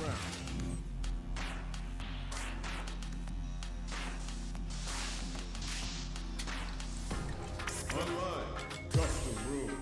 round. Online, custom room.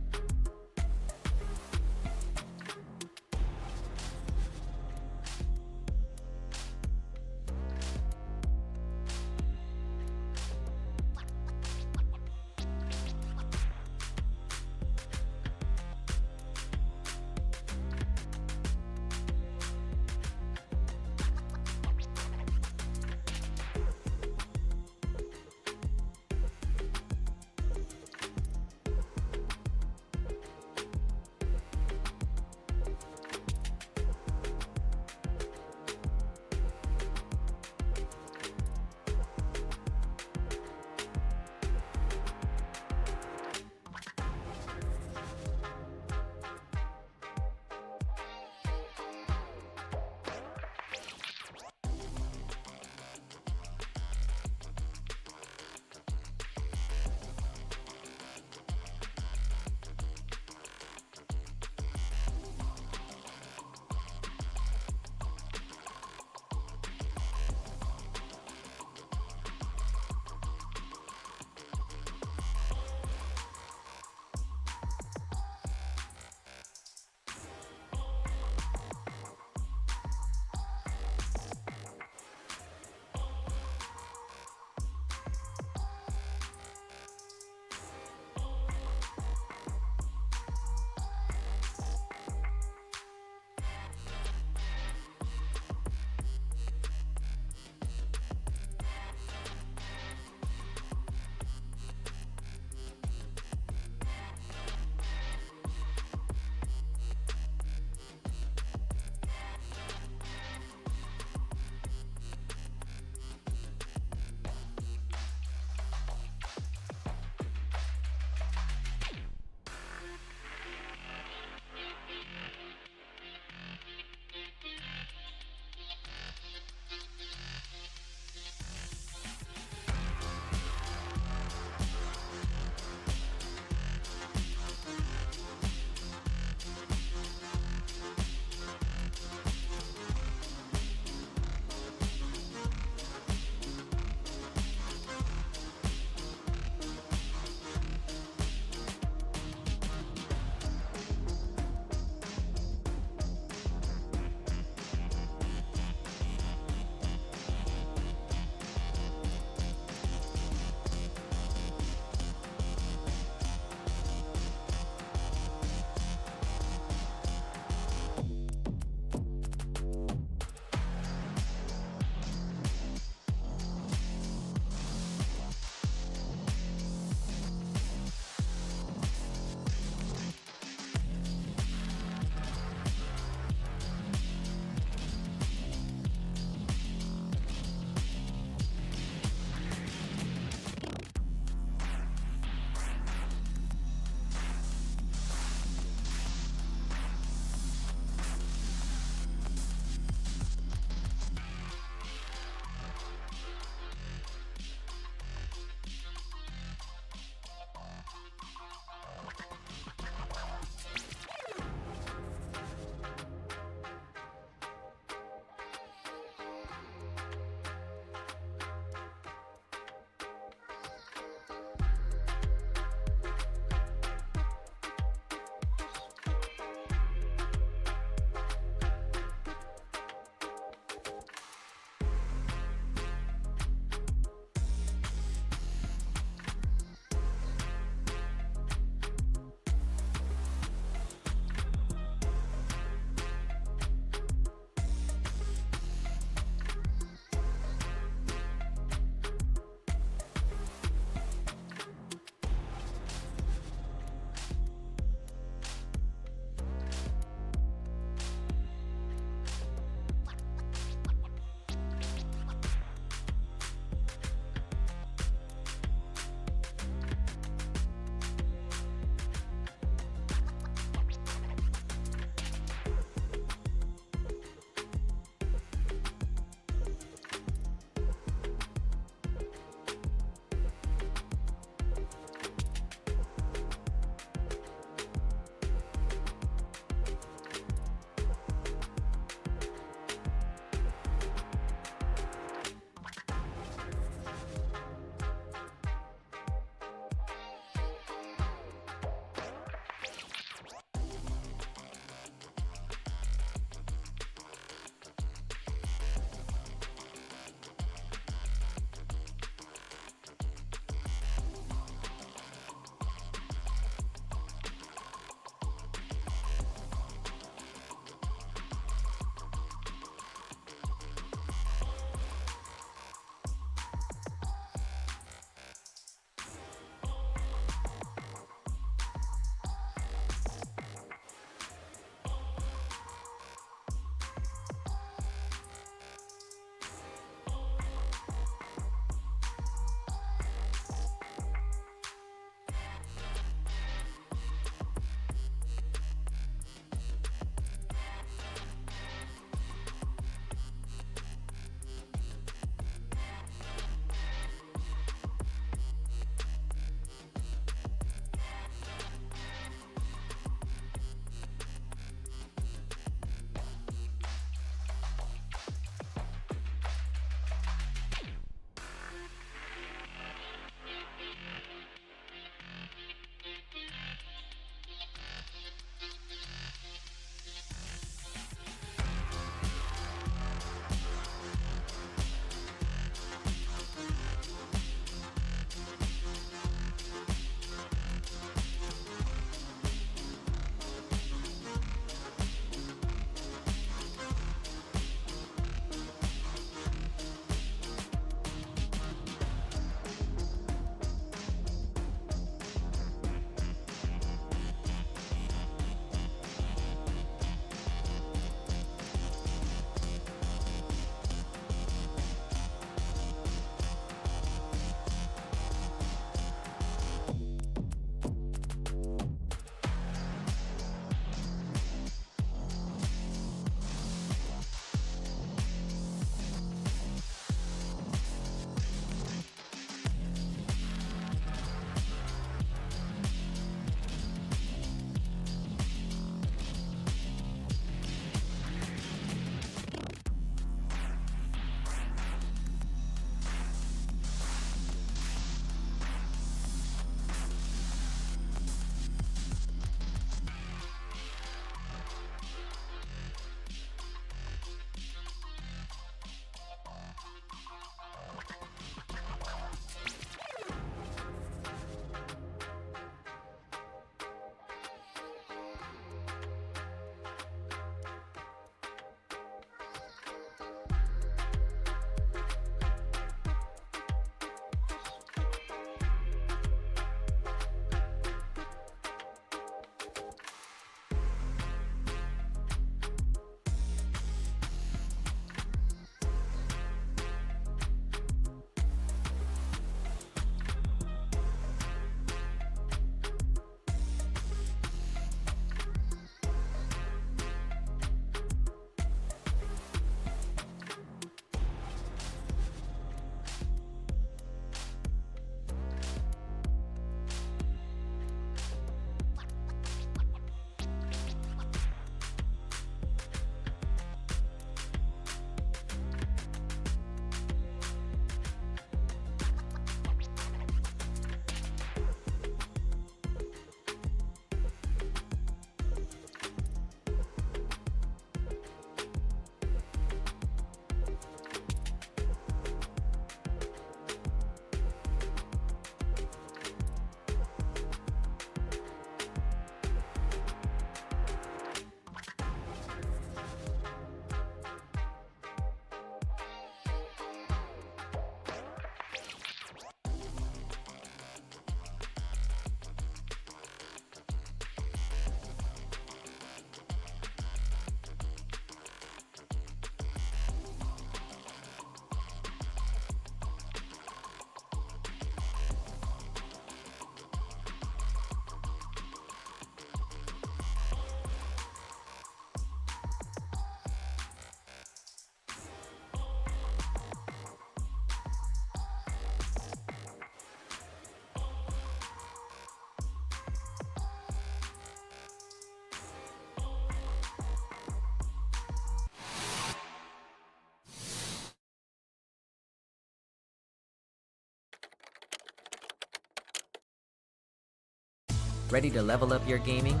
Ready to level up your gaming?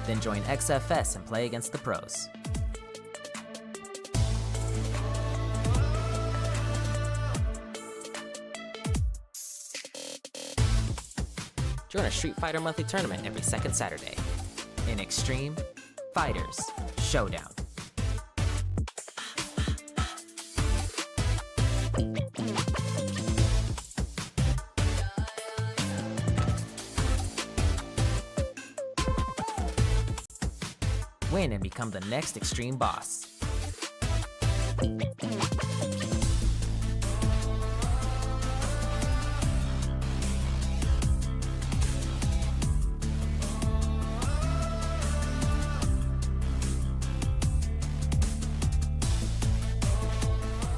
Then join XFS and play against the pros. Join a Street Fighter monthly tournament every second Saturday in Xtreme Fighters Showdown. Win and become the next Xtreme Boss.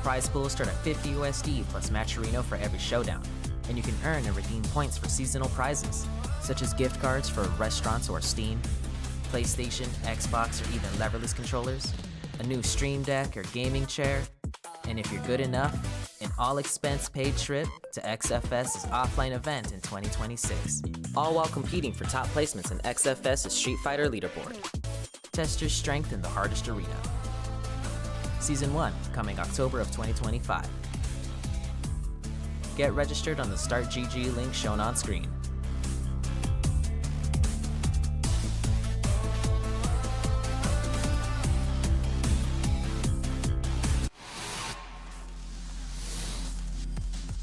Prize pools start at 50 USD plus Matcherino for every showdown, and you can earn and redeem points for seasonal prizes, such as gift cards for restaurants or Steam, PlayStation, Xbox, or even leverless controllers, a new Stream Deck or gaming chair, and if you're good enough, an all-expense-paid trip to XFS's offline event in 2026, all while competing for top placements in XFS's Street Fighter Leaderboard. Test your strength in the hardest arena. Season 1, coming October of 2025. Get registered on the Start GG link shown on screen.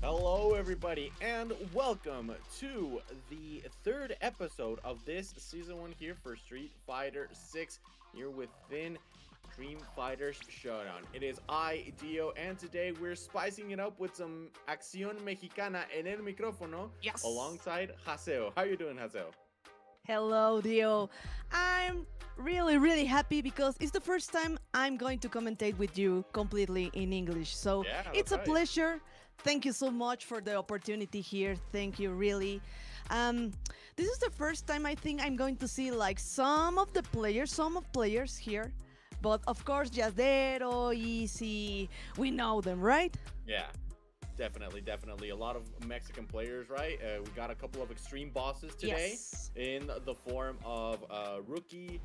Hello everybody and welcome to the third episode of this season 1 here for Street Fighter 6 here within Xtreme Fighters Showdown. It is I, Dio, and today we're spicing it up with some Acción Mexicana en el micrófono alongside Haseo. How you doing, Haseo? Hello, Dio. I'm really happy because it's the first time I'm going to commentate with you completely in English. So it's a pleasure. Thank you so much for the opportunity here. Thank you, really. This is the first time I think I'm going to see like some of players here. But of course, Jazdero, Easy, we know them, right? Yeah, definitely. A lot of Mexican players, right? We got a couple of extreme bosses today in the form of Rookie,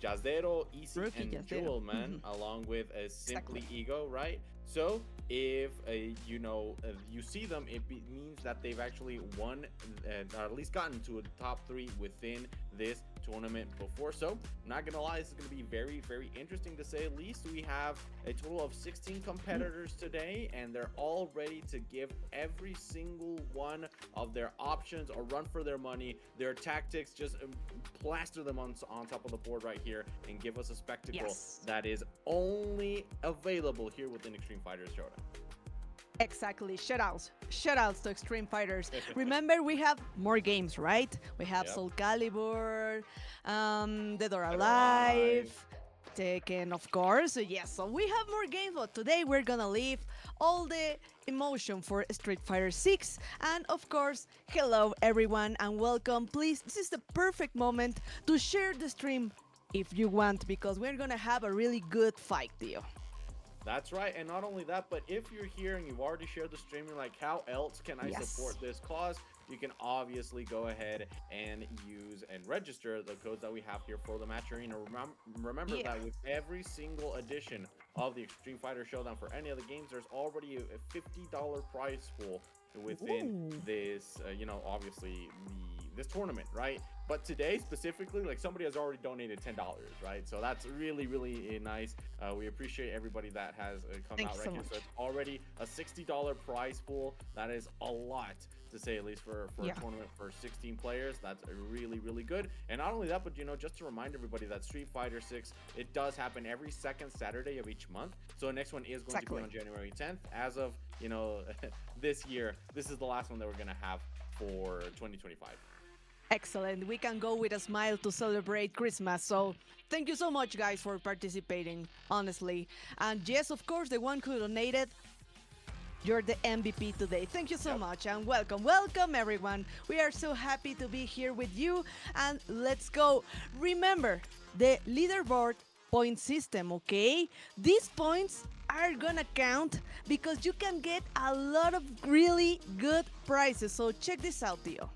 Jazdero, Easy, and Jewelman, along with SimplyEgo, right? So if you see them, it means that they've actually won or at least gotten to a top 3 within this tournament before. So I'm not gonna lie, this is gonna be very interesting to say at least. We have a total of 16 competitors today, and they're all ready to give every single one of their options a run for their money, their tactics, just plaster them on top of the board right here and give us a spectacle that is only available here within Xtreme Fighters Showdown. Exactly. Shoutouts to Xtreme Fighters. Remember, we have more games, right? We have Soulcalibur, Dead or Alive, Tekken, of course. Yes, so we have more games, but today we're gonna leave all the emotion for Street Fighter 6. And of course, hello everyone and welcome. Please, this is the perfect moment to share the stream if you want, because we're gonna have a really good fight, Dio. That's right, and not only that, but if you're here and you've already shared the stream, you're like, how else can I support this cause? You can obviously go ahead and use and register the codes that we have here for the match arena. Remember that with every single edition of the Xtreme Fighter Showdown for any of the games, there's already a $50 prize pool within this, obviously this tournament, right? But today specifically, like, somebody has already donated $10, right? So that's really nice. We appreciate everybody that has come out right here. So it's already a $60 prize pool. That is a lot, to say at least, for a tournament for 16 players. That's really good. And not only that, but just to remind everybody that Street Fighter 6, it does happen every second Saturday of each month. So the next one is going to be on January 10th. As of this year, this is the last one that we're gonna have for 2025. Excellent. We can go with a smile to celebrate Christmas. So thank you so much, guys, for participating, honestly. And yes, of course, the one who donated, you're the MVP today. Thank you so much and welcome everyone. We are so happy to be here with you, and let's go. Remember the leaderboard point system, okay? These points are gonna count because you can get a lot of really good prizes. So check this out, Dio.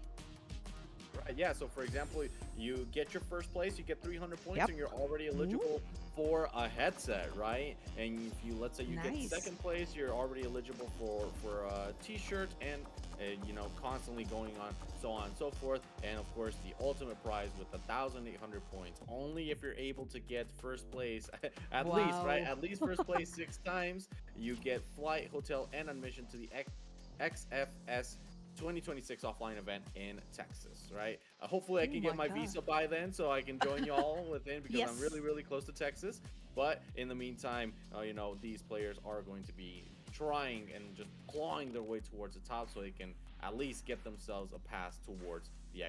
Yeah, so for example, you get your first place, you get 300 points, Yep. and you're already eligible for a headset, right? And if you, let's say you get Nice. second place, you're already eligible for a t-shirt and you know, constantly going on, so on and so forth. And of course, the ultimate prize with 1,800 points. Only if you're able to get first place, at least, right? Wow. At least first place 6 times, you get flight, hotel, and admission to the XFS 2026 offline event in Texas, right? Hopefully I can get my visa by then so I can join you all within, because I'm really, really close to Texas. But in the meantime, you know, these players are going to be trying and just clawing their way towards the top so they can at least get themselves a pass towards the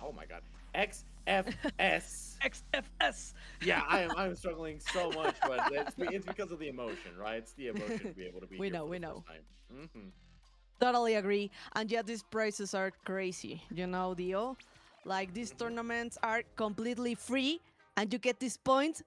oh my god, XFS. XFS. Yeah, I'm struggling so much, but it's because of the emotion, right? It's the emotion to be able to be We here know, for we the know. first time. Totally agree. And yeah, these prices are crazy, you know, Dio. Like these tournaments are completely free, and you get these points.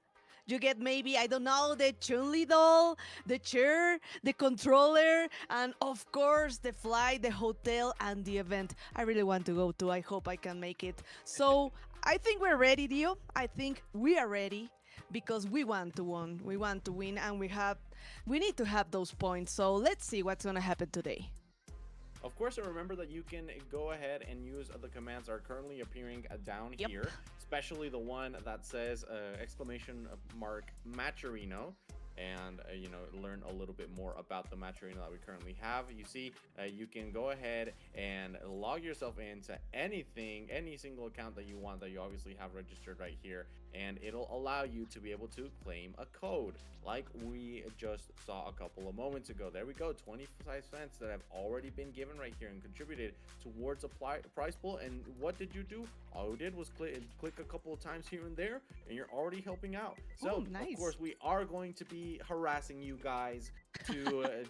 You get maybe, I don't know, the Chun-Li doll, the chair, the controller, and of course the flight, the hotel, and the event. I really want to go to. I hope I can make it. So I think we're ready, Dio. I think we are ready because we want to win. We want to win, and we need to have those points. So let's see what's gonna happen today. Of course, and remember that you can go ahead and use the commands that are currently appearing down here, especially the one that says exclamation mark Matcherino, and you know, learn a little bit more about the Matcherino that we currently have. You see, you can go ahead and log yourself into anything, any single account that you want, that you obviously have registered right here, and it'll allow you to be able to claim a code like we just saw a couple of moments ago. There we go, 25 cents that have already been given right here and contributed towards a prize pool. And what did you do? All you did was click a couple of times here and there, and you're already helping out. So nice. of course, we are going to be harassing you guys to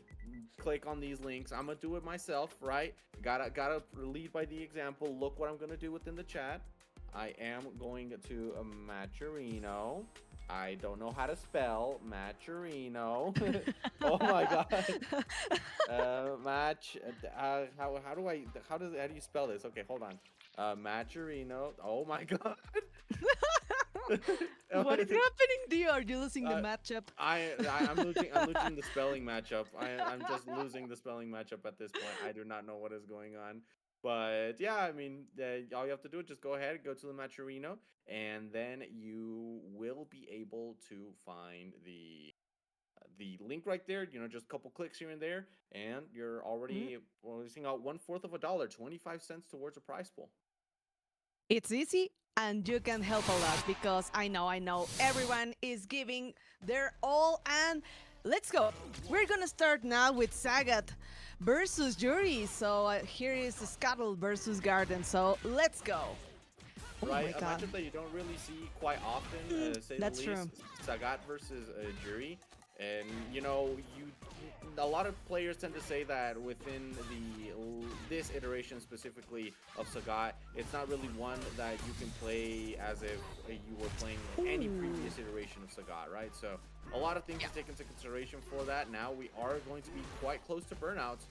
click on these links. I'm gonna do it myself, right? Gotta lead by the example. Look what I'm gonna do within the chat. I am going to Matcherino. I don't know how to spell Matcherino. Oh my god. How do you spell this? Okay, hold on. Matcherino. Oh my god. What is happening, Dio? Are you losing the matchup? I'm losing the spelling matchup. I'm just losing the spelling matchup at this point. I do not know what is going on. But yeah, I mean, all you have to do is just go ahead, go to the Matcherino, and then you will be able to find the link right there. You know, just a couple clicks here and there, and you're already releasing out $0.25, 25 cents towards a prize pool. It's easy, and you can help a lot because I know everyone is giving their all. And let's go. We're gonna start now with Sagat versus Yuri. So here is the Scuttle versus Garden. So let's go. Right, a matchup that you don't really see quite often, say That's the least. Sagat versus Jury. And you know, a lot of players tend to say that within this iteration specifically of Sagat, it's not really one that you can play as if you were playing any previous iteration of Sagat, right? So a lot of things to take into consideration for that. Now we are going to be quite close to burnouts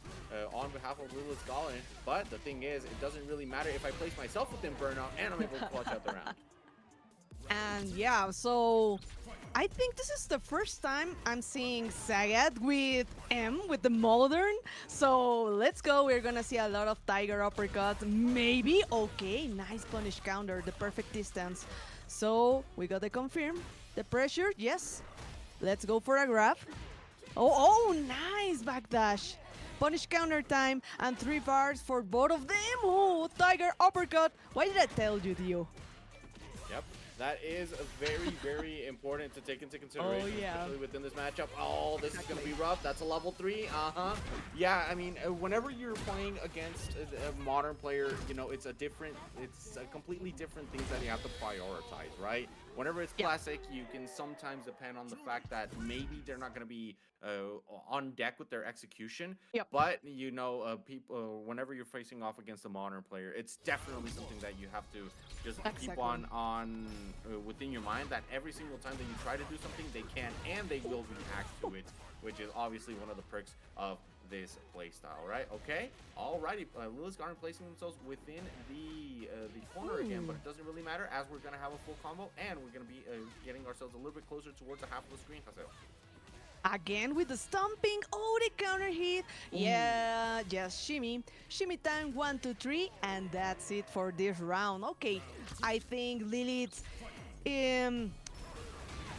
on behalf of LilithsGarden, but the thing is, it doesn't really matter if I place myself within burnout and I'm able to clutch out the round. And yeah, so I think this is the first time I'm seeing Sagat with with the modern. So let's go. We're gonna see a lot of tiger uppercuts. Maybe. Okay, nice punish counter, the perfect distance. So we got to confirm the pressure. Yes. Let's go for a grab. Oh, nice backdash. Punish counter time and 3 bars for both of them. Oh, tiger uppercut. Why did I tell you, Dio? Yep. That is very, very important to take into consideration, especially within this matchup. Oh, this is going to be rough. That's a level 3. Yeah, I mean, whenever you're playing against a modern player, you know, it's a completely different things that you have to prioritize, right? Whenever it's classic, you can sometimes depend on the fact that maybe they're not going to be on deck with their execution. But, you know, whenever you're facing off against a modern player, it's definitely something that you have to just keep on within your mind, that every single time that you try to do something, they can and they will react to it, which is obviously one of the perks of this playstyle, right? Okay, alrighty. LilithsGarden placing themselves within the corner again, but it doesn't really matter as we're gonna have a full combo and we're gonna be getting ourselves a little bit closer towards the half of the screen, Haseo. Again with the stomping. Oh, the counter hit. Yeah, just shimmy. Shimmy time, 1, 2, 3, and that's it for this round. Okay, I think Lilith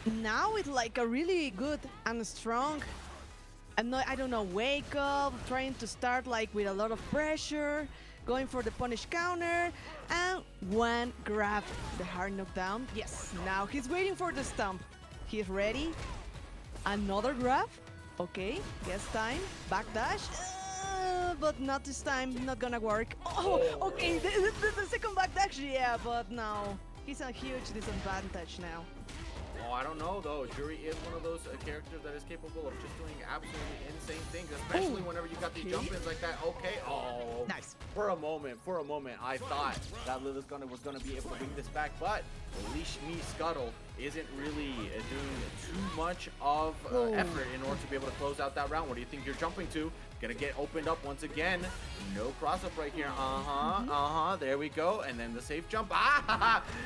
now it's like a really good and strong. I don't know, wake up, trying to start like with a lot of pressure, going for the punish counter, and one grab, the hard knockdown. Yes, now he's waiting for the stomp. He's ready. Another grab. Okay, guess time. Backdash. But not this time. Not gonna work. Oh, okay. The second backdash. Yeah, but no. He's a huge disadvantage now. Oh, I don't know though. Jury is one of those characters that is capable of just doing absolutely insane things, especially whenever you got these jump-ins like that. Okay, oh, nice. For a moment, I thought that LilithsGarden was going to be able to bring this back, but LeashMeScuttle isn't really doing too much of effort in order to be able to close out that round. What do you think you're jumping to? Gonna get opened up once again. No cross-up right here. There we go. And then the safe jump.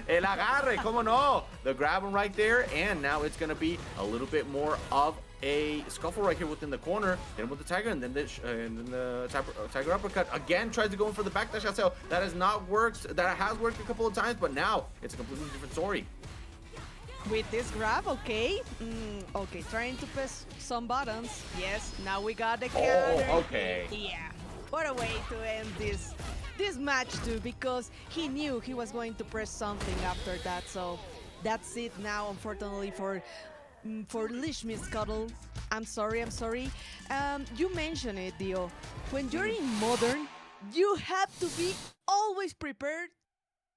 El agarre, como no? The grab him right there. And now it's gonna be a little bit more of a scuffle right here within the corner. Hit him with the tiger, and then the tiger uppercut again. Tries to go in for the backdash. Haseo. That has not worked. That has worked a couple of times, but now it's a completely different story. With this grab, okay. Okay, trying to press some buttons. Yes, now we got the counter. Okay. Yeah. What a way to end this match too, because he knew he was going to press something after that. So that's it now, unfortunately, for LeashMeScuttle. I'm sorry. You mentioned it, Dio. When you're in modern, you have to be always prepared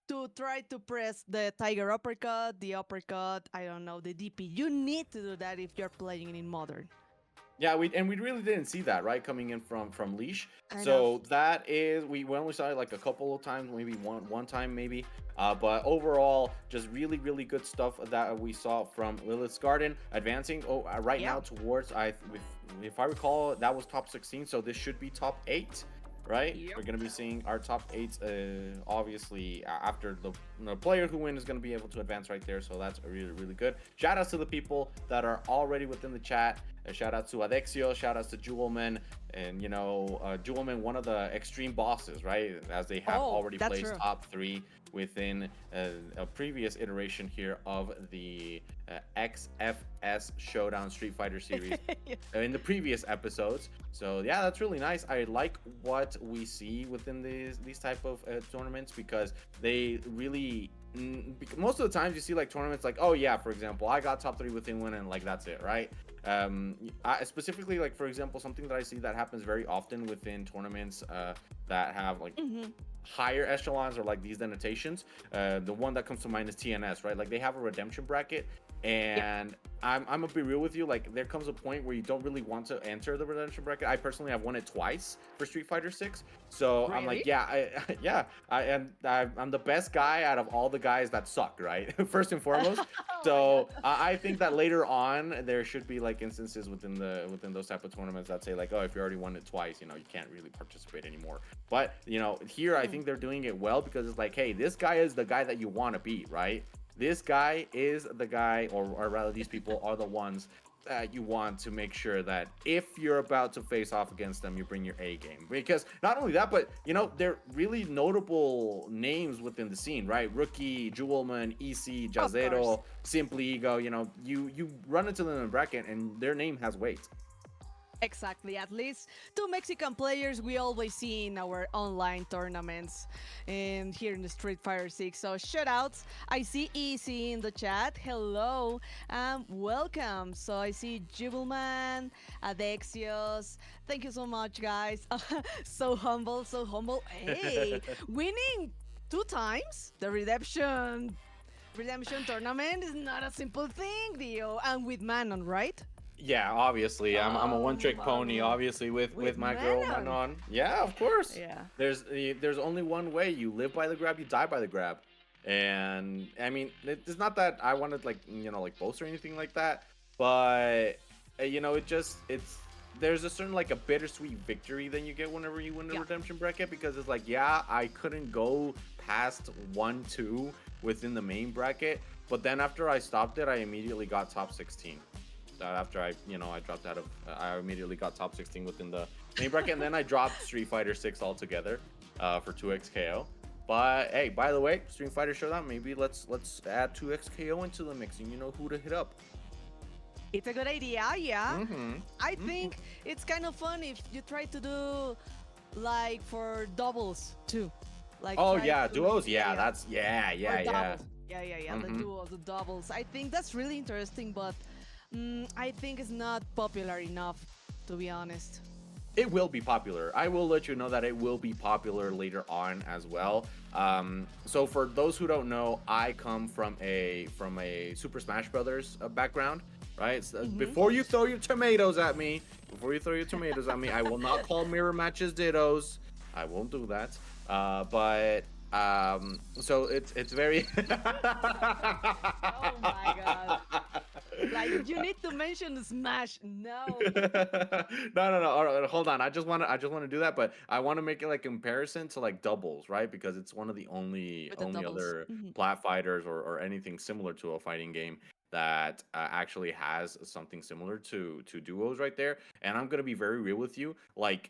to try to press the tiger uppercut, the uppercut, I don't know, the DP. You need to do that if you're playing in modern. Yeah, we really didn't see that, right, coming in from Leash. So that is, we only saw it like a couple of times, maybe one time maybe. But overall, just really good stuff that we saw from LilithsGarden advancing now towards, if I recall, that was top 16, so this should be top 8. Right? Yep. We're going to be seeing our top 8s, obviously, after the player who wins is going to be able to advance right there. So that's really good. Shout outs to the people that are already within the chat. Shout outs to Adexios, shout outs to Jewelman, and, you know, Jewelman, one of the Xtreme bosses, right? As they have already placed top 3 within a previous iteration here of the XFS Showdown Street Fighter series in the previous episodes. So yeah, that's really nice. I like what we see within these type of tournaments, because they really, most of the times you see like tournaments like, oh yeah, for example, I got top 3 within win and like that's it, right? I specifically, like, for example, something that I see that happens very often within tournaments that have like higher echelons or like these denotations, the one that comes to mind is TNS, right? Like they have a redemption bracket, and I'm gonna be real with you, like there comes a point where you don't really want to enter the redemption bracket. I personally have won it twice for Street Fighter 6, so I'm like, I'm the best guy out of all the guys that suck, right? First and foremost. So I think that later on there should be like instances within those type of tournaments that say like, oh, if you already won it twice, you know, you can't really participate anymore. But you know, here I think they're doing it well, because it's like, hey, this guy is the guy that you want to beat, right? This guy is the guy, or rather these people are the ones that you want to make sure that if you're about to face off against them, you bring your A game. Because not only that, but you know, they're really notable names within the scene, right? Rookie, Jewelman, EC, Jazero, SimplyEgo, you know, you run into them in a bracket and their name has weight. Exactly, at least 2 Mexican players we always see in our online tournaments and here in the Street Fighter 6. So shoutouts. I see EC in the chat. Hello and welcome. So I see Jewelman, Adexios. Thank you so much, guys. So humble. Hey, winning 2 times the redemption tournament is not a simple thing, Dio. And with Manon, right? Yeah, obviously. I'm a one-trick pony, obviously, with my girl Manon. Yeah, of course. Yeah. There's only one way. You live by the grab, you die by the grab. And I mean, it's not that I wanted like, you know, like boast or anything like that, but you know, it's there's a certain like a bittersweet victory that you get whenever you win the redemption bracket, because it's like, yeah, I couldn't go past 1-2 within the main bracket, but then after I stopped it, I immediately got top 16. After I dropped out of, I immediately got top 16 within the main bracket, and then I dropped Street Fighter 6 altogether for 2x KO. But hey, by the way, Xtreme Fighters Showdown, maybe let's add 2x KO into the mix, and you know who to hit up. It's a good idea, yeah. I think it's kind of fun if you try to do like for doubles too. Like duos. That's yeah. The duos, the doubles. I think that's really interesting, but I think it's not popular enough, to be honest. It will be popular. I will let you know that it will be popular later on as well. So for those who don't know, I come from a Super Smash Brothers background, right? So before you throw your tomatoes at me, I will not call mirror matches dittos. I won't do that. So it's very. Oh my god. Like, you need to mention Smash. No. No. All right, hold on. I just want to do that, but I want to make it like comparison to like doubles, right? Because it's one of the only other plat fighters or anything similar to a fighting game that actually has something similar to duos right there. And I'm gonna be very real with you. Like,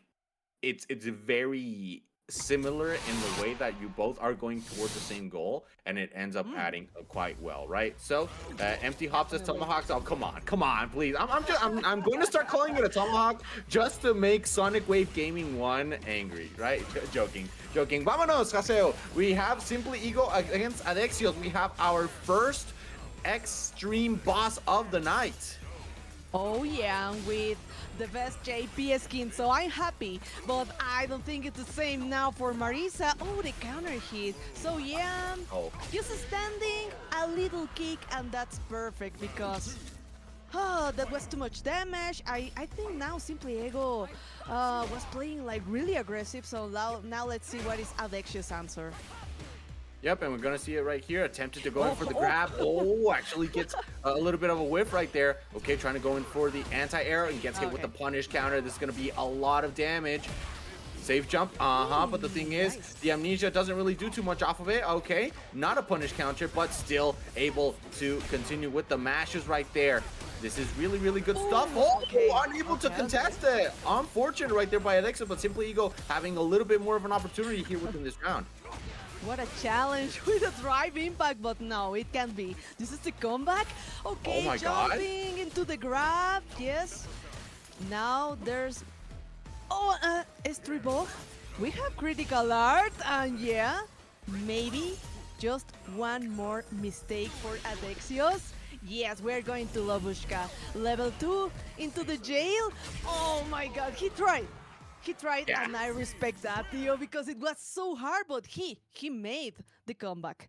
it's very similar in the way that you both are going towards the same goal, and it ends up adding quite well, right? So empty hops as tomahawks. Oh, come on, please. I'm going to start calling it a tomahawk just to make SonicWave Gaming 1 angry, right? Joking. Vámonos, Haseo. We have SimplyEgo against Adexios. We have our first Xtreme Boss of the night. Oh yeah, with the best JP skin, so I'm happy, but I don't think it's the same now for Marisa. Oh, the counter hit. So yeah, just standing, a little kick, and that's perfect because that was too much damage. I think now SimplyEgo was playing like really aggressive, so now let's see what is Adexious' answer. Yep, and we're going to see it right here. Attempted to go in for the grab. Actually gets a little bit of a whiff right there. Okay, trying to go in for the anti-air and gets hit with the punish counter. This is going to be a lot of damage. Safe jump, but the thing is, the amnesia doesn't really do too much off of it. Okay, not a punish counter, but still able to continue with the mashes right there. This is really, really good stuff. Unable to contest it. Unfortunate right there by Adexious, but SimplyEgo having a little bit more of an opportunity here within this round. What a challenge with a drive impact, but no, it can't be. This is the comeback. Okay, oh my jumping into the grab. Yes. Now there's Estribo. We have critical art, and yeah, maybe just one more mistake for Adexios. Yes, we're going to Lobushka. Level 2 into the jail. Oh my god, he tried. And I respect that, Theo, because it was so hard, but he made the comeback.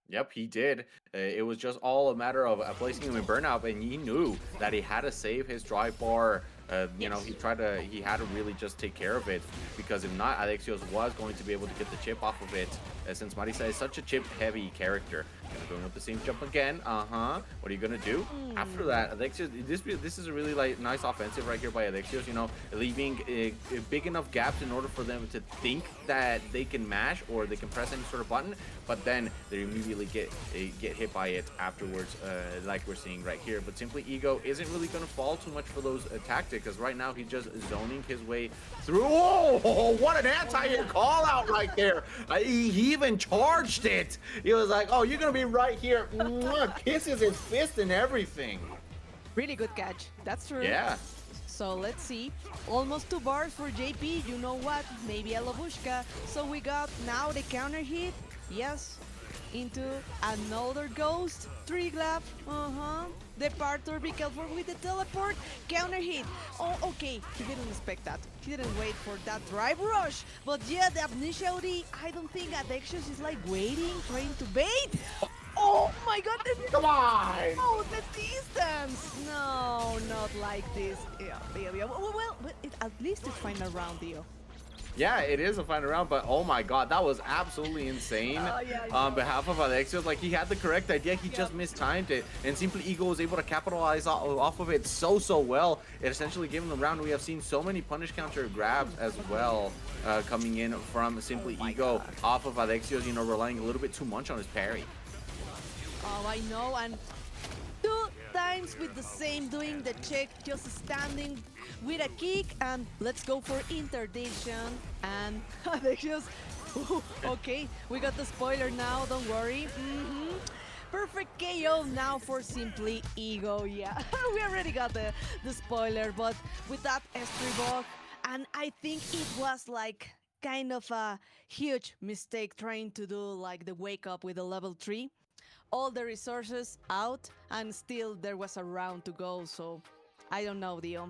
Yep, he did. It was just all a matter of placing him in burnout, and he knew that he had to save his drive bar. He had to really just take care of it, because if not, Adexios was going to be able to get the chip off of it, since Marisa is such a chip-heavy character. Going with the same jump again. What are you gonna do after that? Adexios, this is a really nice offensive right here by Adexios. Leaving big enough gaps in order for them to think that they can mash or they can press any sort of button, but then they immediately get hit by it afterwards, like we're seeing right here. But SimplyEgo isn't really gonna fall too much for those tactics, because right now he's just zoning his way through. Oh, what an anti-air call out right there! He even charged it. He was like, "Oh, you're gonna be right here." Kisses his fist and everything. Really good catch. That's true. Yeah. So let's see. Almost 2 bars for JP. You know what? Maybe a Lobushka. So we got now the counter hit. Yes. Into another ghost. 3 glove. Departure. Be careful with the teleport. Counter hit. Oh, okay. He didn't expect that. He didn't wait for that drive rush. But yeah, the amnesia OD, I don't think Adexious is like waiting, trying to bait. Oh my god. Come on. Oh, the distance. No, not like this. Yeah. Well, at least it's final round, Dio. Yeah, it is a final round, but oh my god, that was absolutely insane. On behalf of Adexios, like he had the correct idea, he just mistimed it, and SimplyEgo was able to capitalize off of it so well. It essentially gave him the round. We have seen so many punish counter grabs as well coming in from SimplyEgo off of Adexios, you know, relying a little bit too much on his parry. Oh, I know, and 2 times with the same, doing the check, just standing with a kick, and let's go for interdiction. And Adexios, okay, we got the spoiler now, don't worry. Perfect KO now for SimplyEgo. Yeah, we already got the spoiler, but with that Xtreme Boss, and I think it was like kind of a huge mistake trying to do like the wake up with the level 3. All the resources out, and still there was a round to go, so I don't know, Dio.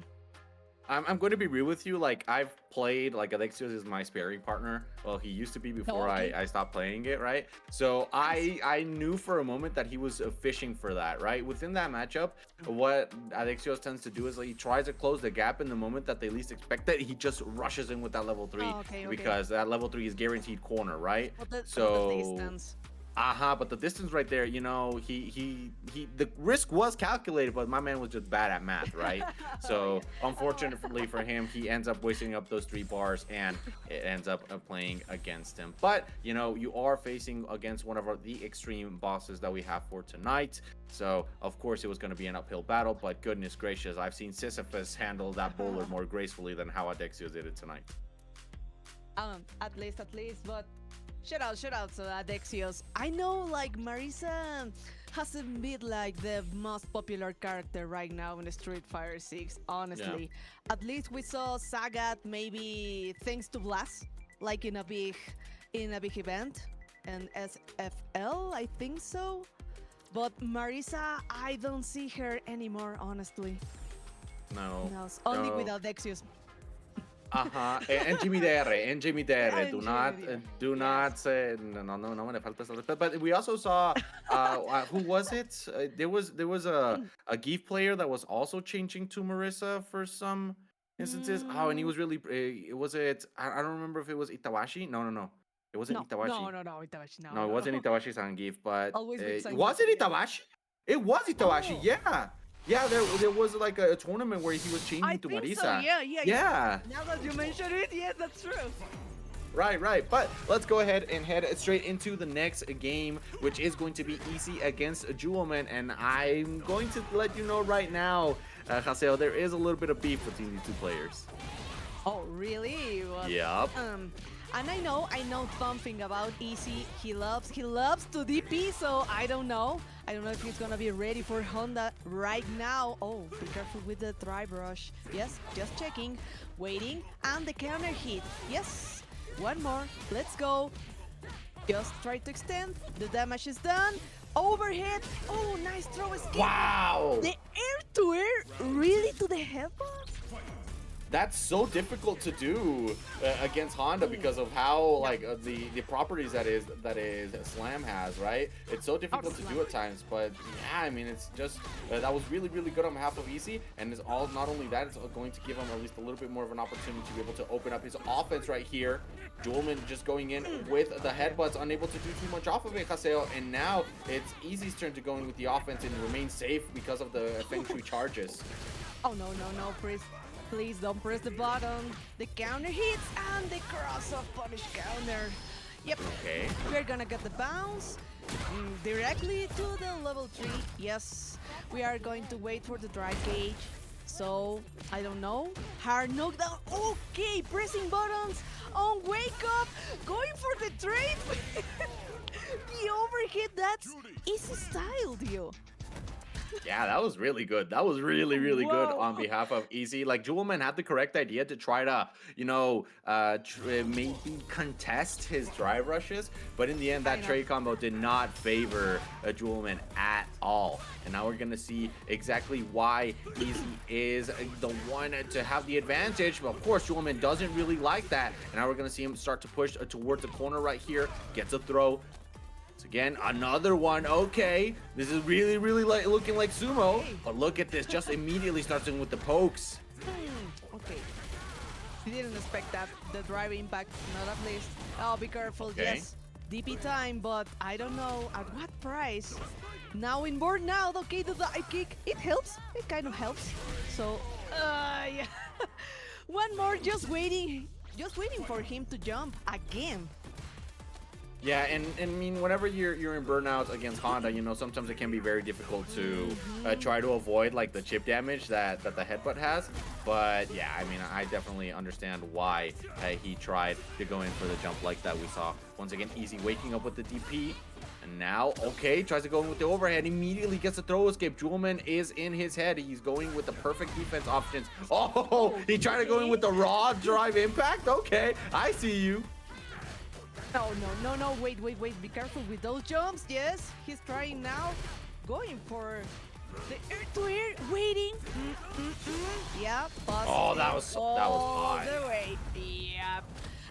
I'm going to be real with you. Like, I've played, like, Adexios is my sparring partner. Well, he used to be before I stopped playing it, right? So I knew for a moment that he was fishing for that, right? Within that matchup, what Adexios tends to do is like, he tries to close the gap in the moment that they least expect it. He just rushes in with that level 3 because that level 3 is guaranteed corner, right? So the distance. But the distance right there, you know, the risk was calculated, but my man was just bad at math, right? So unfortunately for him, he ends up wasting up those 3 bars, and it ends up playing against him. But you know, you are facing against one of the extreme bosses that we have for tonight, so of course it was going to be an uphill battle. But goodness gracious, I've seen Sisyphus handle that bowler more gracefully than how Adexios did it tonight. At least, but. Shout out to Adexios. I know like Marisa hasn't been like the most popular character right now in Street Fighter 6, honestly. Yeah. At least we saw Sagat maybe thanks to Blast, like in a big event, and SFL, I think so. But Marisa, I don't see her anymore, honestly. No. Only with Adexios. En GMDR, do not say no me falta esa respeto. But we also saw who was it? There was a GIF player that was also changing to Marisa for some instances. And he was really I don't remember if it was Itawashi. No. It wasn't Itawashi. No, Itawashi. No, it wasn't Itawashi san GIF, but was it Itawashi? It was Itawashi, yeah. Yeah, there was like a tournament where he was changing to Marisa. So. Yeah. Now that you mention it, yes, that's true. Right. But let's go ahead and head straight into the next game, which is going to be easy against Jewelman. And I'm going to let you know right now, Haseo, there is a little bit of beef between these 2 players. Oh, really? Well, yep. And I know something about Easy. He loves to DP, so I don't know if he's gonna be ready for Honda right now. Oh, be careful with the dry brush. Yes, just checking, waiting, and the counter hit. Yes, one more. Let's go. Just try to extend. The damage is done. Overhead. Oh, nice throw escape. Wow. The air-to-air, really to the headbutt? That's so difficult to do against Honda because of how like the properties that is Slam has, right? It's so difficult to do at times, but yeah, I mean, it's just that was really good on behalf of Easy, and it's all not only that, it's going to give him at least a little bit more of an opportunity to be able to open up his offense right here. Jewelman just going in with the headbutts, unable to do too much off of it, Haseo, and now it's Easy's turn to go in with the offense and remain safe because of the Feng Shui charges. Oh no, please don't press the button. The counter hits and the cross-off punish counter. Yep. Okay. We're gonna get the bounce directly to the level 3. Yes. We are going to wait for the dry gauge. So, I don't know. Hard knockdown. Okay, pressing buttons on wake up. Going for the trade. The overhit. That's Easy style, Dio. Yeah, that was really good. That was really good on behalf of Easy. Like, Jewelman had the correct idea to try to, you know, maybe contest his drive rushes, but in the end, that trade combo did not favor Jewelman at all. And now we're gonna see exactly why Easy is the one to have the advantage. But of course, Jewelman doesn't really like that. And now we're gonna see him start to push towards the corner right here. Gets a throw. Again, another one. Okay, this is really like looking like sumo. But look at this, just immediately starts in with the pokes. Okay. He didn't expect that. The drive impact, not at least. Oh, be careful. Okay. Yes. DP time, but I don't know at what price. Now in board now, okay, the dive kick. It helps. It kind of helps. So, yeah. One more, just waiting for him to jump again. Yeah, and I mean, whenever you're in burnouts against Honda, you know, sometimes it can be very difficult to try to avoid like the chip damage that the headbutt has. But yeah, I mean, I definitely understand why he tried to go in for the jump like that. We saw once again Easy waking up with the DP. And now, okay, tries to go in with the overhead, immediately gets a throw escape. Jewelman is in his head. He's going with the perfect defense options. Oh, he tried to go in with the raw drive impact. Okay, I see you. No, wait, be careful with those jumps. Yes, he's trying now, going for the air-to-air, waiting. Yeah, boss. Oh, that was hot. The way, yep.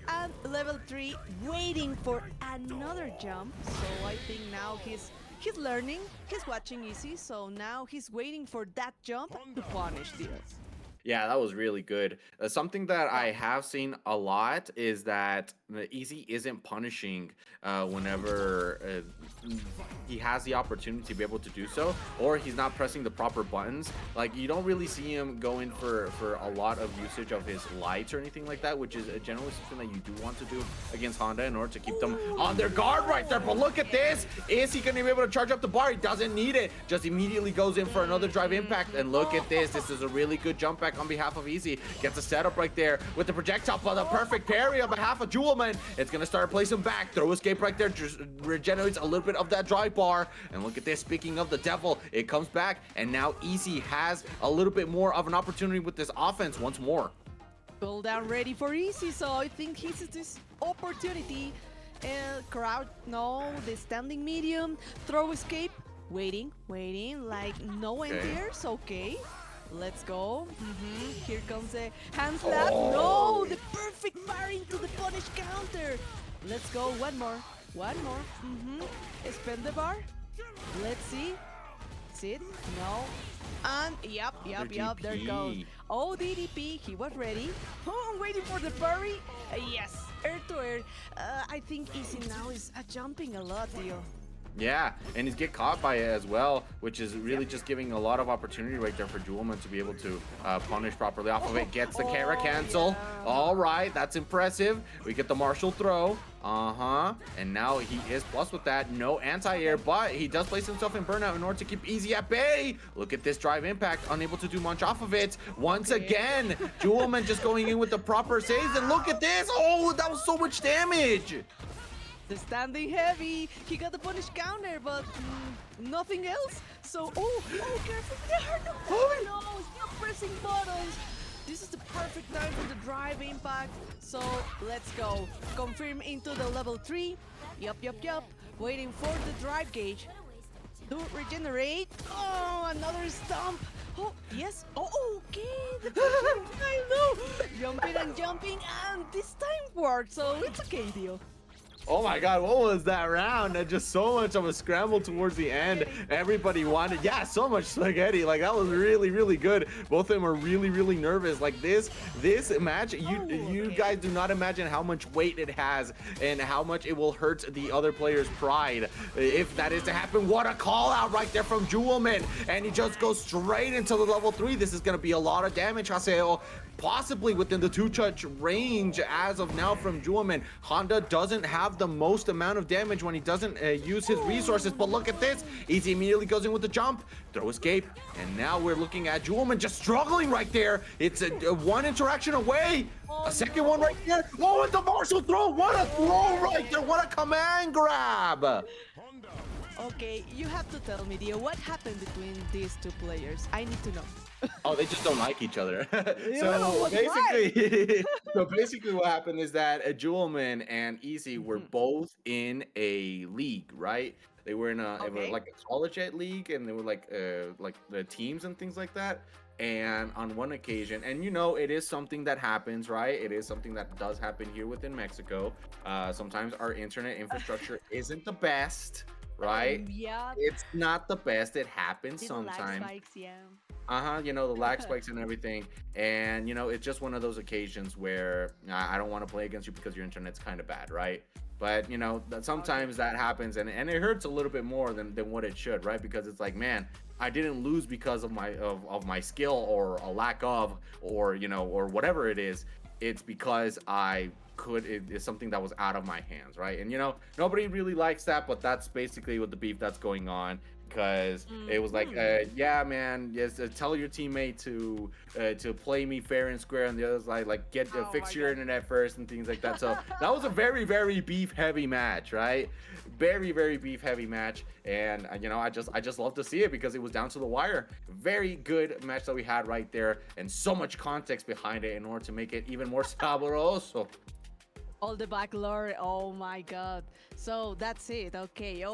And level 3, waiting for another jump. So I think now he's learning, he's watching Easy, so now he's waiting for that jump to punish this. Yeah, that was really good. Something that I have seen a lot is that Easy isn't punishing whenever he has the opportunity to be able to do so, or he's not pressing the proper buttons. Like, you don't really see him going for a lot of usage of his lights or anything like that, which is generally something that you do want to do against Honda in order to keep them on their guard right there. But look at this. Is he going to be able to charge up the bar? He doesn't need it. Just immediately goes in for another drive impact. And look at this. This is a really good jump back on behalf of Easy. Gets a setup right there with the projectile, but the perfect parry on behalf of Jewelman. It's going to start placing back. Throw escape right there. Just regenerates a little bit of that drive bar. And look at this. Speaking of the devil, it comes back. And now Easy has a little bit more of an opportunity with this offense once more. Pull down ready for Easy, so I think he's this opportunity. Crowd, no, the standing medium. Throw escape. Waiting, like no enters. Okay. Let's go. Here comes the hand slap. No, the perfect parry into the punish counter. Let's go. One more. Spend the bar. Let's see. Sit. No. And yep. There it goes. Oh, DDP. He was ready. Oh, waiting for the parry. Yes. Air to air. I think Easy now is jumping a lot, Dio. Yeah, and he's get caught by it as well, which is really just giving a lot of opportunity right there for Jewelman to be able to punish properly off of it. Gets the camera cancel. Yeah. All right, that's impressive. We get the martial throw. And now he is plus with that. No anti-air, but he does place himself in burnout in order to keep Easy at bay. Look at this drive impact, unable to do much off of it. Once again, Jewelman just going in with the proper saves, and look at this. Oh, that was so much damage. The standing heavy. He got the punish counter, but nothing else. So, careful. No, stop pressing buttons. This is the perfect time for the drive impact. So, let's go. Confirm into the level 3. Yup. Waiting for the drive gauge to regenerate. Oh, another stomp. Oh, yes. Oh, okay. The perfect time, no. Jumping, and this time worked. So, it's okay, Dio. Oh my god, what was that round? And just so much of a scramble towards the end. Everybody wanted, so much spaghetti. Like, that was really, really good. Both of them are really, really nervous. Like, this match, you guys do not imagine how much weight it has and how much it will hurt the other player's pride if that is to happen. What a call out right there from Jewelman. And he just goes straight into the level 3. This is going to be a lot of damage, Haseo. Possibly within the 2-touch range as of now from Jewelman. Honda doesn't have the most amount of damage when he doesn't use his resources, but look at this. Easy immediately goes in with the jump, throw escape, and now we're looking at Jewelman just struggling right there. It's a one interaction away. A second one right there. Oh, and the martial throw. What a throw right there. What a command grab. Okay, you have to tell me, Dio, what happened between these two players? I need to know. Oh, they just don't like each other. so basically what happened is that Jewelman and Easy were both in a league, right? They were in like a college ed league, and they were like the teams and things like that. And on one occasion, and it is something that happens, right? It is something that does happen here within Mexico. Sometimes our internet infrastructure isn't the best, right? Yeah. It's not the best. It happens Little lag sometimes. spikes, yeah. You know, the lag spikes and everything. And, you know, it's just one of those occasions where I don't want to play against you because your internet's kind of bad, right? But, you know, sometimes that happens and it hurts a little bit more than what it should, right? Because it's like, man, I didn't lose because of my skill or a lack of, or, you know, or whatever it is. It's because it's something that was out of my hands, right? And, you know, nobody really likes that, but that's basically what the beef that's going on. Because it was like, yeah, man, yes, tell your teammate to play me fair and square, and the other's like fix your internet first and things like that. So that was a very, very beef heavy match, right? Very, very beef heavy match, and you know, I just love to see it because it was down to the wire. Very good match that we had right there, and so much context behind it in order to make it even more sabroso. All the back lore, oh my god. So that's it, okay.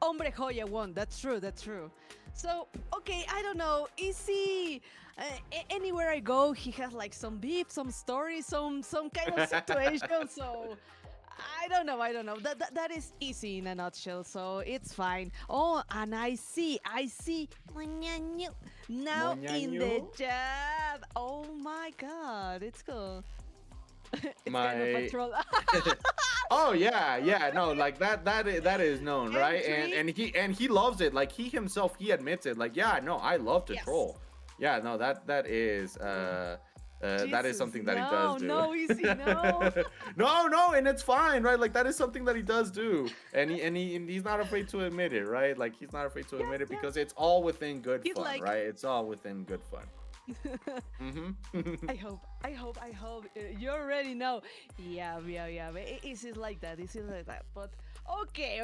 Hombre Joya won, that's true. So, okay, I don't know, is he... anywhere I go, he has like some beef, some story, some kind of situation, so... I don't know. That is easy in a nutshell, so it's fine. Oh, and I see now in the chat. Oh my god, it's cool. It's kind of a troll. Oh yeah, no, like that is known, right? And he loves it. Like he himself, he admits it. Like, yeah, no, I love to troll. Yeah, no, that is that is something that he does do. No, easy, no. No, and it's fine, right? Like that is something that he does do, and he's not afraid to admit it, right? Like he's not afraid to admit it because it's all within good fun, like... right? It's all within good fun. I hope. You already know. Yeah. It's like that. But okay.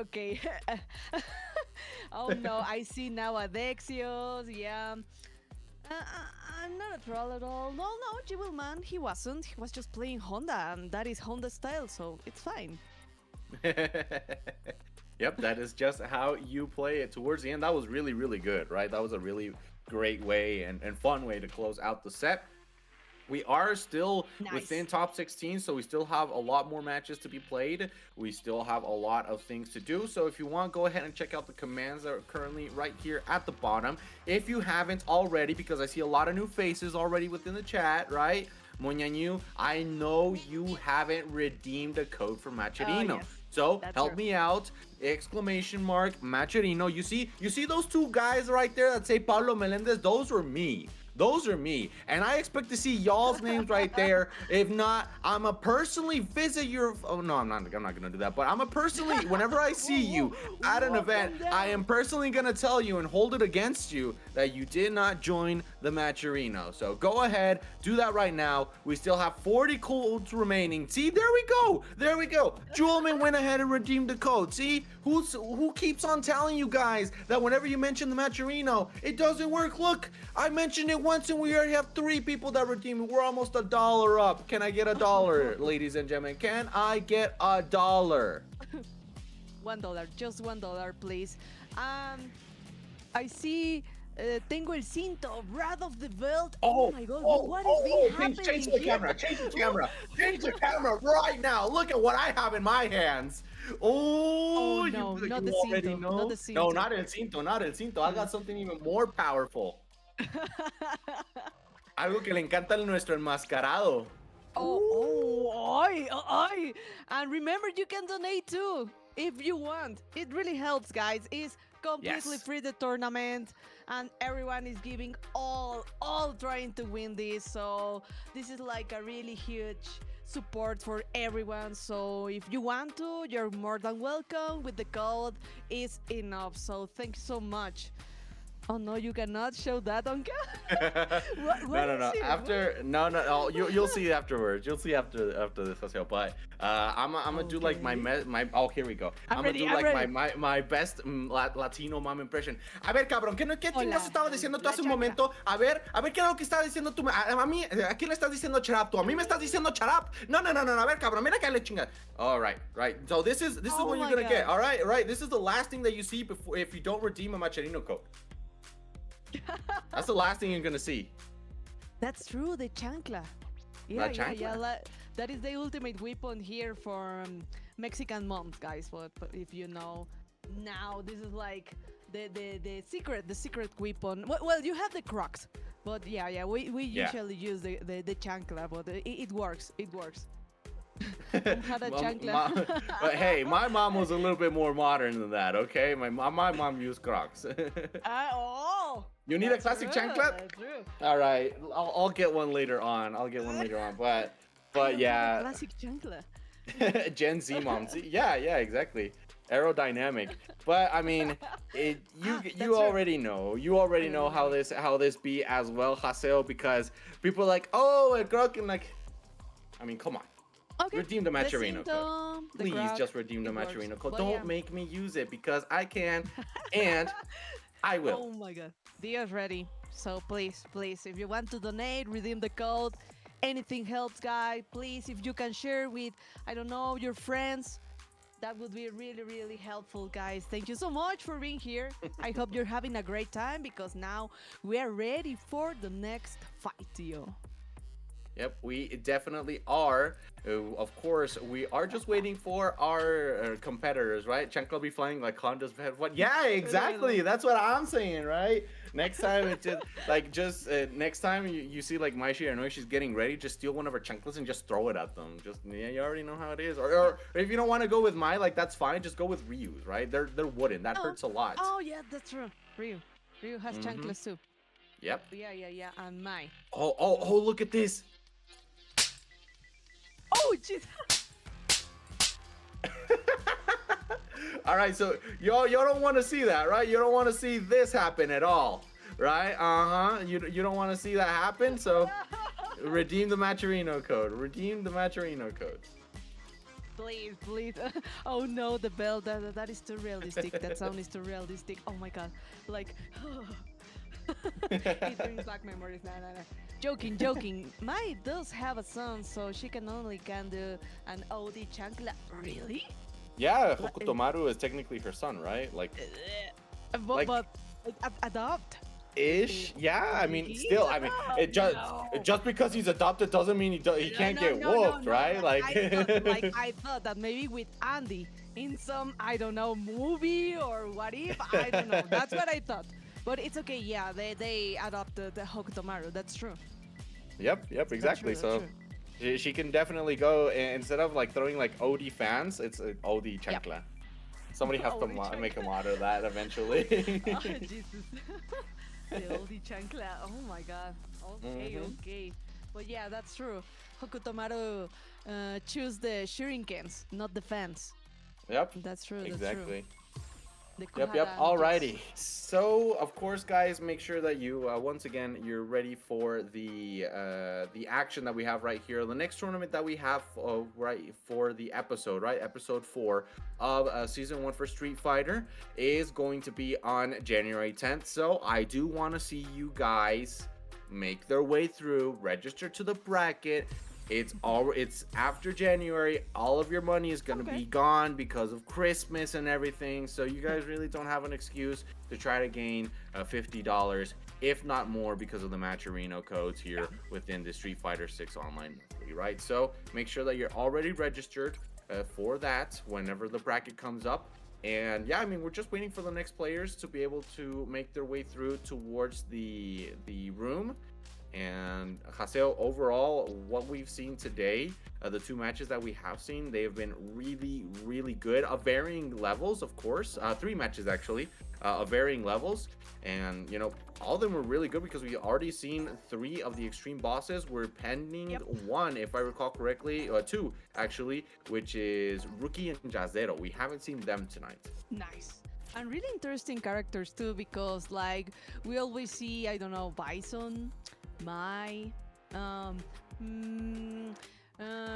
Oh no, I see now Adexios. Yeah. I'm not a troll at all. No, jewelman. He wasn't. He was just playing Honda, and that is Honda style, so it's fine. Yep, that is just how you play it. Towards the end, that was really, really good, right? That was a really great way and fun way to close out the set. We are still within top 16, so we still have a lot more matches to be played. We still have a lot of things to do. So if you want, go ahead and check out the commands that are currently right here at the bottom. If you haven't already, because I see a lot of new faces already within the chat, right? Moñañu, I know you haven't redeemed a code for Macherino. Yes. So help me out! ! Macherino. You see those two guys right there that say Pablo Melendez? Those are me. And I expect to see y'all's names right there. If not, I'ma personally visit your... Oh, no, I'm not gonna do that. But I'ma personally, whenever I see you at an event, I am personally gonna tell you and hold it against you that you did not join the Macherino. So go ahead, do that right now. We still have 40 codes remaining. See, there we go. Jewelman went ahead and redeemed the code. See, who keeps on telling you guys that whenever you mention the Macherino, it doesn't work? Look, I mentioned it once and we already have 3 people that redeemed it. We're almost $1 up. Can I get $1, ladies and gentlemen? Can I get $1? $1, just $1, please. I see. Tengo el cinto, Wrath of the Belt. Oh my god, what is happening? Change the camera, change the camera right now. Look at what I have in my hands. Oh no, not the cinto, not the cinto. No, not el cinto. I got something even more powerful. Algo que le encanta a nuestro enmascarado. Ay. And remember, you can donate too if you want. It really helps, guys. It's completely free, the tournament, and everyone is giving all trying to win this. So this is like a really huge support for everyone. So if you want to, you're more than welcome. With the code is enough. So thank you so much. Oh no, you cannot show that on camera. No. You'll see afterwards. You'll see after this, Haseo. But I'm gonna do like my oh, here we go. I'm gonna do like my best Latino mom impression. A ver, cabrón, ¿qué chingas estabas diciendo tú hace un momento? A ver, ¿qué era lo que estabas diciendo tú? A mí, ¿a quién le estás diciendo charap? ¿Tú a mí me estás diciendo charap? No. A ver, cabrón, mira que le chingas. All right. So this is what you're gonna get. All right. This is the last thing that you see before if you don't redeem a Macherino code. That's the last thing you're gonna see. That's true, the chancla. Yeah. That is the ultimate weapon here for Mexican moms, guys. But if you know, Now this is like the secret weapon. Well, you have the Crocs, but yeah, we Yeah. usually use the chancla, but it works. It works. Don't have a Mom, chancla. but hey, my mom was a little bit more modern than that. Okay, my mom used Crocs. Oh, You need a that's classic true, chanclet? that's true. All right, I'll get one later on. I'll get one later on. I But don't have a yeah, classic chancla. Gen Z mom. Yeah, exactly. Aerodynamic. But I mean, That's you true. already know. You already know how this be as well, Haseo, because people are like, oh, a Croc, and like, I mean, come on. Okay. Redeem the Maturino code. Cinto, the Please Croc, just redeem the it works. Maturino code. But Don't yeah. make me use it because I can and I will. Oh my god. Dio's ready. So please, if you want to donate, redeem the code. Anything helps, guys. Please, if you can share with, I don't know, your friends, that would be really, really helpful, guys. Thank you so much for being here. I hope you're having a great time because now we are ready for the next fight, Dio. Yep, we definitely are. Of course, we are just waiting for our competitors, right? Chancla will be flying like Honda's what? Yeah, exactly. That's what I'm saying, right? Next time, it's just next time you see like Maishi or Noi, she's getting ready, just steal one of her chanclas and just throw it at them. Just yeah, you already know how it is. Or if you don't want to go with Mai, like that's fine. Just go with Ryu's, right? They're wooden. That hurts a lot. Oh yeah, that's true. Ryu has chanclas too. Yep. Yeah, and mine. Oh! Look at this. Oh jeez. All right, so y'all don't want to see that, right? You don't want to see this happen at all, right? You don't want to see that happen, so redeem the Maturino code. Redeem the Maturino code. Please. Oh no, the bell. That is too realistic. That sound is too realistic. Oh my god. Like. It brings back memories. No. Joking. Mai does have a son, so she can do an OD chancla. Really? Yeah, Hokutomaru is technically her son, right? Like But adopt. ish. Yeah, I mean, He's still, I mean, it just because he's adopted doesn't mean he can't get whooped, right? Like, I thought that maybe with Andy in some, I don't know, movie or what if, I don't know. That's what I thought. But it's okay. Yeah, they adopted the Hokutomaru. That's true. Yep, exactly. That's So true. she can definitely go instead of like throwing like OD fans, it's OD chancla. Somebody has to OD make a mod of that eventually. Oh, Jesus. The oldie chancla. Oh my god. Okay. But yeah, that's true. Hokutomaru choose the shurikens, not the fans. Yep. That's true. Exactly. The Yep. Kuhara Alrighty. So of course, guys, make sure that you once again you're ready for the action that we have right here. The next tournament that we have right for the episode, right, episode 4 of season 1 for Street Fighter is going to be on January 10th. So I do want to see you guys make their way through, register to the bracket. It's after January. All of your money is gonna be gone because of Christmas and everything. So you guys really don't have an excuse to try to gain $50, if not more, because of the Maturino codes here within the Street Fighter 6 online monthly, right? So make sure that you're already registered for that whenever the bracket comes up. And yeah, I mean, we're just waiting for the next players to be able to make their way through towards the room. And Haseo, overall, what we've seen today, the 2 matches that we have seen, they have been really good, of varying levels, of course. 3 matches actually, of varying levels, and you know, all of them were really good because we already seen 3 of the extreme bosses. We're pending 1, if I recall correctly, 2 actually, which is Rookie and Jazero. We haven't seen them tonight. Nice. And really interesting characters too, because like we always see, I don't know, Bison, Mai,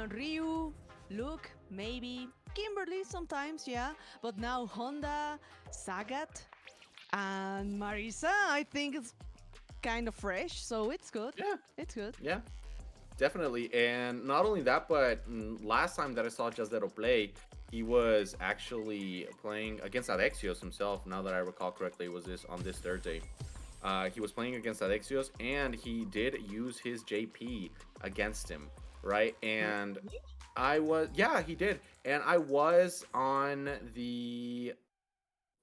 Ryu, Luke, maybe Kimberly sometimes, yeah. But now Honda, Sagat, and Marisa, I think it's kind of fresh, so it's good. Yeah, it's good. Yeah, definitely. And not only that, but last time that I saw Jazero play, he was actually playing against Adexios himself. Now that I recall correctly, was this on this Thursday? He was playing against Adexios, and he did use his JP against him, right? And he did. And I was on the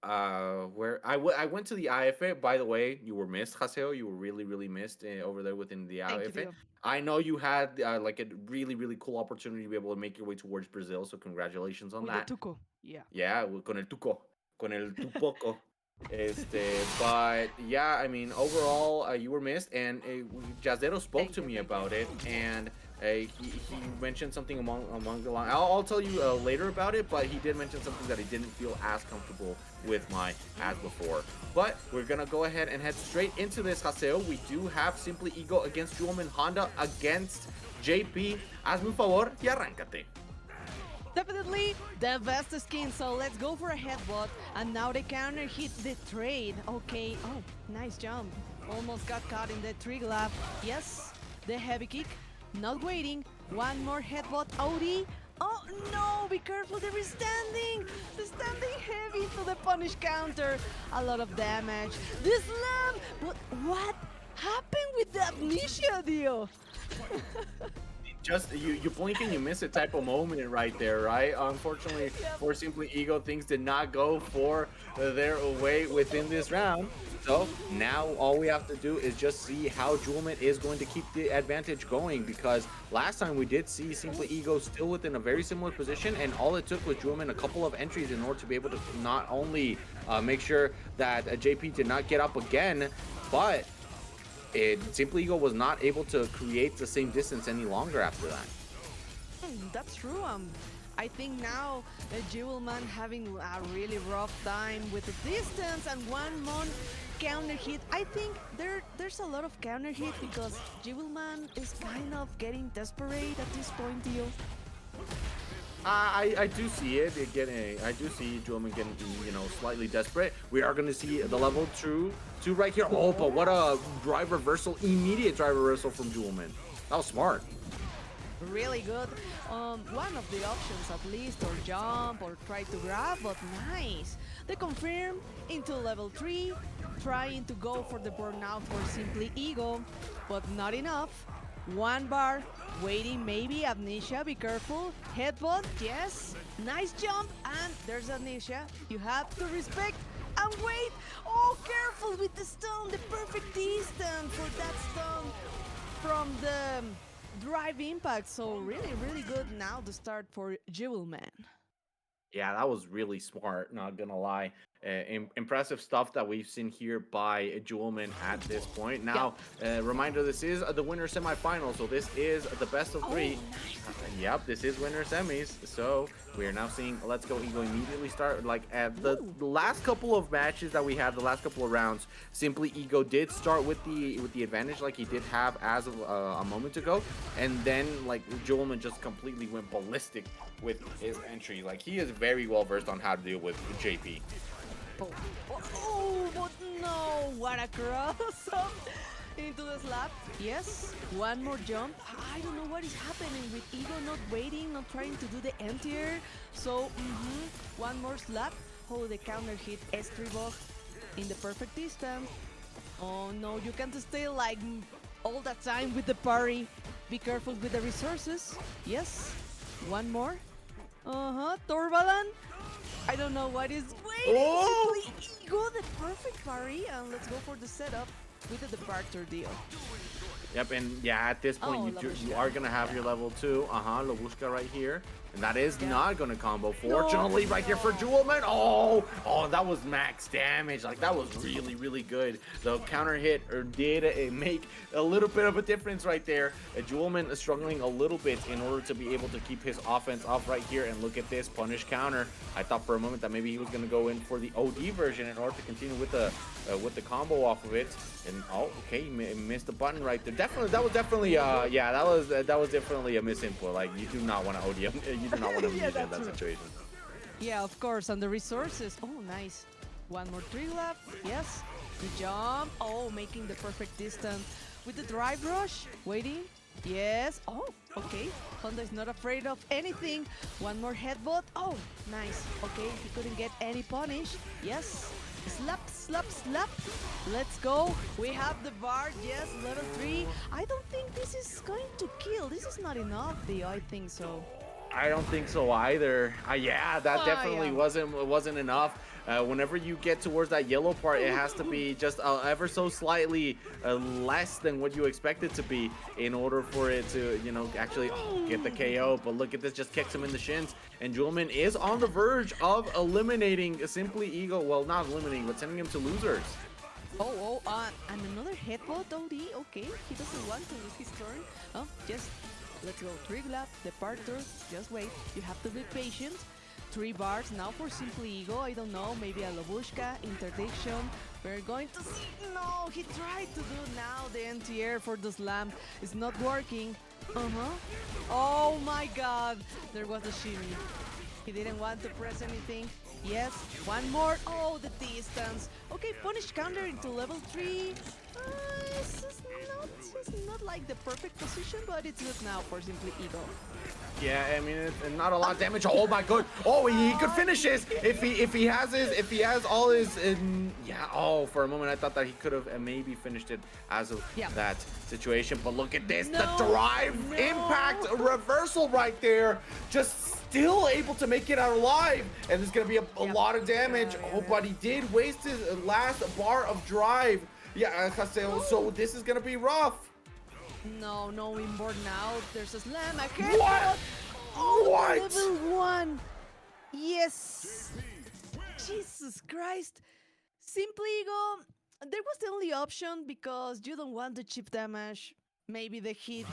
Where I went to the IFA. By the way, you were missed, Haseo. You were really missed over there within the Thank you, IFA. Dio. I know you had like a really cool opportunity to be able to make your way towards Brazil. So congratulations on With the that. Tuco. Yeah. Yeah, con el tuco, con el tupoco. But yeah, I mean, overall, you were missed, and Jazdero spoke Thank to you. me Thank you. about it, and he mentioned something among the line. I'll tell you later about it, but he did mention something that he didn't feel as comfortable with my as before. But we're gonna go ahead and head straight into this, Haseo. We do have SimplyEgo against Jewelman, Honda against JP. Hazme un favor y arráncate. Definitely the best skin, so let's go for a headbutt. And now the counter hit the trade. Okay, oh, nice jump. Almost got caught in the tree glove. Yes, the heavy kick, not waiting. One more headbutt, OD. Oh no, be careful, there is standing. The standing heavy to the punish counter. A lot of damage. The slam, but what happened with the amnesia, Dio? Just you blink and you miss it type of moment right there, right? Unfortunately for SimplyEgo, things did not go for their way within this round. So now all we have to do is just see how Jewelman is going to keep the advantage going, because last time we did see SimplyEgo still within a very similar position, and all it took was Jewelman a couple of entries in order to be able to not only make sure that JP did not get up again, but SimplyEgo was not able to create the same distance any longer after that. That's true. I think now Jewelman having a really rough time with the distance and one more counter hit. I think there's a lot of counter hit because Jewelman is kind of getting desperate at this point, Dio. I do see it. I do see Jewelman getting, slightly desperate. We are going to see the level two right here. Oh, but what a drive reversal, immediate drive reversal from Jewelman. That was smart. Really good. One of the options at least, or jump or try to grab, but nice. They confirm into level 3, trying to go for the burnout for SimplyEgo, but not enough. One bar, waiting, maybe amnesia, be careful. Headbutt, yes. Nice jump, and there's amnesia. You have to respect and wait. Oh, careful with the stun, the perfect distance for that stun from the drive impact. So really good now to start for Jewelman. Yeah, that was really smart, not gonna lie. Impressive stuff that we've seen here by Jewelman at this point. Now, reminder, this is the winner semifinal, so this is the best of 3. Yep, this is winner semis. So we are now seeing Let's Go Ego immediately start. Like at the last couple of matches that we had, the last couple of rounds, SimplyEgo did start with the advantage, like he did have as of a moment ago, and then like Jewelman just completely went ballistic with his entry. Like he is very well versed on how to deal with JP. Oh, but no, what a cross up into the slap. Yes, one more jump. I don't know what is happening with Ego not waiting, not trying to do the anti-air. So, one more slap. Oh, the counter hit Xtreme in the perfect distance. Oh no, you can't stay like all that time with the parry. Be careful with the resources. Yes, one more. Torbalan. I don't know what is waiting. Oh! Ego, the perfect parry, and let's go for the setup with the departure deal. Yep, and yeah, at this point you are gonna have your level 2. Lobushka right here. And that is not gonna combo. Fortunately, right here for Jewelman. Oh, that was max damage. Like that was really good. The counter hit did make a little bit of a difference right there. Jewelman is struggling a little bit in order to be able to keep his offense up right here. And look at this punish counter. I thought for a moment that maybe he was gonna go in for the OD version in order to continue with the combo off of it. And okay, he missed the button right there. Definitely, that was definitely that was definitely a misinput. Like you do not want to OD him. You do not want to use in that situation. Yeah, of course. And the resources. Oh, nice. One more tree left. Yes. The jump. Oh, making the perfect distance with the drive rush. Waiting. Yes. Oh, okay. Honda is not afraid of anything. One more headbutt. Oh, nice. Okay, he couldn't get any punish. Yes. Slap, slap, slap. Let's go. We have the bar. Yes, level 3. I don't think this is going to kill. This is not enough, Theo. I think so. I don't think so either. Yeah, that definitely yeah. wasn't enough. Whenever you get towards that yellow part, it has to be just ever so slightly less than what you expect it to be in order for it to, you know, actually get the KO. But look at this, just kicks him in the shins. And Jewelman is on the verge of eliminating SimplyEgo. Well, not eliminating, but sending him to losers. And another headbutt, OD. Okay, he doesn't want to lose his turn. Oh, just let's go. 3 glove, departure. Just wait. You have to be patient. 3 bars now for SimplyEgo. I don't know, maybe a Lobushka, interdiction. We're going to see. No, he tried to do now the anti-air for the slam. It's not working. Oh my god. There was a shimmy. He didn't want to press anything. Yes, one more. Oh, the distance. Okay, punish counter into level 3. It's not like the perfect position, but it's good now for SimplyEgo. Yeah, I mean, it's not a lot of damage. Oh my god! Oh, he could finish this if he has all his. Yeah. Oh, for a moment I thought that he could have maybe finished it as of that situation. But look at this, the drive impact reversal right there. Just still able to make it out alive, and there's gonna be a lot of damage. But he did waste his last bar of drive. Yeah, Haseo. So this is gonna be rough. No inboard now. There's a slam. What? What? Level 1. Yes. Jesus Christ. SimplyEgo, there was the only option because you don't want the chip damage. Maybe the hit,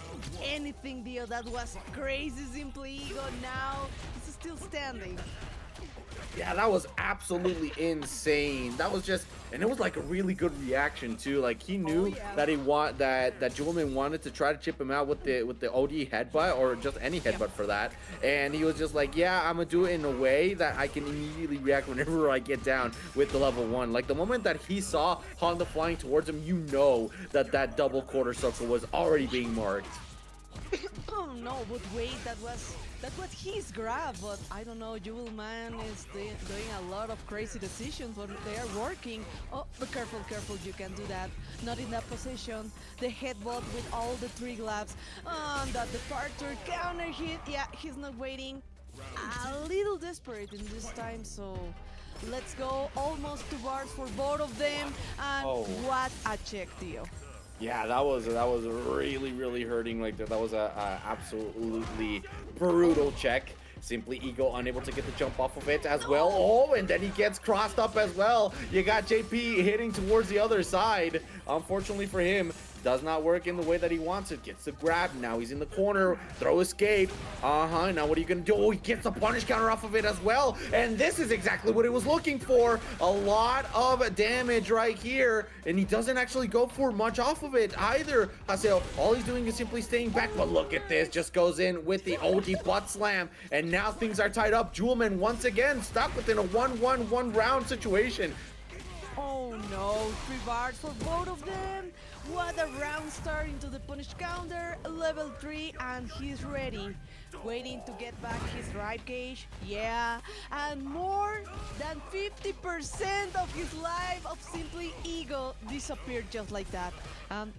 anything deal. That was crazy. SimplyEgo now is still standing. Yeah, that was absolutely insane. That was just, and it was like a really good reaction too. Like he knew that that Jewelman wanted to try to chip him out with the OD headbutt or just any headbutt for that, and he was just like, yeah, I'm gonna do it in a way that I can immediately react whenever I get down with the level 1. Like the moment that he saw Honda flying towards him, you know that that double quarter circle was already being marked. Oh no, but wait, that was his grab, but I don't know, Jewelman is doing a lot of crazy decisions, but they are working. Oh, but careful, you can do that. Not in that position. The headbutt with all the 3 gloves. And that departure counter hit. Yeah, he's not waiting. A little desperate in this time, so let's go. Almost 2 bars for both of them. And what a check, Tio. Yeah, that was really hurting. Like that was a absolutely brutal check. SimplyEgo unable to get the jump off of it as well. Oh, and then he gets crossed up as well. You got JP hitting towards the other side. Unfortunately for him, does not work in the way that he wants it. Gets the grab. Now he's in the corner. Throw escape. Now what are you going to do? Oh, he gets the punish counter off of it as well. And this is exactly what he was looking for. A lot of damage right here. And he doesn't actually go for much off of it either. Haseo, all he's doing is simply staying back. But look at this. Just goes in with the OD butt slam. And now things are tied up. Jewelman once again stuck within a 1-1-1 round situation. Oh no, 3 bars for both of them. What a round start into the punish counter, level 3, and he's ready. Waiting to get back his drive gauge, yeah. And more than 50% of his life of SimplyEgo disappeared just like that.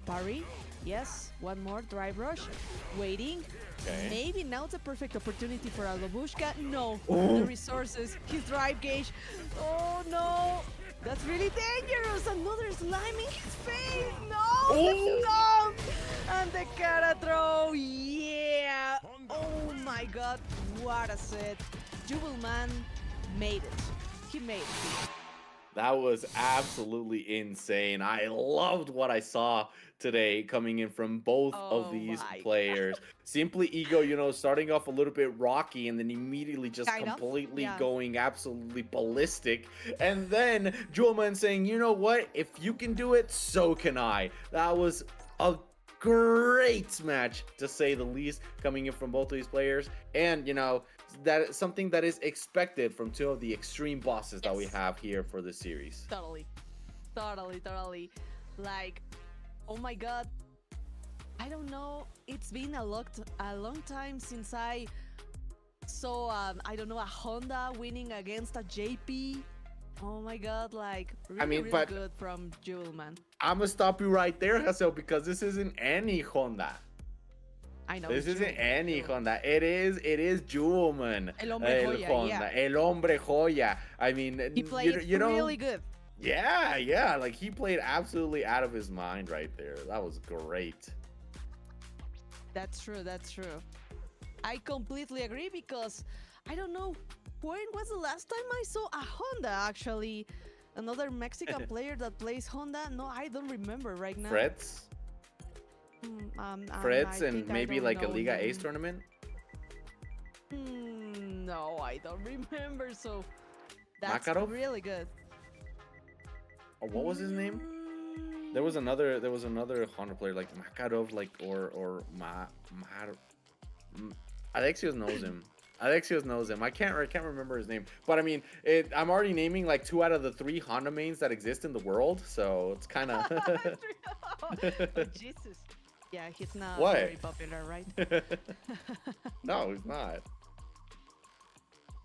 Parry, yes, one more drive rush. Waiting. Okay. Maybe now it's a perfect opportunity for a Lobushka. No, the resources, his drive gauge. Oh no. That's really dangerous! Another slime in his face! No! No! And the Kara throw! Yeah! Oh my god, what a set! Jewelman made it. He made it. That was absolutely insane. I loved what I saw today coming in from both of these players. SimplyEgo, you know, starting off a little bit rocky and then immediately just completely going absolutely ballistic. And then Jewelman saying, you know what? If you can do it, so can I. That was a great match, to say the least, coming in from both of these players. And, you know, that is something that is expected from 2 of the extreme bosses that we have here for this series. Totally. Like, oh my god, I don't know, it's been a long time since I saw I don't know, a Honda winning against a JP. Oh my god, like really good from Jewelman. I'm gonna stop you right there, Haseo, because this isn't any Honda. I know. This it's isn't Jewelman, any Jewelman. Honda. It is Jewelman. El hombre joya, Honda. yeah. El hombre joya. I mean, He played you know, really good. yeah. Like he played absolutely out of his mind right there. That was great. That's true. That's true. I completely agree because I don't know when was the last time I saw a Honda actually. Another Mexican player that plays Honda. No, I don't remember right now. Freds, I and think I maybe don't like a know Liga him. Ace tournament. No, I don't remember. So that's Makarov? really good. Or what was his name? There was another Honda player like Makarov, like or Adexios knows him. Adexios knows him. I can't remember his name, but I mean, I'm already naming like 2 out of the 3 Honda mains that exist in the world, so it's kind of. Oh, Jesus. Yeah, he's not What? very popular, right? No, he's not.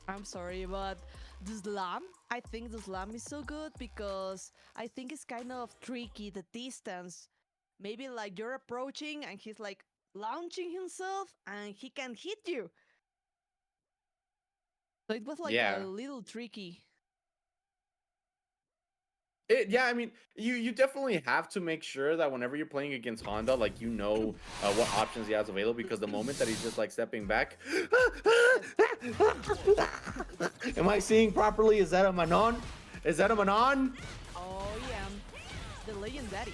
I'm sorry, but the slam, I think the slam is so good because I think it's kind of tricky, the distance. Maybe like you're approaching and he's like launching himself and he can hit you. So it was like Yeah. a little tricky. Yeah, I mean, you definitely have to make sure that whenever you're playing against Honda, like you know what options he has available, because the moment that he's just like stepping back, am I seeing properly? Is that a Manon? Is that a Manon? Oh yeah, the legenddaddy.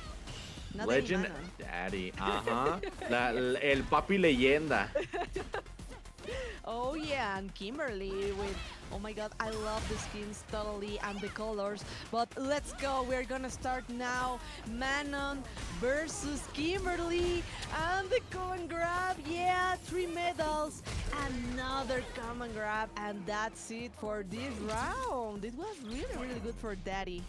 Not Legend any Manon. Daddy, el papi leyenda. Oh yeah, and Kimberly with, oh my god, I love the skins totally and the colors. But let's go, we're gonna start now. Manon versus Kimberly, and the common grab, yeah, 3 medals, another common grab, and that's it for this round. It was really good for Daddy.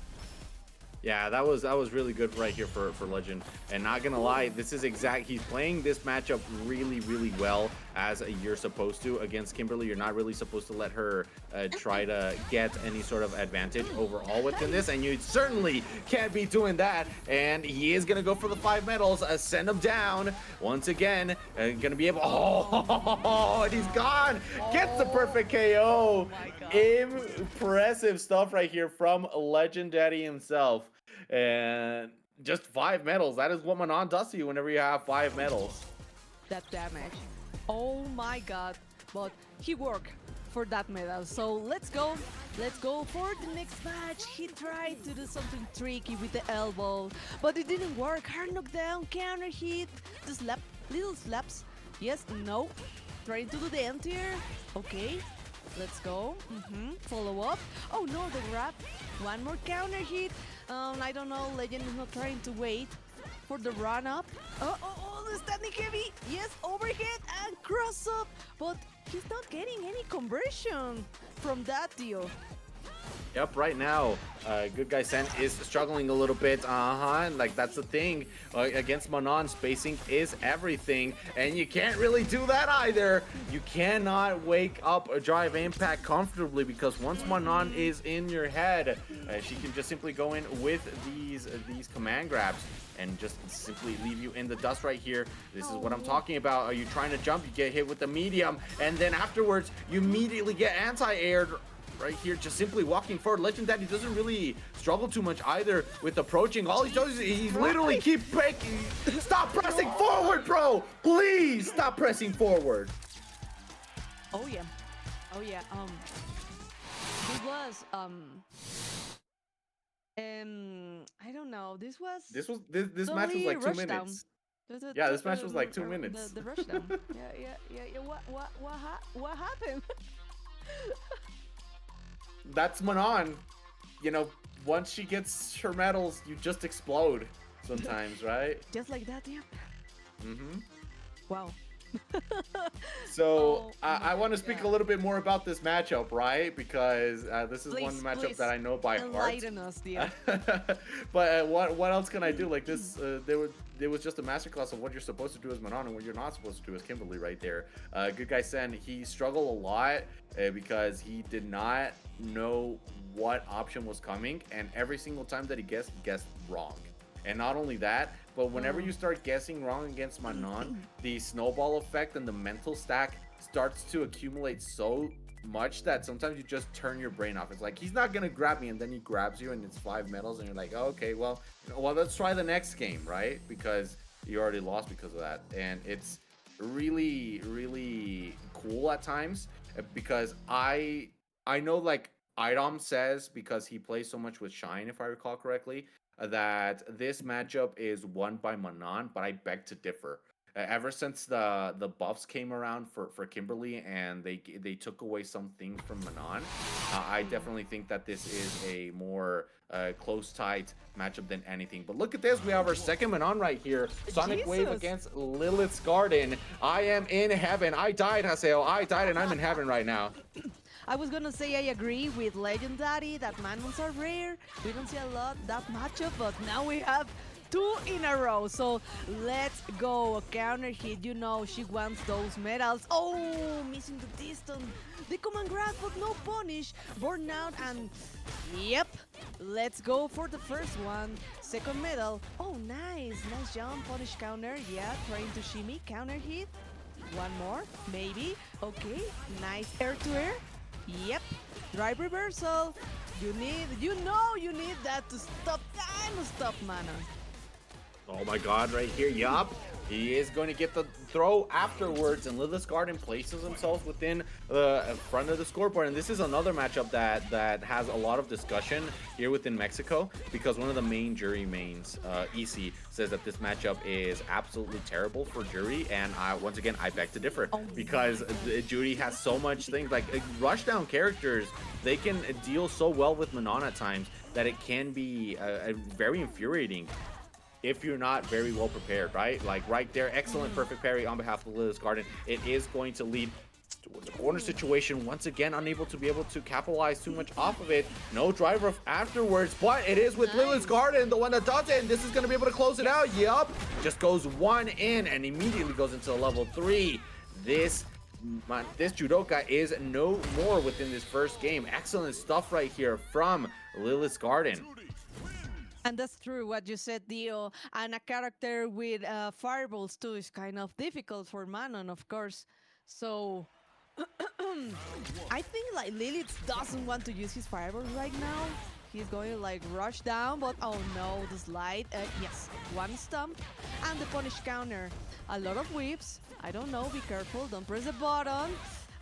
Yeah, that was really good right here for Legend. And not gonna lie, this is he's playing this matchup really well, as you're supposed to. Against Kimberly, you're not really supposed to let her try to get any sort of advantage overall within this, and you certainly can't be doing that. And he is gonna go for the 5 medals, send him down once again, gonna be able, oh, and he's gone, gets the perfect KO. Impressive stuff right here from Legendaddy himself. And just 5 medals. That is what Manon does to you whenever you have 5 medals. That damage. Oh my god. But he worked for that medal. So let's go. Let's go for the next match. He tried to do something tricky with the elbow, but it didn't work. Hard knockdown, counter hit, the slap, little slaps. Yes, no. Trying to do the anti-air. Okay. Let's go. Follow up. Oh no, the grab. One more counter hit. I don't know. Legend is not trying to wait for the run up. Oh, the standing heavy. Yes, overhead and cross up. But he's not getting any conversion from that deal. Yep, right now, GoodGuySen is struggling a little bit. Like that's the thing. Against Manon, spacing is everything, and you can't really do that either. You cannot wake up a drive impact comfortably, because once Manon is in your head, she can just simply go in with these command grabs and just simply leave you in the dust right here. This is what I'm talking about. Are you trying to jump? You get hit with the medium, and then afterwards, you immediately get anti-aired. Right here, just simply walking forward. Legendaddy doesn't really struggle too much either with approaching. All he does is he's literally keep breaking. Stop pressing forward, bro! Please stop pressing forward. Oh yeah. It was I don't know. This This match was like 2 minutes. Yeah, this match was like 2 minutes. The rushdown. Yeah. What happened? That's Manon. You know, once she gets her medals, you just explode sometimes, right? Just like that, yeah. Wow. So I want to speak a little bit more about this matchup, right? Because this is one matchup that I know by heart. Enlighten us, dear. But what else can I do? Like this, there was just a masterclass of what you're supposed to do as Manon and what you're not supposed to do as Kimberly right there. GoodGuySen, he struggled a lot because he did not know what option was coming, and every single time that he guessed wrong. And not only that, but whenever you start guessing wrong against Manon, the snowball effect and the mental stack starts to accumulate so much that sometimes you just turn your brain off. It's like, he's not gonna grab me, and then he grabs you and it's 5 medals and you're like, oh, okay, well, let's try the next game, right? Because you already lost because of that. And it's really cool at times, because I know, like Idom says, because he plays so much with Shine, if I recall correctly, that this matchup is won by Manon, but I beg to differ. Ever since the buffs came around for Kimberly and they took away some things from Manon, I definitely think that this is a more close, tight matchup than anything. But look at this, we have our second Manon right here. SonicWave against LilithsGarden. I am in heaven. I died, Haseo. I died and I'm in heaven right now. I was gonna say I agree with legenddaddy that Manons are rare. We don't see a lot that matchup, but now we have 2 in a row. So let's go. A counter hit. You know she wants those medals. Oh, missing the distance. The command grab, but no punish. Burnout and yep. Let's go for the first one. Second medal. Oh, nice. Nice jump. Punish counter. Yeah, trying to shimmy. Counter hit. One more. Maybe. Okay. Nice air to air. Yep. Drive reversal. You need that to stop time to stop Manon. Oh my god, right here, yup. He is going to get the throw afterwards, and LilithsGarden places themselves within the front of the scoreboard. And this is another matchup that has a lot of discussion here within Mexico, because one of the main jury mains, EC, says that this matchup is absolutely terrible for jury. And once again, I beg to differ, because jury has so much things like rushdown characters. They can deal so well with Manon at times that it can be very infuriating if you're not very well prepared, right? Like right there, excellent perfect parry on behalf of LilithsGarden. It is going to lead towards a corner situation. Once again, unable to be able to capitalize too much off of it. No driver afterwards, but it is with LilithsGarden, the one that does it, and this is going to be able to close it out. Yup, just goes 1 in and immediately goes into level 3. This judoka is no more within this first game. Excellent stuff right here from LilithsGarden. And that's true what you said, Dio. And a character with fireballs too is kind of difficult for Manon, of course. So I think like Lilith doesn't want to use his fireballs right now. He's going to like rush down, but oh no, the slide. Yes, one stump and the punish counter. A lot of whips. I don't know. Be careful. Don't press the button.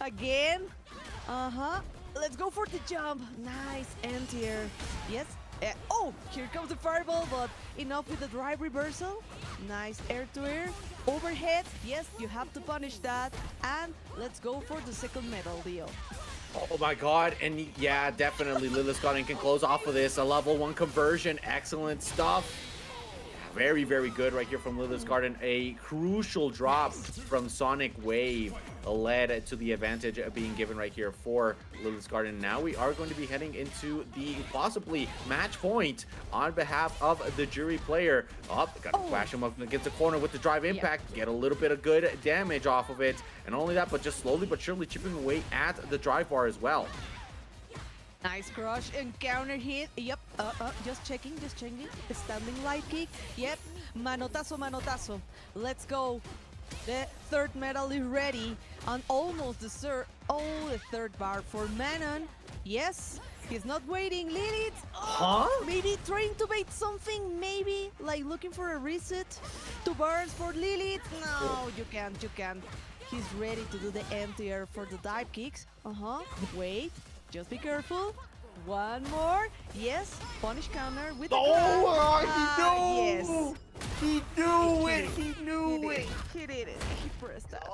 Again. Let's go for the jump. Nice anti-air. Yes. Oh, here comes the fireball, but enough with the drive reversal. Nice air to air. Overhead. Yes, you have to punish that. And let's go for the second medal, Dio. Oh my god, and yeah, definitely LilithsGarden can close off of this. A level 1 conversion. Excellent stuff. Very good right here from LilithsGarden. A crucial drop from SonicWave led to the advantage of being given right here for LilithsGarden. Now we are going to be heading into the possibly match point on behalf of the jury player. Gotta flash him up against the corner with the drive impact. Get a little bit of good damage off of it. And not only that, but just slowly but surely chipping away at the drive bar as well. Nice crush and counter hit. Yep. Just checking. Standing light kick. Yep. Manotazo. Let's go. The third medal is ready. And almost the third bar for Manon. Yes. He's not waiting. Lilith. Maybe trying to bait something. Maybe like looking for a reset. 2 bars for Lilith. No, you can't. He's ready to do the anti-air for the dive kicks. Wait. Just be careful. One more. Yes. Punish counter with the Yes. He knew it. He did it. He pressed that.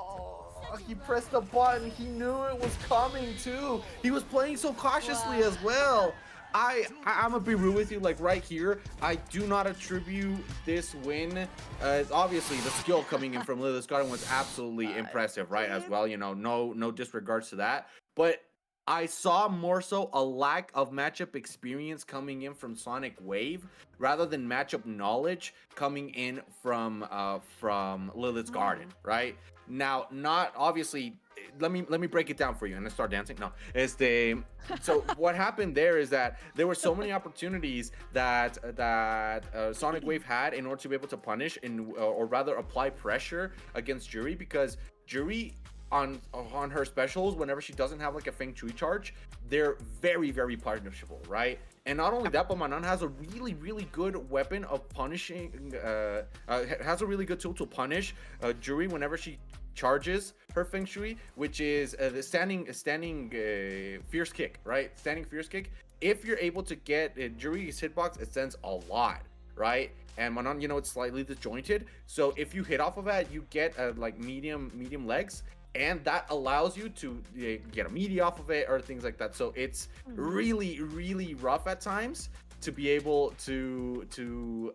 He pressed the button. He knew it was coming too. He was playing so cautiously as well. I'm gonna be real with you, like right here, I do not attribute this win. Obviously, the skill coming in from LilithsGarden was absolutely impressive, right? As well, you know, no disregards to that. But I saw more so a lack of matchup experience coming in from SonicWave rather than matchup knowledge coming in from LilithsGarden, right? Now, not obviously. Let me break it down for you and then start dancing. No, so what happened there is that there were so many opportunities that SonicWave had in order to be able to punish or rather apply pressure against Jury, because Jury on her specials, whenever she doesn't have like a Feng Shui charge, they're very, very punishable, right? And not only that, but Manon has a really, really good weapon of punishing, has a really good tool to punish Jury whenever she charges her Feng Shui, which is the standing fierce kick, right? Standing fierce kick. If you're able to get Jury's hitbox, it sends a lot, right? And Manon, it's slightly disjointed. So if you hit off of that, you get like medium legs, and that allows you to get a meaty off of it or things like that. So it's really, really rough at times to be able to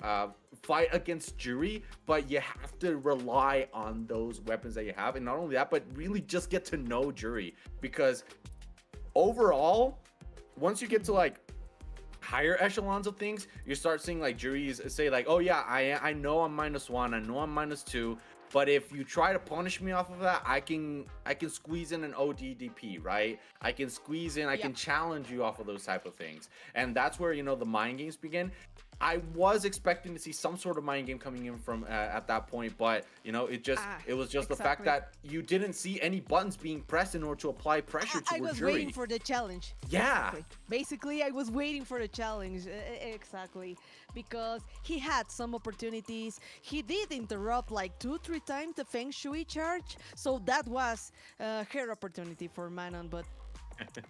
fight against Jury, but you have to rely on those weapons that you have. And not only that, but really just get to know Jury, because overall, once you get to like higher echelons of things, you start seeing like Juries say like, oh yeah, I know I'm -1, I know I'm -2, but if you try to punish me off of that, I can squeeze in an ODDP, right? I can squeeze in, I can challenge you off of those type of things. And that's where, the mind games begin. I was expecting to see some sort of mind game coming in from at that point, but it was just the fact that you didn't see any buttons being pressed in order to apply pressure to I was Jury. waiting for the challenge. Yeah. Basically, I was waiting for the challenge. Exactly. Because he had some opportunities. He did interrupt like 2-3 times the Feng Shui charge. So that was her opportunity for Manon, but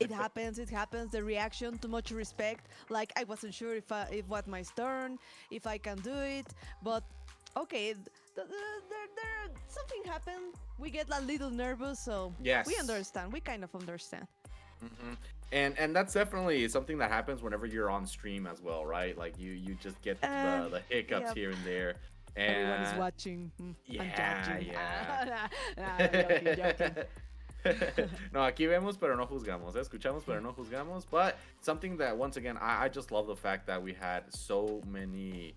it happens. The reaction, too much respect. Like, I wasn't sure if was my turn, if I can do it. But okay, something happened. We get a little nervous, so yes, we understand. We kind of understand. Mm-hmm. And that's definitely something that happens whenever you're on stream as well, right? Like you just get the hiccups here and there. And everyone is watching. Yeah, I'm judging. Joking. No, aquí vemos pero no juzgamos, escuchamos pero no juzgamos. But something that, once again, I just love the fact that we had so many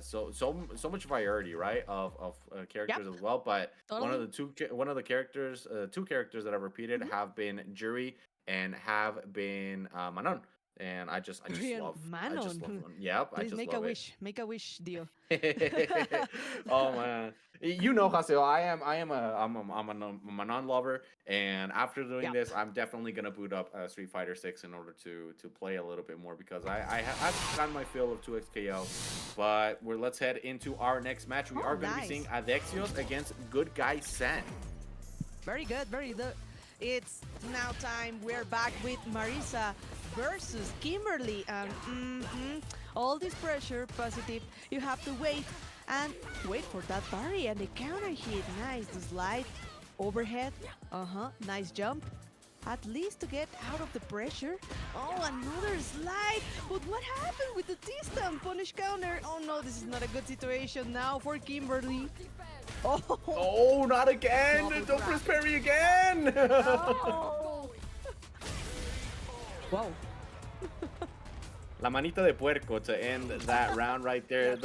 so much variety, right, of characters as well. But totally. one of the characters, two characters that I've repeated have been Jury and have been Manon. And I just love Manon. I just love them. Yep. Please make a wish deal. Oh man, Haseo, I'm a Manon lover, and after doing this, I'm definitely gonna boot up Street Fighter 6 in order to play a little bit more, because I've gotten my fill of 2XKO. But let's head into our next match. We are gonna be seeing Adexios against GoodGuySen. Very good, very good. It's now time. We're back with Marisa versus Kimberly, and all this pressure positive. You have to wait for that parry and the counter hit. Nice, the slide overhead, nice jump, at least to get out of the pressure. Oh, another slide, but what happened with the T-stamp punish counter? Oh no, this is not a good situation now for Kimberly. Oh, not again! Don't press parry again! Oh. Wow. La manita de puerco to end that round right there.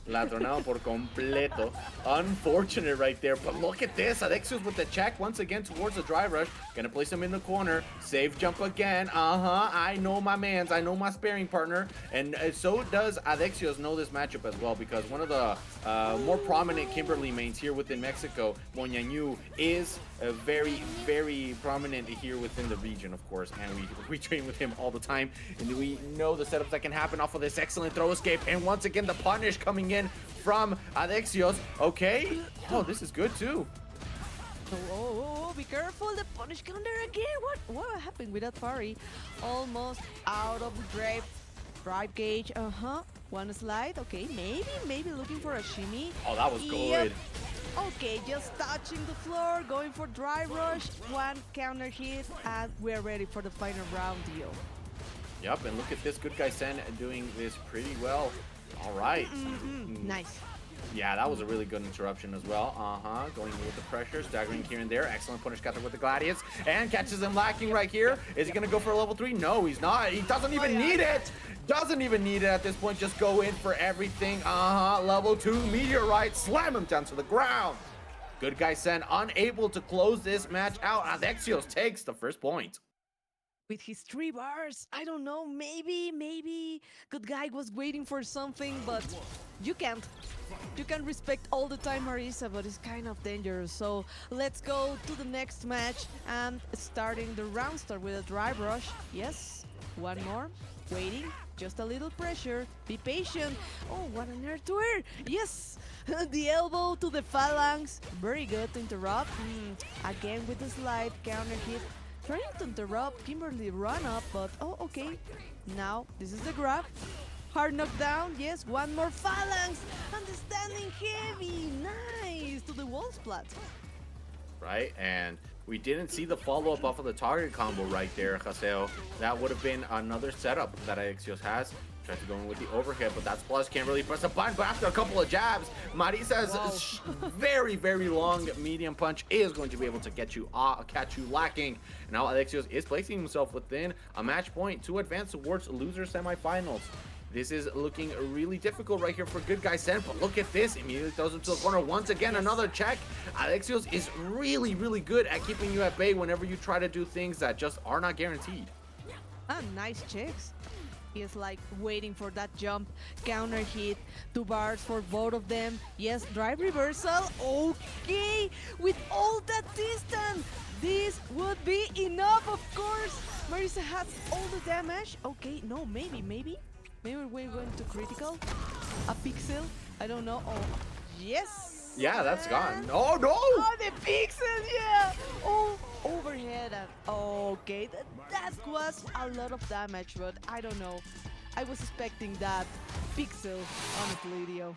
La tronado por completo. Unfortunate right there, but look at this. Adexios with the check once again towards the drive rush. Gonna place him in the corner. Save jump again. I know my mans. I know my sparring partner. And so does Adexios know this matchup as well, because one of the more prominent Kimberly mains here within Mexico, Moñañu, is very, very prominent here within the region, of course. And we train with him all the time. And we know the setups that can happen off of this excellent throw escape. And once again, the punish coming in from Adexios. Okay. Oh, this is good too. Oh, be careful, the punish counter again. What happened with that parry? Almost out of the drive gauge. One slide. Okay, maybe looking for a shimmy. Oh, that was good. Okay, just touching the floor, going for drive rush, one counter hit, and we're ready for the final round deal. Yep, and look at this GoodGuySen doing this pretty well. All right. Nice. Yeah, that was a really good interruption as well. Going with the pressure, staggering here and there. Excellent punish got there with the Gladius. And catches him lacking right here. Is he going to go for a level 3? No, he's not. He doesn't even need it. Doesn't even need it at this point. Just go in for everything. Level 2 meteorite. Slam him down to the ground. GoodGuySen unable to close this match out. Adexios takes the first point. With his 3 bars, I don't know, maybe Good Guy was waiting for something, but you can't. You can respect all the time Marisa, but it's kind of dangerous. So let's go to the next match and starting the round start with a drive rush. Yes, one more, waiting, just a little pressure, be patient. Oh, what an air to air, yes! The elbow to the phalanx, very good to interrupt. Again with the slide, counter hit. Trying to interrupt Kimberly run up, but oh, okay. Now, this is the grab. Hard knockdown, yes, one more phalanx. Understanding heavy, nice, to the wall splat. Right, and we didn't see the follow-up off of the target combo right there, Haseo. That would have been another setup that Adexios has. Tried to go in with the overhead, but that's plus. Can't really press a button, but after a couple of jabs, Marisa's very, very long medium punch is going to be able to catch you lacking. And now Adexios is placing himself within a match point to advance towards loser semifinals. This is looking really difficult right here for GoodGuySen, but look at this. Immediately throws him to the corner once again. Another check. Adexios is really, really good at keeping you at bay whenever you try to do things that just are not guaranteed. Nice checks. He is like waiting for that jump, counter hit, 2 bars for both of them. Yes, drive reversal. Okay, with all that distance, this would be enough, of course. Marisa has all the damage. Okay, no, maybe we're going to critical. A pixel, I don't know. Oh, yes. Yeah, that's gone. Oh, no! Oh, the pixels, yeah! Oh, overhead. And okay, that was a lot of damage, but I don't know. I was expecting that pixel, honestly, Dio.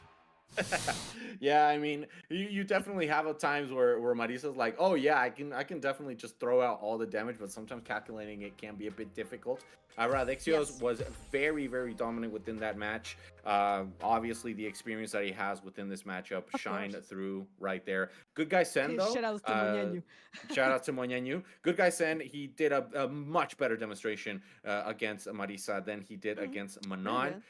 Yeah, I mean, you definitely have times where Marisa's like, oh yeah, I can definitely just throw out all the damage, but sometimes calculating it can be a bit difficult. Adexios was very, very dominant within that match. Obviously, the experience that he has within this matchup shined through right there. GoodGuySen though, shout out to Moñaño. Shout out to Moñaño. GoodGuySen, he did a much better demonstration against Marisa than he did against Manon.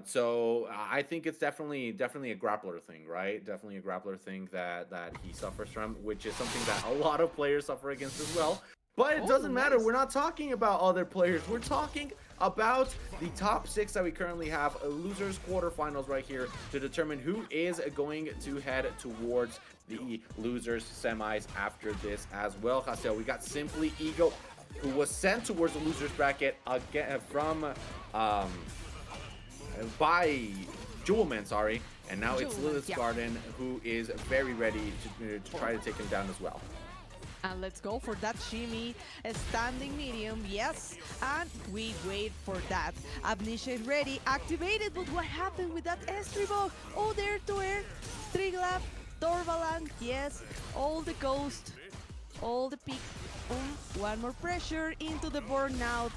So I think it's definitely a grappler thing, right? Definitely a grappler thing that he suffers from, which is something that a lot of players suffer against as well. But it doesn't matter. We're not talking about other players. We're talking about the top 6 that we currently have, losers quarterfinals right here, to determine who is going to head towards the losers semis after this as well. Haseo, we got SimplyEgo, who was sent towards the losers bracket again from by Jewelman, sorry, and now it's LilithsGarden, who is very ready to try to take him down as well. And let's go for that shimmy, a standing medium, yes, and we wait for that. Amnesia is ready, activated, but what happened with that Estribo? Oh, there to air, Striglab, Torvaland, yes, all the ghost, all the peak. One more pressure into the burnout.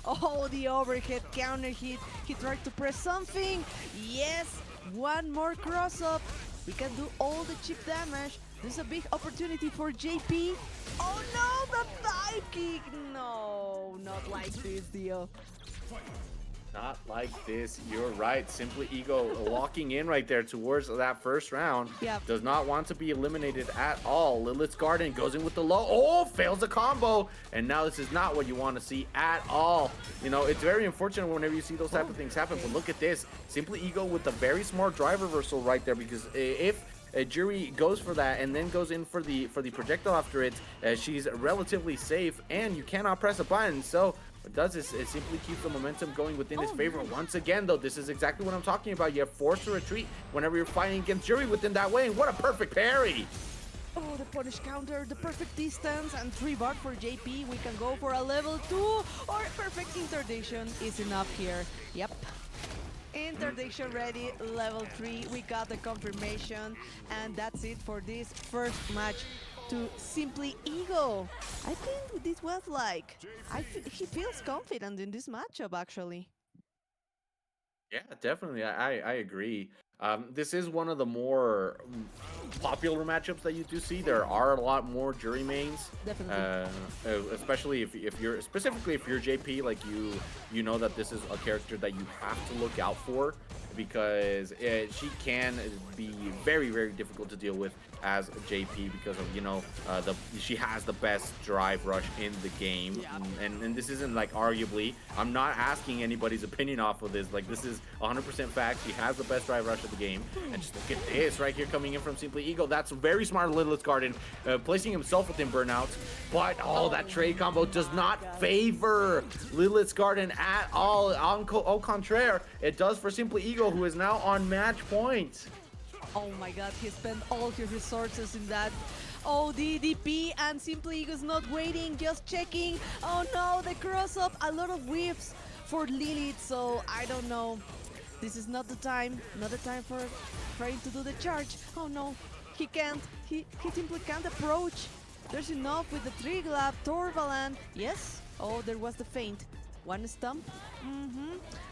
Oh, the overhead counter hit. He tried to press something. Yes, one more cross up. We can do all the chip damage. There's a big opportunity for JP. Oh no, the dive kick. No, not like this, Dio. Not like this, you're right. SimplyEgo locking in right there towards that first round. Yep. Does not want to be eliminated at all. LilithsGarden goes in with the low. Oh, fails the combo. And now this is not what you want to see at all. You know, it's very unfortunate whenever you see those type of things happen. But look at this. SimplyEgo with a very smart drive reversal right there, because if a jury goes for that and then goes in for the projectile after it, she's relatively safe and you cannot press a button. So what it does is it simply keeps the momentum going within his favor. Once again though, this is exactly what I'm talking about. You have forced to retreat whenever you're fighting against jury within that way, and what a perfect parry. Oh, the punish counter, the perfect distance, and 3 bar for JP. We can go for a level 2 or perfect interdiction is enough here. Yep. Interdiction ready, level 3. We got the confirmation, and that's it for this first match to SimplyEgo. I think this was like, he feels confident in this matchup actually. Yeah, definitely. I agree. This is one of the more popular matchups that you do see. There are a lot more jury mains, Definitely. especially if you're specifically if you're JP, like you know that this is a character that you have to look out for because she can be very difficult to deal with as JP because of the she has the best drive rush in the game. Yeah. And this isn't like arguably, I'm not asking anybody's opinion off of this, like this is 100% fact. She has the best drive rush of the game. And just look at this right here coming in from SimplyEgo. That's very smart. LilithsGarden placing himself within burnout, but that trade combo does not favor LilithsGarden at all. Au contraire, it does for SimplyEgo, who is now on match point. Oh my god, he spent all his resources in that. Oh, the DP, and SimplyEgo's not waiting, just checking. Oh no, the cross up, a lot of whips for Lilith, so I don't know. This is not the time for trying to do the charge. Oh no, he can't, he simply can't approach. There's enough with the Triglap, Torvalan, yes? Oh, there was the feint. One stump,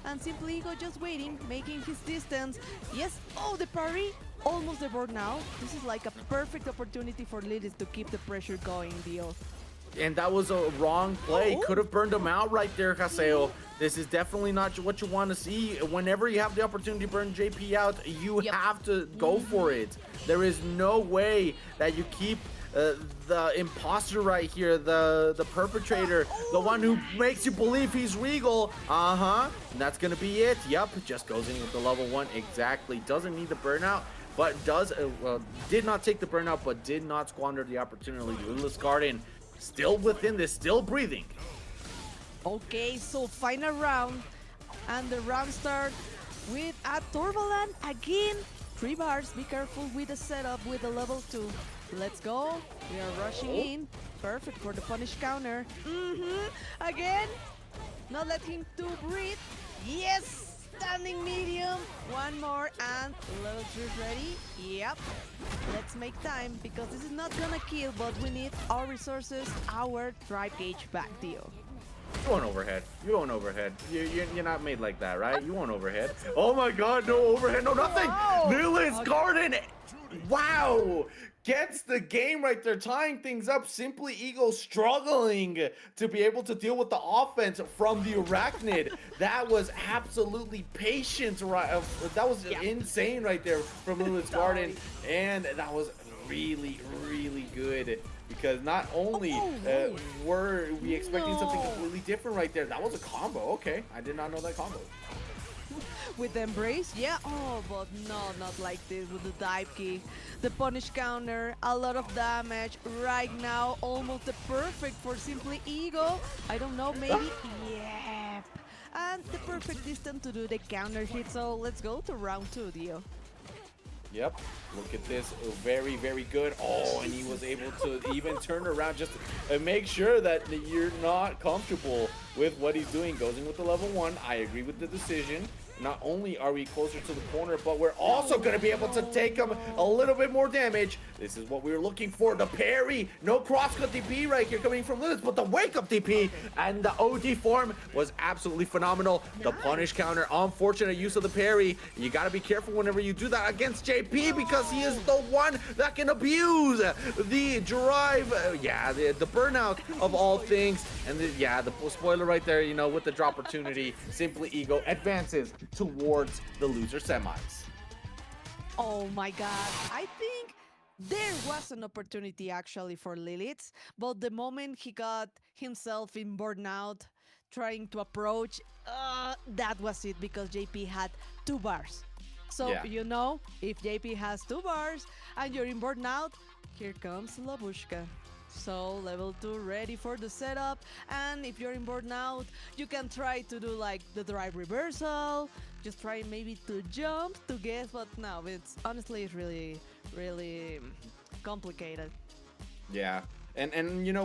and SimplyEgo just waiting, making his distance. Yes, oh, the parry, almost the board now. This is like a perfect opportunity for Lilith to keep the pressure going, Dio. And that was a wrong play. Could have burned him out right there, Haseo. This is definitely not what you want to see. Whenever you have the opportunity to burn JP out, you have to go for it. There is no way that you keep the imposter right here, the perpetrator, the one who makes you believe he's Regal. And that's gonna be it. Yep, just goes in with the level 1. Exactly. Doesn't need the burnout, but did not take the burnout, but did not squander the opportunity. LilithsGarden still within this, still breathing. Okay, so final round, and the round start with a Torvalan again. 3 bars. Be careful with the setup with the level 2. Let's go. We are rushing in. Perfect for the punish counter. Again. Not let him to breathe. Yes. Standing medium. One more and level 3 is ready. Yep. Let's make time because this is not gonna kill, but we need our resources, our drive gauge back, Dio. You want overhead. You want overhead. You're not made like that, right? You want overhead. Oh my god, no overhead, no nothing. Wow. LilithsGarden, wow, gets the game right there, tying things up. SimplyEgo struggling to be able to deal with the offense from the Arachnid. That was absolutely patient, right? That was insane right there from LilithsGarden, and that was really good. Because not only were we expecting something completely different right there, that was a combo. Okay, I did not know that combo. With the embrace, yeah. Oh, but no, not like this with the dive kick, the punish counter, a lot of damage right now. Almost the perfect for SimplyEgo. I don't know, maybe. Yep. And the perfect distance to do the counter hit. So let's go to round 2, Dio. Yep, look at this, very good. Oh, and he was able to even turn around just to make sure that you're not comfortable with what he's doing. Goes in with the level 1. I agree with the decision. Not only are we closer to the corner, but we're also going to be able to take him a little bit more damage. This is what we were looking for. The parry, no crosscut DP right here coming from Lilith, but the wake up DP and the OD form was absolutely phenomenal. The punish counter, unfortunate use of the parry. You got to be careful whenever you do that against JP because he is the one that can abuse the drive, the burnout of all things. And the spoiler right there, with the drop opportunity, SimplyEgo advances towards the loser semis. Oh my god, I think there was an opportunity actually for Lilith, but the moment he got himself in burnout, trying to approach, that was it because JP had 2 bars. So, if JP has 2 bars and you're in burnout, here comes Labushka. So level 2 ready for the setup, and if you're in burnout, you can try to do like the drive reversal, just try maybe to jump to guess, but no, it's honestly really complicated. Yeah. And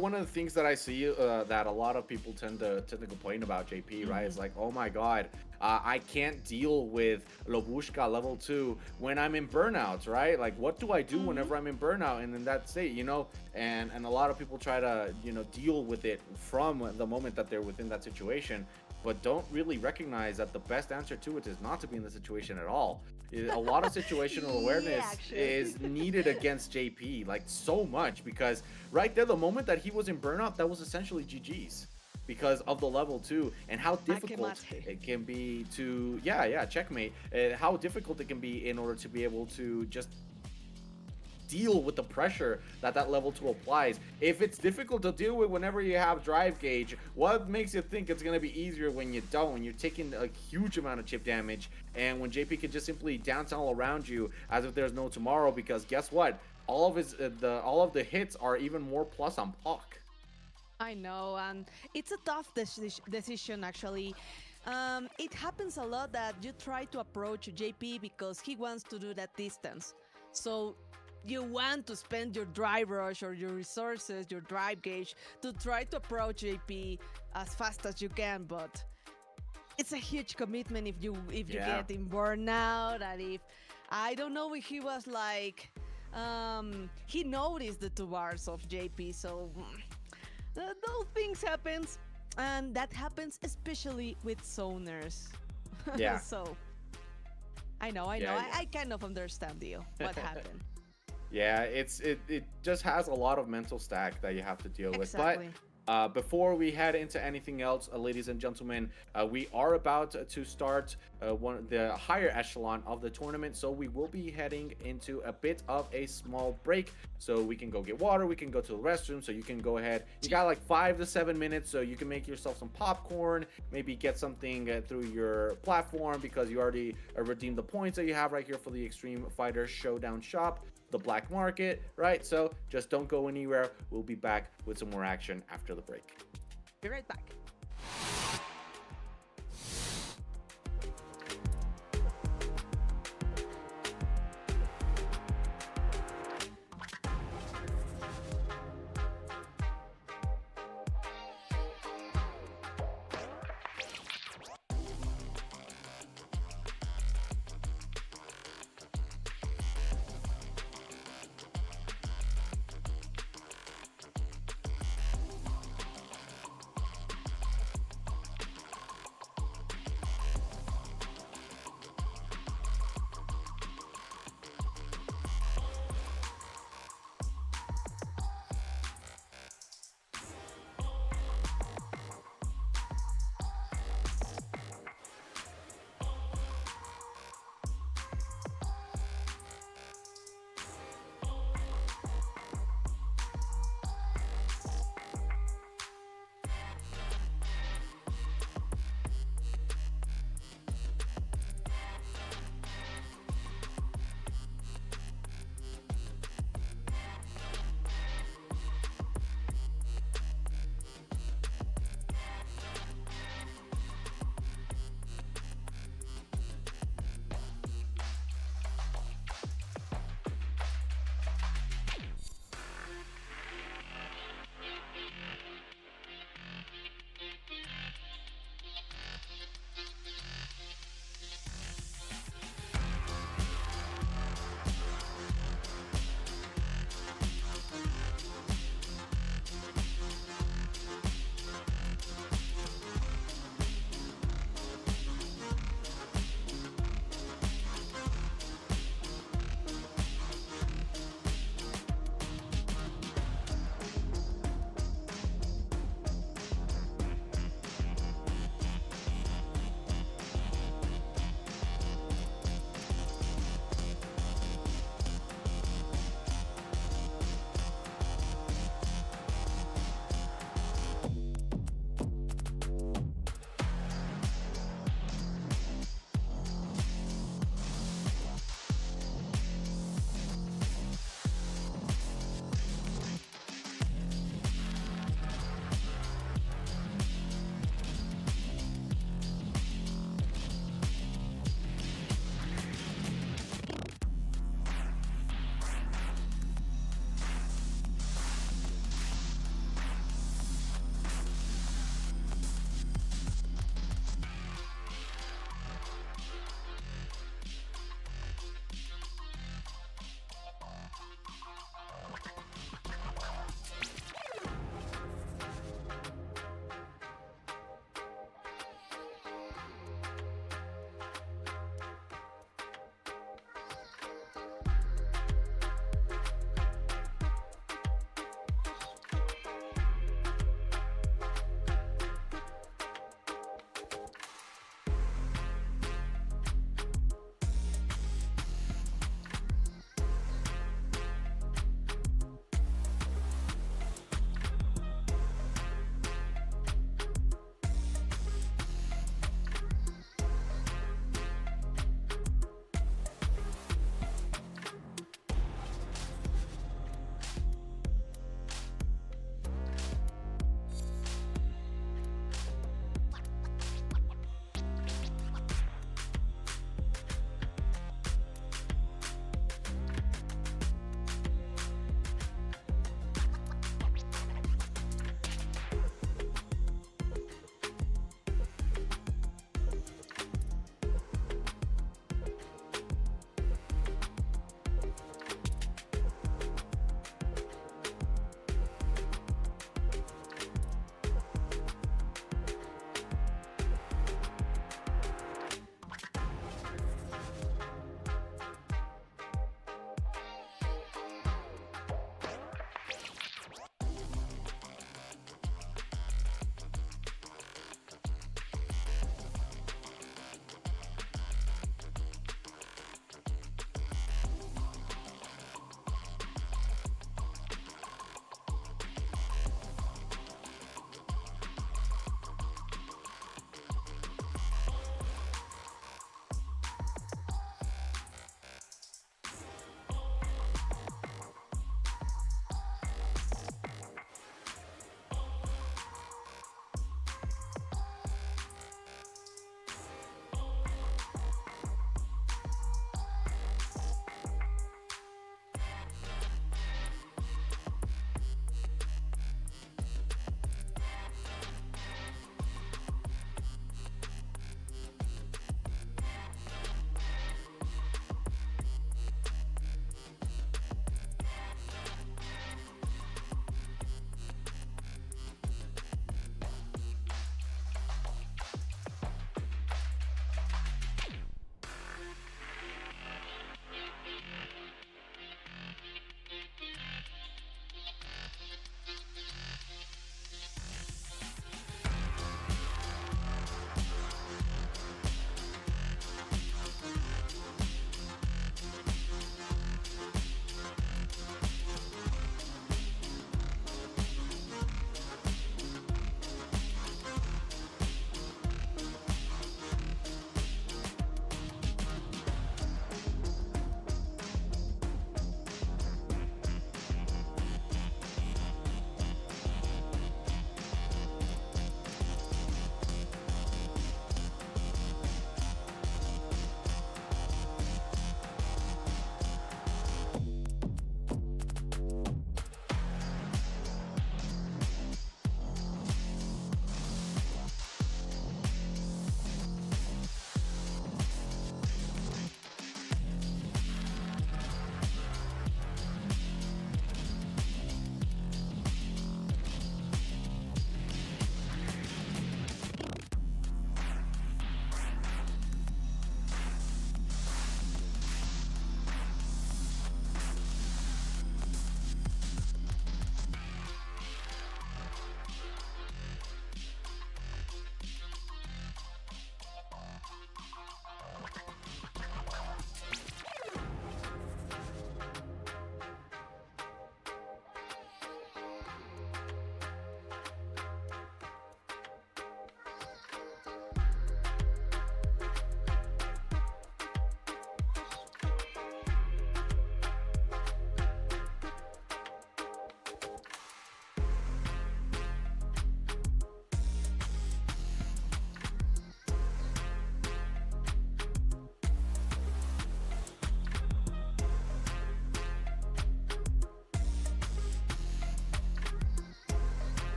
one of the things that I see that a lot of people tend to complain about JP, right? It's like, oh my god, I can't deal with Lobushka level 2 when I'm in burnouts, right? Like, what do I do whenever I'm in burnout and in that state, And a lot of people try to, deal with it from the moment that they're within that situation. but don't really recognize that the best answer to it is not to be in the situation at all. A lot of situational awareness is needed against JP, like so much, because right there, the moment that he was in burnout, that was essentially GG's. Because of the level 2 and how difficult it can be to checkmate, and how difficult it can be in order to be able to just deal with the pressure that that level 2 applies. If it's difficult to deal with whenever you have drive gauge, what makes you think it's going to be easier when you don't, when you're taking a huge amount of chip damage, and when JP can just simply dance all around you as if there's no tomorrow? Because guess what, all of the hits are even more plus on Puck. I know, and it's a tough decision actually. It happens a lot that you try to approach JP because he wants to do that distance. So you want to spend your drive rush or your resources, your drive gauge, to try to approach JP as fast as you can, but it's a huge commitment if you get in burnout. And if I don't know if he was like he noticed the 2 bars of JP, so those things happens, and that happens especially with zoners. Yeah. So I know. I kind of understand you. What happened? Yeah, it just has a lot of mental stack that you have to deal with. Exactly. But before we head into anything else, ladies and gentlemen, we are about to start the higher echelon of the tournament, so we will be heading into a bit of a small break, so we can go get water, we can go to the restroom, so you can go ahead. You got like 5 to 7 minutes, so you can make yourself some popcorn, maybe get something through your platform, because you already redeemed the points that you have right here for the Xtreme Fighters Showdown shop, the Black Market, right? So just don't go anywhere. We'll be back with some more action after the break. Be right back.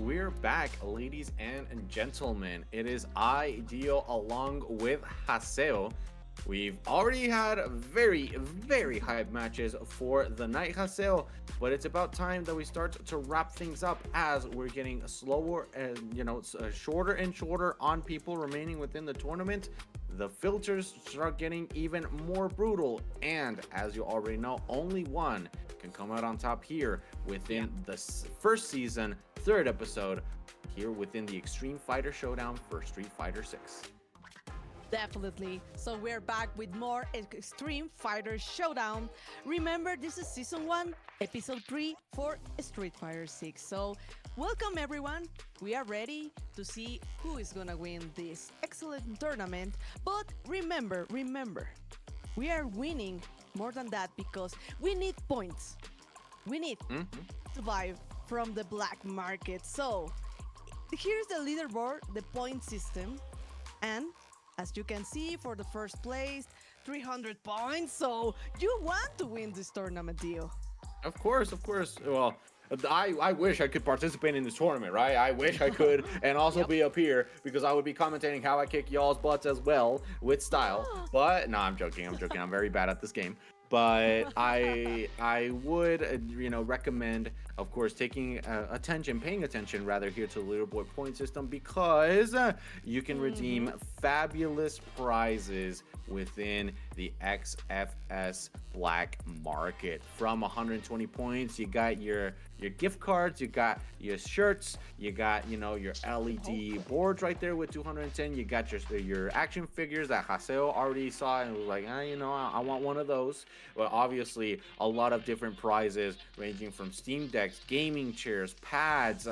we're back, ladies and gentlemen. It is I, Dio, along with Haseo. We've already had very, very hype matches for the night, Haseo, but it's about time that we start to wrap things up as we're getting slower and, shorter and shorter on people remaining within the tournament. The filters start getting even more brutal, and as you already know, only one can come out on top here within the first season, third episode, here within the Xtreme Fighter Showdown for Street Fighter 6. Definitely. So we're back with more Xtreme Fighters Showdown. Remember, this is Season 1, Episode 3 for Street Fighter 6. So welcome everyone. We are ready to see who is gonna win this excellent tournament. But remember, we are winning more than that because we need points. We need to survive from the black market. So here's the leaderboard, the point system, and as you can see, for the first place, 300 points. So you want to win this tournament, Dio. Of course. Well, I wish I could participate in this tournament, right? I wish I could and also be up here because I would be commentating how I kick y'all's butts as well with style. But no, I'm joking. I'm very bad at this game. But I would recommend, of course, paying attention rather here to the leaderboard point system, because you can redeem fabulous prizes within the XFS Black Market. From 120 points, you got your gift cards, you got your shirts, you got your LED boards right there with 210. You got your action figures that Haseo already saw and was like, I want one of those. But obviously a lot of different prizes ranging from Steam Decks, gaming chairs, pads,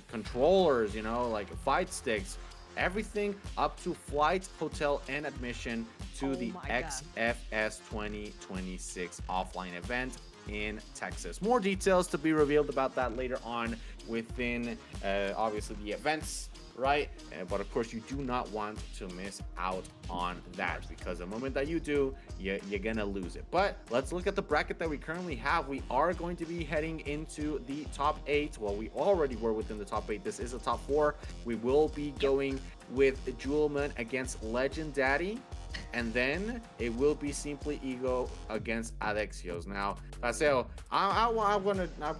controllers, like fight sticks, everything up to flight, hotel, and admission to the XFS 2026 offline event in Texas. More details to be revealed about that later on within obviously the events, right? But of course you do not want to miss out on that, because the moment that you do, you're gonna lose it. But let's look at the bracket that we currently have. We are going to be heading into the top 8. Well, we already were within the top 8. This is the top 4. We will be going with Jewelman against legenddaddy, and then it will be SimplyEgo against Adexios. Now, Haseo, I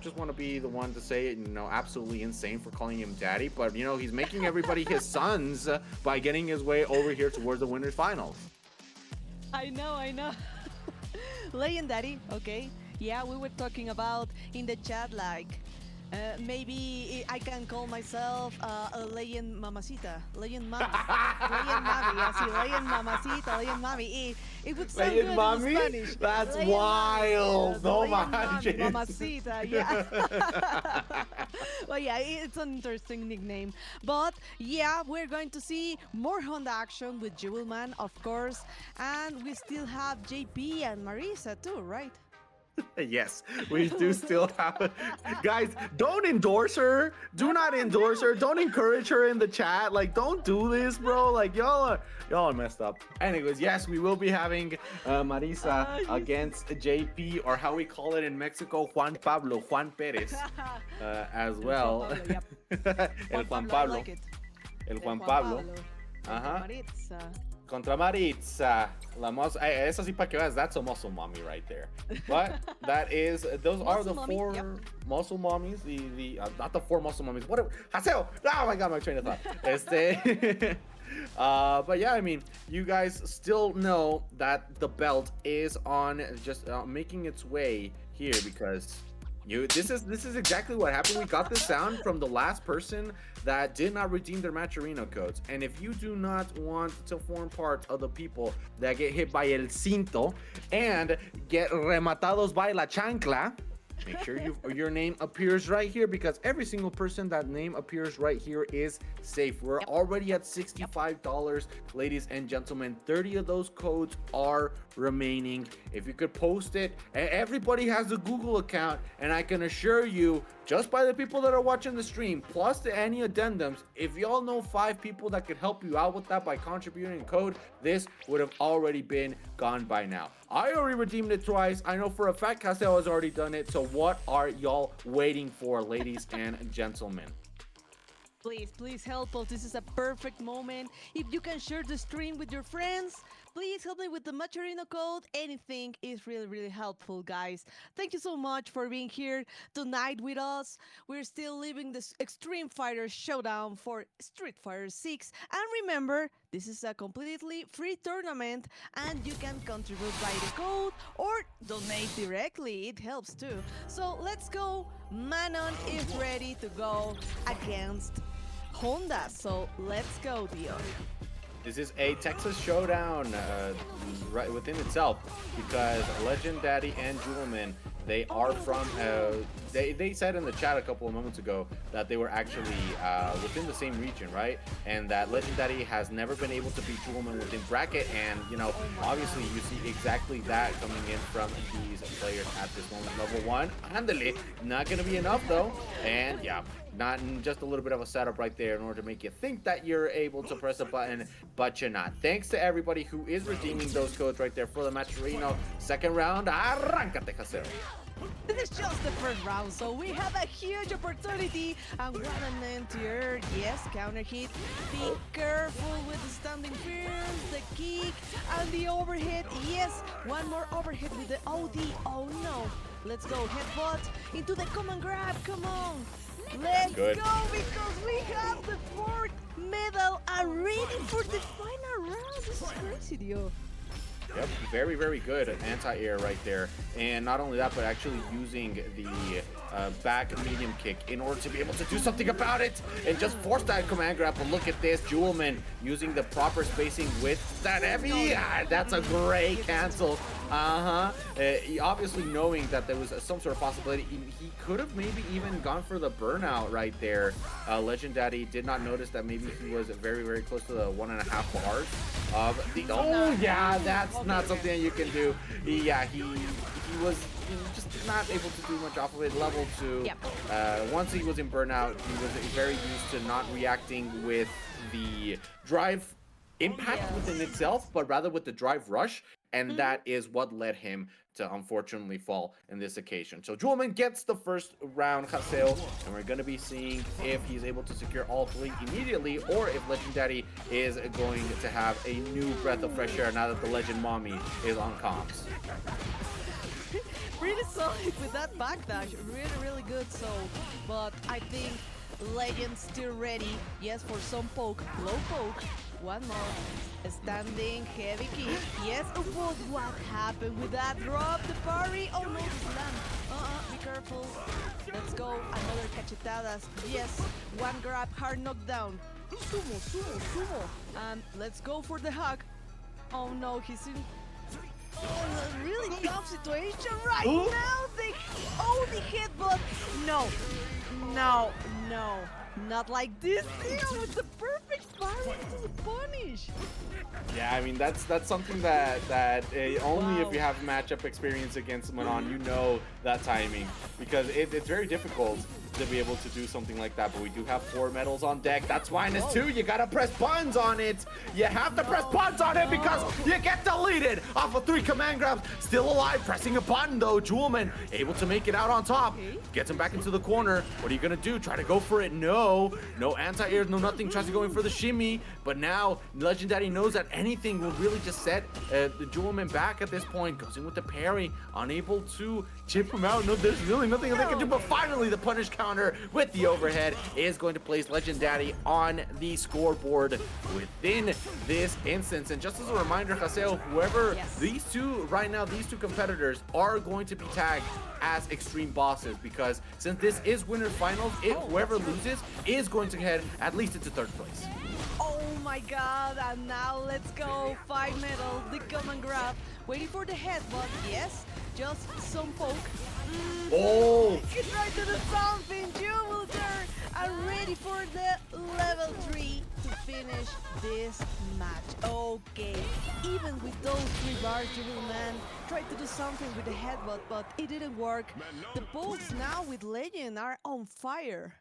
just want to be the one to say it, absolutely insane for calling him daddy, but he's making everybody his sons by getting his way over here towards the winners finals. I know. Legendary, okay. Yeah, we were talking about in the chat, like, maybe I can call myself a legend mamacita, legend mami, legend mami, así, legend mamacita, legend mami. It would sound legend good mami? in Spanish. That's legend wild. No manches. Mamacita, yeah. Well, yeah, it's an interesting nickname. But yeah, we're going to see more Honda action with Jewelman, of course, and we still have JP and Marisa too, right? Yes, we do still have. Guys, don't endorse her. Do not endorse her. Don't encourage her in the chat. Like, don't do this, bro. Like, y'all are messed up. Anyways, yes, we will be having Marisa against JP, or how we call it in Mexico, Juan Perez, as well. El Juan Pablo. El Juan Pablo. Maritza. Contra Maritza, la muscle. Esa sí para que veas, that's a muscle mommy right there. But those are the four muscle mommies. The not the four muscle mommies. What? Haseo! Oh my God, my train of thought. But yeah, I mean, you guys still know that the belt is on, just making its way here, because this is exactly what happened. We got this sound from the last person that did not redeem their Matcherino codes. And if you do not want to form part of the people that get hit by el cinto and get rematados by la chancla, make sure your name appears right here, because every single person that name appears right here is safe. We're already at $65, ladies and gentlemen. 30 of those codes are remaining. If you could post it, everybody has a Google account, and I can assure you, just by the people that are watching the stream, plus any addendums, if y'all know 5 people that could help you out with that by contributing a code, this would have already been gone by now. I already redeemed it twice. I know for a fact Haseo has already done it. So what are y'all waiting for, ladies and gentlemen? Please help us. This is a perfect moment. If you can share the stream with your friends, please help me with the Maturino code. Anything is really helpful, guys. Thank you so much for being here tonight with us. We're still living this Xtreme Fighters Showdown for Street Fighter 6. And remember, this is a completely free tournament and you can contribute by the code or donate directly. It helps too. So let's go. Manon is ready to go against Honda. So let's go, Dion. This is a Texas showdown right within itself because LegendDaddy and Jewelman, they are from, they said in the chat a couple of moments ago that they were actually within the same region, right? And that LegendDaddy has never been able to beat Jewelman within bracket. And, you know, obviously you see exactly that coming in from these players at this moment. Level 1, andale, not going to be enough though. And yeah. Not just a little bit of a setup right there in order to make you think that you're able to press a button, but you're not. Thanks to everybody who is redeeming those codes right there for the Maturino second round. Arráncate, Haseo. This is just the first round, so we have a huge opportunity. And what an anti-air. Yes, counter hit. Be careful with the standing first, the kick, and the overhead. Yes, one more overhead with the OD. Oh no. Let's go. Headbutt into the command grab. Come on. Let's go because we have the fourth medal already for the final round. This is crazy, Dio. Yep, very good anti-air right there. And not only that, but actually using the back medium kick in order to be able to do something about it and just force that command grab. But look at this, Jewelman using the proper spacing with that heavy. That's a great cancel. Obviously knowing that there was some sort of possibility, he could have maybe even gone for the burnout right there. LegendDaddy did not notice that maybe he was very close to the 1.5 bars of the. Oh yeah, that's not something that you can do. He was just not able to do much off of it. Level 2. Yep. Once he was in burnout, he was very used to not reacting with the drive impact within itself, but rather with the drive rush. And that is what led him to unfortunately fall in this occasion. So Jewelman gets the first round, Haseo, and we're going to be seeing if he's able to secure all 3 immediately, or if LegendDaddy is going to have a new breath of fresh air now that the Legend Mommy is on comms. Really solid with that backdash. Really good. So, but I think Legend's still ready. Yes, for some poke. Low poke. One more. Standing heavy kick. Yes, but what happened with that drop? The parry. Oh no, the slam. Be careful. Let's go. Another cachetadas. Yes, one grab, hard knockdown. Sumo. And let's go for the hug. Oh no, he's in a really tough situation right now. The headbutt. No. Not like this. Deal with the perfect parry to the punish. Yeah, I mean that's something that only if you have matchup experience against Manon, you know that timing, because it's very difficult to be able to do something like that. But we do have 4 medals on deck. That's -2. You gotta press buttons on it. You have to press buttons on it because you get deleted off of 3 command grabs. Still alive, pressing a button though. Jewelman able to make it out on top. Gets him back into the corner. What are you gonna do? Try to go for it? No anti-air, no nothing. Tries to go in for the shimmy, but now LegendDaddy knows that anything will really just set the Jewelman back at this point. Goes in with the parry, unable to chip him out. No, there's really nothing they can do. But finally, the punish counter with the overhead is going to place LegendDaddy on the scoreboard within this instance. And just as a reminder, Haseo, whoever these two competitors are going to be tagged as Xtreme Bosses, because since this is winners finals, whoever loses is going to head at least into 3rd place. Oh my god, and now let's go. 5 medals, the command grab. Waiting for the headbutt. Yes, just some poke. He tried to do something. Jewelman are ready for the level 3 to finish this match. Okay, even with those 3 bars, Jewelman tried to do something with the headbutt, but it didn't work. The pokes now with Legend are on fire.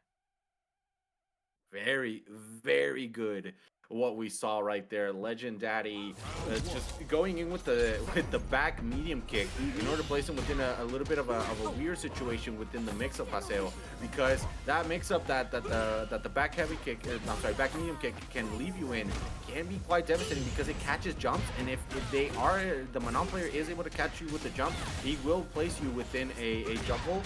Very good what we saw right there. Legenddaddy just going in with the back medium kick in order to place him within a little bit of a weird situation within the mix-up, Haseo, because that mix-up that the back heavy kick, I'm sorry, back medium kick can leave you in can be quite devastating because it catches jumps, and if the Manon player is able to catch you with the jump, he will place you within a jumble,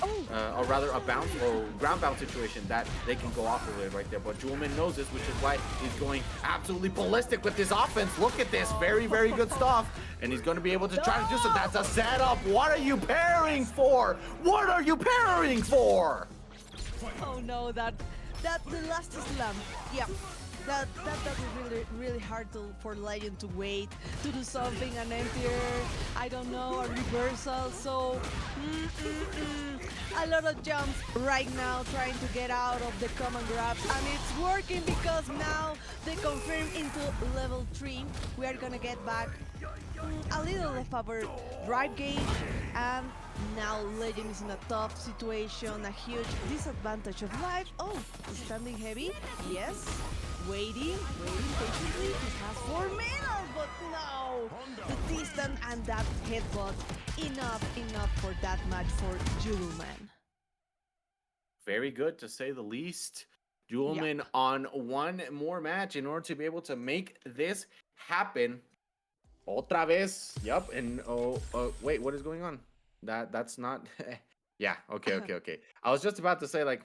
or rather a bounce or ground bounce situation that they can go off of it right there. But Jewelman knows this, which is why he's going absolutely ballistic with this offense. Look at this, very good stuff, and he's going to be able to try to do so. That's a setup. What are you parrying for? What are you parrying for? Oh no, that the last slam. Yeah. That was really hard for Legend to wait to do something, an emptier, I don't know, a reversal. So a lot of jumps right now trying to get out of the common grabs, and it's working because now they confirm into level 3. We are gonna get back a little of our drive gauge, and now Legend is in a tough situation, a huge disadvantage of life. Oh, standing heavy, yes. Waiting patiently. He has 4 minutes, but no! The distance and that headbutt, enough for that match for Jewelman. Very good, to say the least. Jewelman on one more match in order to be able to make this happen. Otra vez. Yep. And wait, what is going on? That's not. Yeah. Okay. I was just about to say like,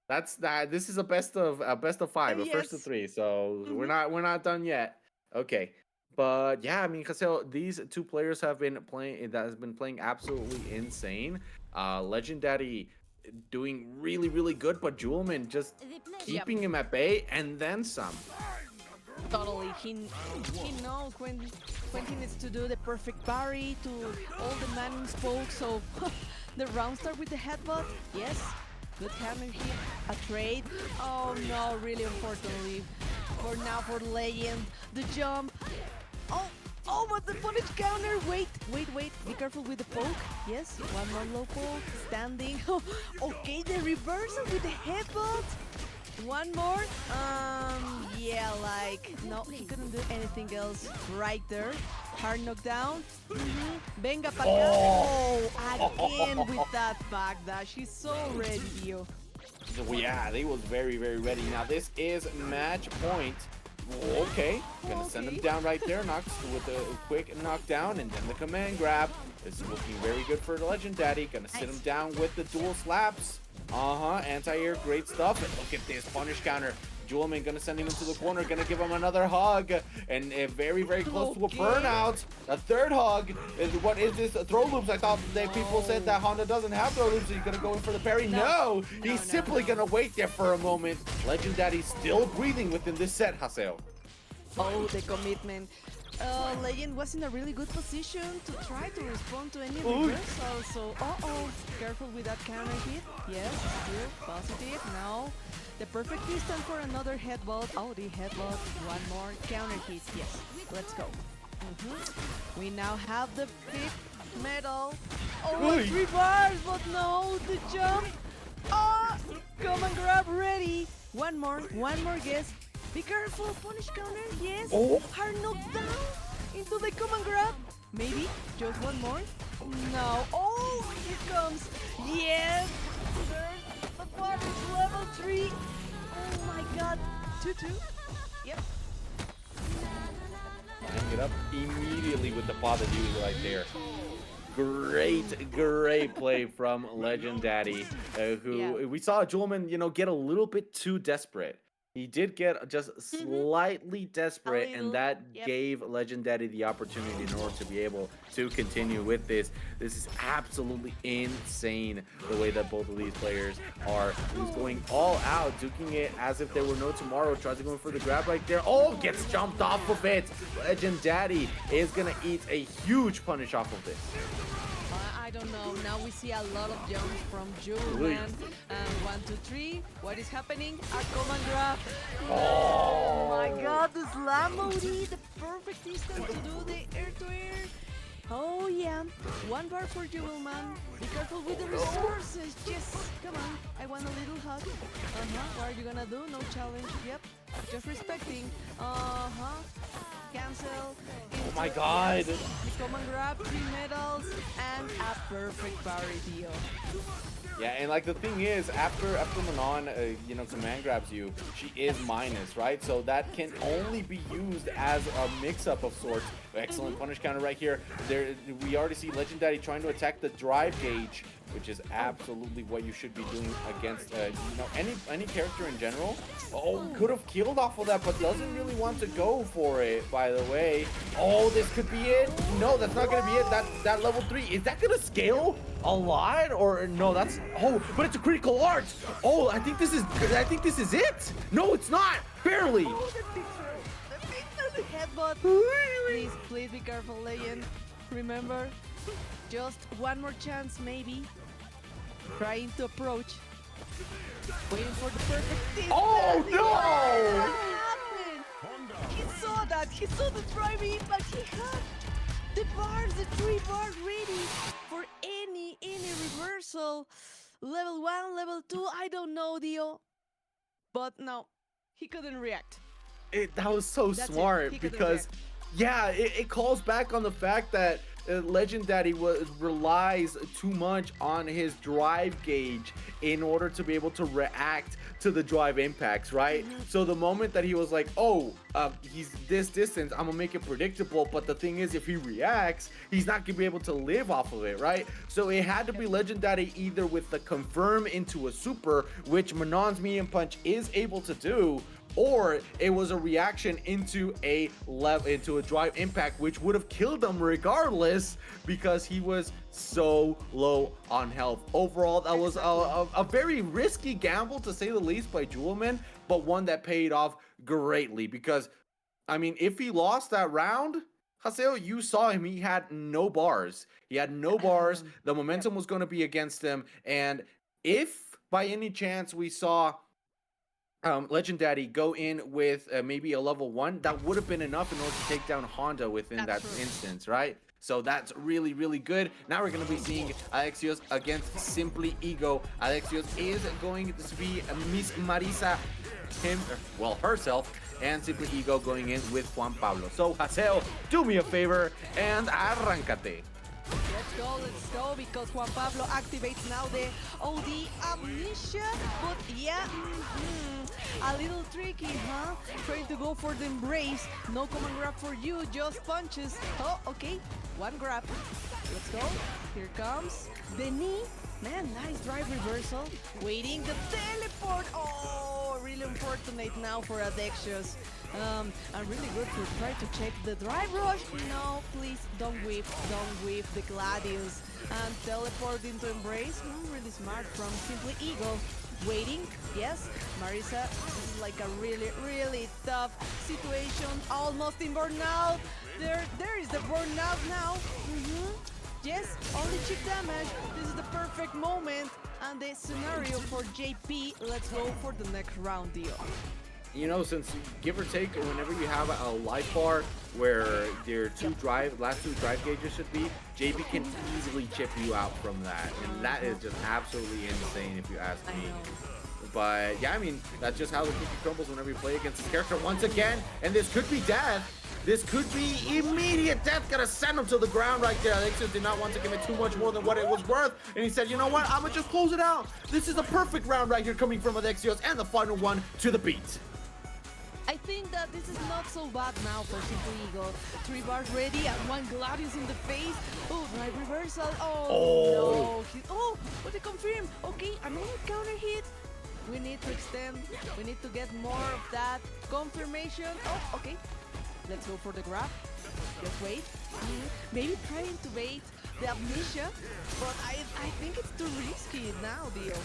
That's that. This is a best of 5, a first of 3. So we're not done yet. Okay, but yeah, I mean, Haseo, these two players have been playing absolutely insane. Legenddaddy doing really good, but Jewelman just keeping him at bay and then some. Totally, he knows when he needs to do the perfect parry to all the man spoke. So the round start with the headbutt, yes. Good hammer hit, a trade. Oh no, really unfortunately. For now, for Legend, the jump. Oh, but the punish counter. Wait. Be careful with the poke. Yes, one more low poke. Standing. Okay, the reversal with the headbutt. One more. Yeah, like, no, he couldn't do anything else right there. Hard knockdown. Venga pa' acá. Oh, again with that backdash. He's so ready, yo. So, yeah, they was very ready. Now, this is match point. Okay, gonna send him down right there. Knocks with a quick knockdown and then the command grab. This is looking very good for the Legenddaddy. Gonna sit him down with the dual slaps. Anti-air, great stuff. And look at this punish counter. Jewelman gonna send him into the corner, gonna give him another hug, and very close to a burnout. A third hug. What is this? Throw loops. I thought that people said that Honda doesn't have throw loops, so he's gonna go in for the parry. No, he's simply gonna wait there for a moment. Legenddaddy still breathing within this set, Haseo. Oh, the commitment. Legend was in a really good position to try to respond to any reversal. So, careful with that counter hit. Yes, still positive. Now, the perfect distance for another headbutt. Oh, the headbutt. One more counter hit. Yes, let's go. We now have the 5th medal. Oh, it's reverse, but no, the jump. Come and grab ready. One more guess. Be careful, punish counter, yes. Hard knockdown into the command grab. Maybe, just one more. No, here comes. Yes, there's the punish level 3. Oh my god, 2-2. Yep. Hang it up immediately with the positivity right there. Great play from Legenddaddy, who we saw Jewelman, get a little bit too desperate. He did get just slightly desperate, and that gave Legenddaddy the opportunity in order to be able to continue with this. This is absolutely insane the way that both of these players are. He's going all out, duking it as if there were no tomorrow. Tries to go in for the grab right there. Oh, gets jumped off of it. Legenddaddy is going to eat a huge punish off of this. I don't know. Now we see a lot of jumps from Jewelman. 1, 2, 3. What is happening? A command grab. Oh my god, the slam mode, the perfect distance to do the air-to-air. Oh yeah, 1 bar for jewelman. Be careful with the resources. Just come on. I want a little hug. What are you gonna do? No challenge. Yep. Just respecting. Cancel. Oh my god. Yes. Come and grab 3 medals and a perfect parry deal. Yeah, and like the thing is, after Manon, you know, command grabs you, she is minus, right? So that can only be used as a mix-up of sorts. Excellent punish counter right here. There, we already see legenddaddy trying to attack the drive gauge, which is absolutely what you should be doing against, you know, any character in general. Oh, could have killed off of that, but doesn't really want to go for it, by the way. Oh, this could be it. No, that's not going to be it. That level 3, is that going to scale a lot? Or no, that's, oh, but it's a critical art. Oh, I think this is it. No, it's not. Barely. Oh, the headbutt. Please be careful, Legend. Remember, just one more chance, maybe. Trying to approach. Waiting for the perfect distance. Oh no! What happened? He saw that. He saw the driving, but he had the bars, the 3 bars ready for any reversal. Level 1, level 2, I don't know, Dio. But no, he couldn't react. That was so smart because, yeah, it calls back on the fact that legenddaddy relies too much on his drive gauge in order to be able to react to the drive impacts, right? So the moment that he was like, oh, he's this distance, I'm gonna make it predictable, but the thing is, if he reacts, he's not gonna be able to live off of it, right? So it had to be legenddaddy either with the confirm into a super, which Manon's medium punch is able to do, or it was a reaction into a drive impact, which would have killed him regardless because he was so low on health. Overall, that was a very risky gamble, to say the least, by Jewelman, but one that paid off greatly because, I mean, if he lost that round, Haseo, you saw him. He had no bars. He had no bars. The momentum was going to be against him, and if by any chance we saw legenddaddy go in with maybe a level 1, that would have been enough in order to take down Honda within that instance, right? So that's really, really good. Now we're going to be seeing Adexios against SimplyEgo. Adexios is going to be Miss Marisa, herself, and SimplyEgo going in with Juan Pablo. So Haseo, do me a favor and arrancate. Let's go, because Juan Pablo activates now the OD Amnesia, but yeah, a little tricky, huh? Trying to go for the embrace, no command grab for you, just punches. Oh, okay, 1 grab. Let's go, here comes the knee. Man, nice drive reversal. Waiting the teleport. Oh, really unfortunate now for Adexious. And really good to try to check the drive rush. No, please don't whip the Gladius. And teleport into embrace. Really smart from SimplyEgo. Waiting, yes, Marisa, this is like a really, really tough situation. Almost in burnout. There is the burnout now. Yes, only chip damage. This is the perfect moment and the scenario for JP. Let's go for the next round, deal. You know, since give or take, whenever you have a life bar where your last two drive gauges should be, JP can easily chip you out from that, and that is just absolutely insane if you ask me. But yeah, I mean, that's just how the cookie crumbles whenever you play against this character once again, and this could be death. This could be immediate death. Gonna send him to the ground right there. Adexios did not want to give it too much more than what it was worth. And he said, you know what? I'm gonna just close it out. This is a perfect round right here coming from Adexios, and the final one to the beat. I think that this is not so bad now for SimplyEgo. 3 bars ready and 1 Gladius in the face. Oh, right reversal. Oh, no. Oh, but they confirm. Okay, another counter hit. We need to extend. We need to get more of that confirmation. Oh, okay. Let's go for the grab. Just wait. Maybe trying to bait the amnesia, but I think it's too risky now, Dio.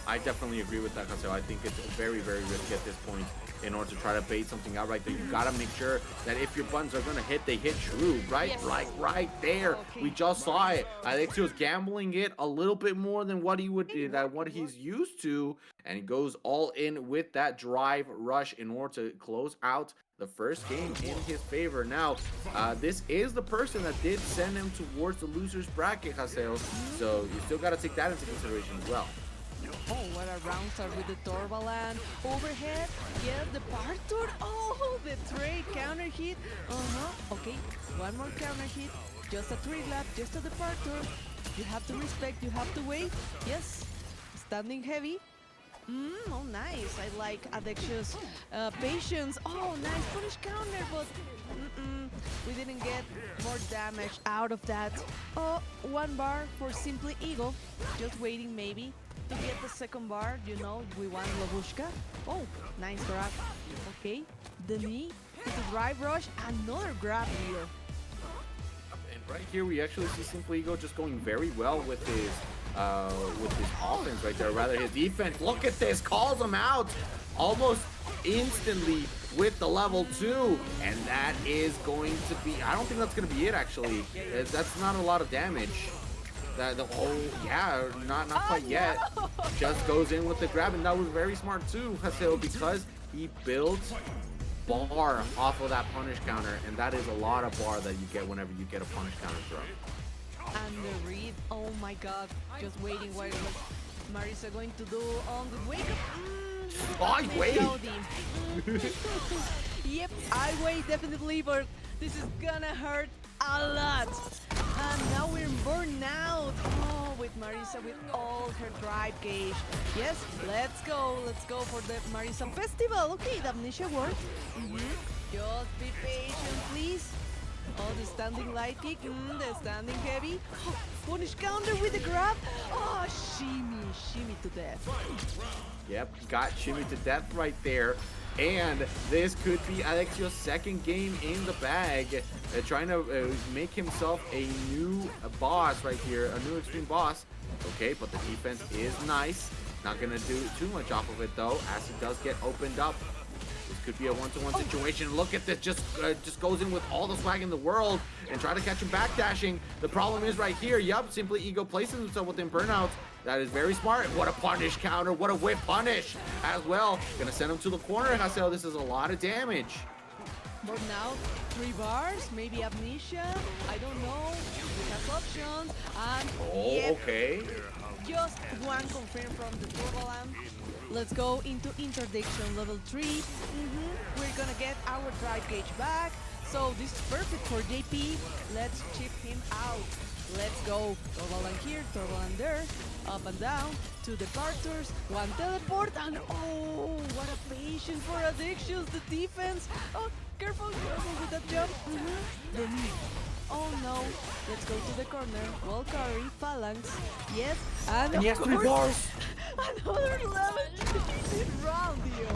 I definitely agree with that, Haseo. I think it's very, very risky at this point in order to try to bait something out right there. You gotta make sure that if your buttons are gonna hit, they hit true, right? Yes. Right there. Okay. We just saw it. Adexios gambling it a little bit more than what he would, what he's used to, and he goes all in with that drive rush in order to close out the first game in his favor. Now, this is the person that did send him towards the loser's bracket, Haseo. So you still got to take that into consideration as well. Oh, what a round start with the Torbaland. Overhead, yes, the parkour. Oh, the trade counter hit. Okay, one more counter hit. Just a 3-lap, just at the parkour. You have to respect, you have to wait. Yes, standing heavy. Oh, nice. I like Adexious patience. Oh, nice punish counter, but we didn't get more damage out of that. Oh, 1 bar for SimplyEgo. Just waiting maybe to get the 2nd bar. You know, we want Labushka. Oh, nice grab. Okay, the knee to the drive rush. Another grab here. And right here, we actually see SimplyEgo just going very well with his offense right there, rather his defense. Look at this, calls him out almost instantly with the level 2, and that is going to be, I don't think that's going to be it actually. That's not a lot of damage. Not quite yet. Just goes in with the grab, and that was very smart too, Haseo, because he built bar off of that punish counter, and that is a lot of bar that you get whenever you get a punish counter throw. And the read, oh my god, just waiting what was Marisa going to do on the wake up. I wait. Yep, I wait definitely, but this is gonna hurt a lot. And now we're burnout. Oh, with Marisa with all her drive gauge. Yes, let's go for the Marisa festival. Okay, the amnesia worked. Just be patient, please. Oh, the standing light kick, the standing heavy. Oh, punish counter with the grab. Oh, shimmy to death. Yep, got shimmy to death right there. And this could be Adexios' 2nd game in the bag. Trying to make himself a new boss right here, a new Xtreme Boss. Okay, but the defense is nice. Not gonna do too much off of it though, as he does get opened up. This could be a one-to-one situation. Look at this, just goes in with all the swag in the world and try to catch him backdashing. The problem is right here, yup, SimplyEgo places himself within burnout. That is very smart. What a punish counter, what a whip punish as well. Gonna send him to the corner, Haseo. This is a lot of damage. But now, 3 bars, maybe amnesia, I don't know. We have options, and okay. Just one confirmed from the Torbaland. Let's go into interdiction level 3. We're gonna get our drive gauge back. So this is perfect for JP. Let's chip him out. Let's go. Torbaland here, Torbaland there. Up and down to the parters. One teleport, and oh, what a patience for Adexious. The defense. Oh, careful with that jump. The knee. Oh no, let's go to the corner. Well, carry, phalanx, yes, and he has 3 bars. Another level 3 round here.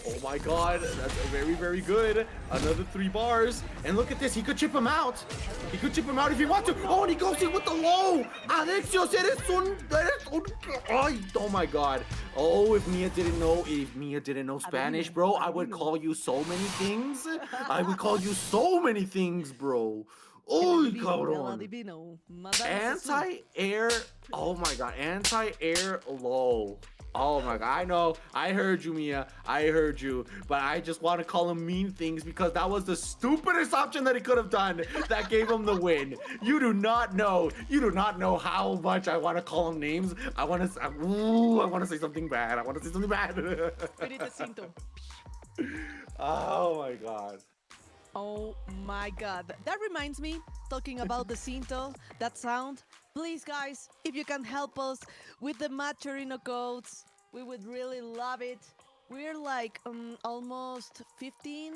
Oh my god, that's very, very good. Another 3 bars. And look at this, he could chip him out. He could chip him out if he wants to. Oh, and he goes in with the low. Adexios, oh my god. Oh, if Mia didn't know Spanish, bro, I would call you so many things. I would call you so many things, bro. Oh, cabrón. Anti-air. Oh my god, anti-air low. Oh my god, I know. I heard you, Mia. I heard you. But I just want to call him mean things because that was the stupidest option that he could have done that gave him the win. You do not know. You do not know how much I want to call him names. I want to say something bad. I want to say something bad. Oh my god. Oh my god. That reminds me, talking about the Cinto, that sound. Please, guys, if you can help us with the Maturino codes, we would really love it. We're like almost 15,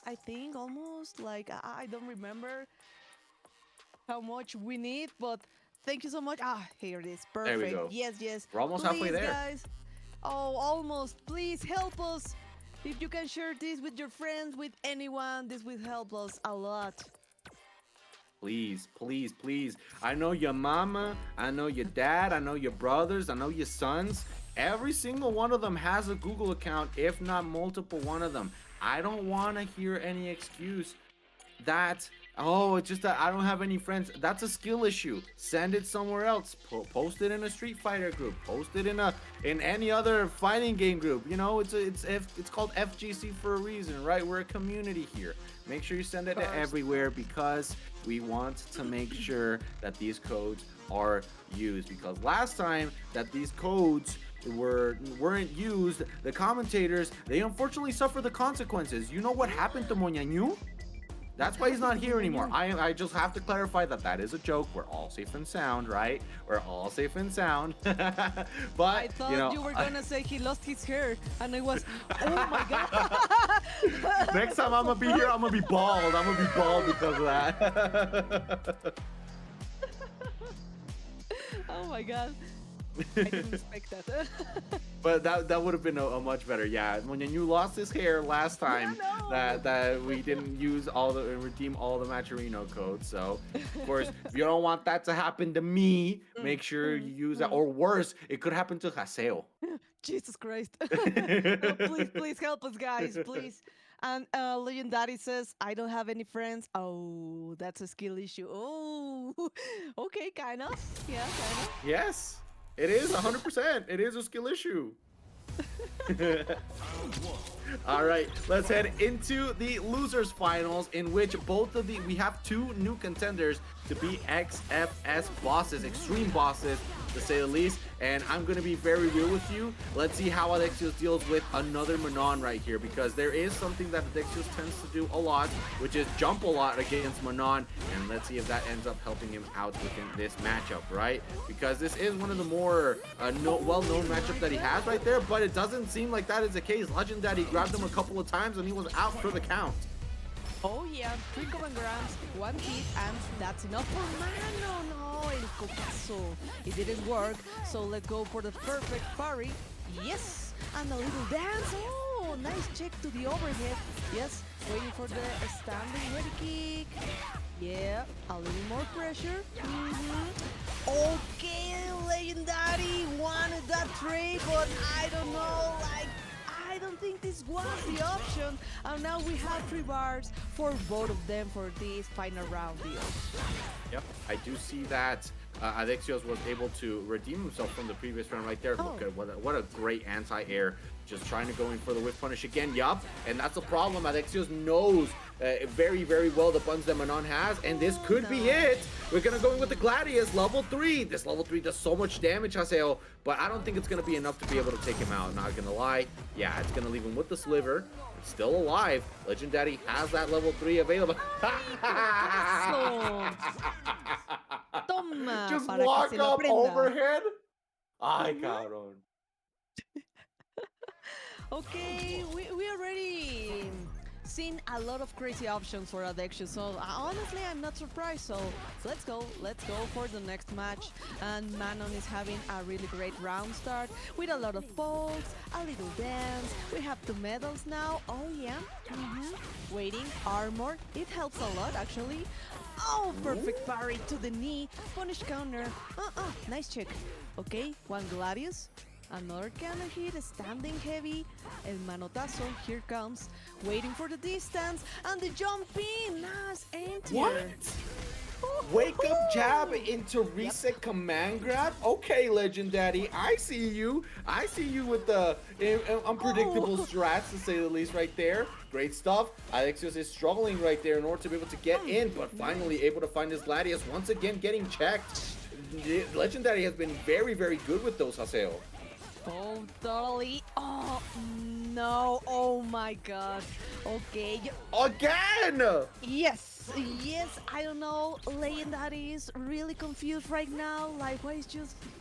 I think, almost. Like, I don't remember how much we need, but thank you so much. Here it is. Perfect. There we go. Yes. We're almost Please, halfway there. Guys. Oh, almost. Please help us. If you can share this with your friends, with anyone, this will help us a lot. Please, please, please. I know your mama, I know your dad, I know your brothers, I know your sons. Every single one of them has a Google account, if not multiple one of them. I don't want to hear any excuse that, oh, it's just that I don't have any friends. That's a skill issue. Send it somewhere else. Post it in a Street Fighter group. Post it in any other fighting game group. You know, it's called FGC for a reason, right? We're a community here. Make sure you send it to everywhere, because we want to make sure that these codes are used. Because last time that these codes weren't used, the commentators, they unfortunately suffer the consequences. You know what happened to Moñañu? That's why he's not here anymore. I just have to clarify that is a joke. We're all safe and sound, right? We're all safe and sound. But I thought you were gonna say he lost his hair, and I was, oh my god. Next time I'm gonna be here, I'm gonna be bald. I'm gonna be bald because of that. Oh my god. I didn't expect that. But that would have been a much better. Yeah, when you lost his hair last time, that we didn't use redeem all the Matcherino codes. So of course, if you don't want that to happen to me, make sure you use that. Or worse, it could happen to Haseo. Jesus Christ. No, please help us, guys, please. And Legendary says, I don't have any friends. Oh, that's a skill issue. Oh, okay, kind of. Yeah, kind of. Yes. It is 100%. It is a skill issue. All right, let's head into the losers finals, in which we have two new contenders to be XFS bosses, extreme bosses to say the least. And I'm gonna be very real with you. Let's see how Adexios deals with another Manon right here, because there is something that Adexios tends to do a lot, which is jump a lot against Manon. And let's see if that ends up helping him out within this matchup, right? Because this is one of the more well-known matchups that he has right there, but it doesn't seem like that is the case. LegendDaddy grabbed him a couple of times and he was out for the count. Oh yeah, 3 command grabs, 1 hit, and that's enough for Mano. No, el cocazo. It didn't work, so let's go for the perfect parry. Yes, and a little dance. Oh, nice check to the overhead. Yes, waiting for the standing ready kick. Yeah, a little more pressure. Okay, Legendary wanted that trade, but I don't know, I don't think this was the option. And now we have 3 bars for both of them for this final round deal. Yep, I do see that Adexios was able to redeem himself from the previous round right there. Look at what a great anti-air. Just trying to go in for the whiff punish again. Yup, and that's the problem. Adexios knows very, very well the buttons that Manon has, and this could be it. We're gonna go in with the Gladius, level 3. This level 3 does so much damage, Haseo, but I don't think it's gonna be enough to be able to take him out. Not gonna lie. Yeah, it's gonna leave him with the sliver. It's still alive. Legendary has that level 3 available. Toma, just para walk que se lo up aprenda. overhead. Ay, cabrón. Okay, we already seen a lot of crazy options for Adexious, so honestly I'm not surprised. So let's go for the next match. And Manon is having a really great round start with a lot of pokes, a little dance. We have 2 medals now. Oh yeah, waiting armor. It helps a lot actually. Oh, perfect parry to the knee. Punish counter. Nice check. Okay, 1 Gladius. Another counter hit, standing heavy. El manotazo, here comes. Waiting for the distance. And the jump in. Nice enter. What? Wake up jab into reset command grab? Okay, Legendary, I see you. I see you with the unpredictable strats, to say the least, right there. Great stuff. Adexios is struggling right there in order to be able to get in, but finally able to find his Gladius. Once again, getting checked. Legendary has been very, very good with those, Haseo. Oh, totally. Oh, no. Oh, my God. Okay. Again! Yes. I don't know. Legendary is really confused right now. Like, why is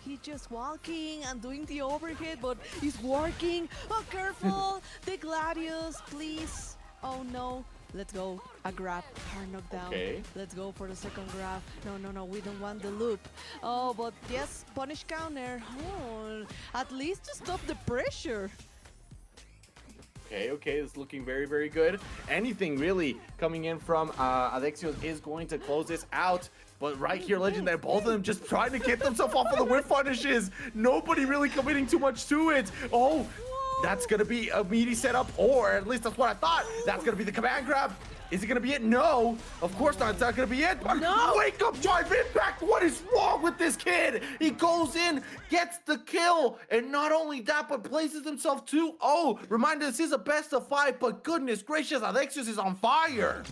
he just walking and doing the overhead, but he's working. Oh, careful. The Gladius, please. Oh, no. Let's go. A grab. Hard knockdown. Okay. Let's go for the second grab. No. We don't want the loop. Oh, but yes. Punish counter. Oh, at least to stop the pressure. Okay, it's looking very, very good. Anything really coming in from Adexios is going to close this out. But right here, Legendary, both of them just trying to get themselves off of the whip punishes. Nobody really committing too much to it. Oh, that's going to be a meaty setup, or at least that's what I thought. That's going to be the command grab. Is it going to be it? No, of course not. It's not going to be it. No. Wake up, drive impact. What is wrong with this kid? He goes in, gets the kill, and not only that, but places himself too. Oh, reminder, this is a best of 5, but goodness gracious, Adexious is on fire.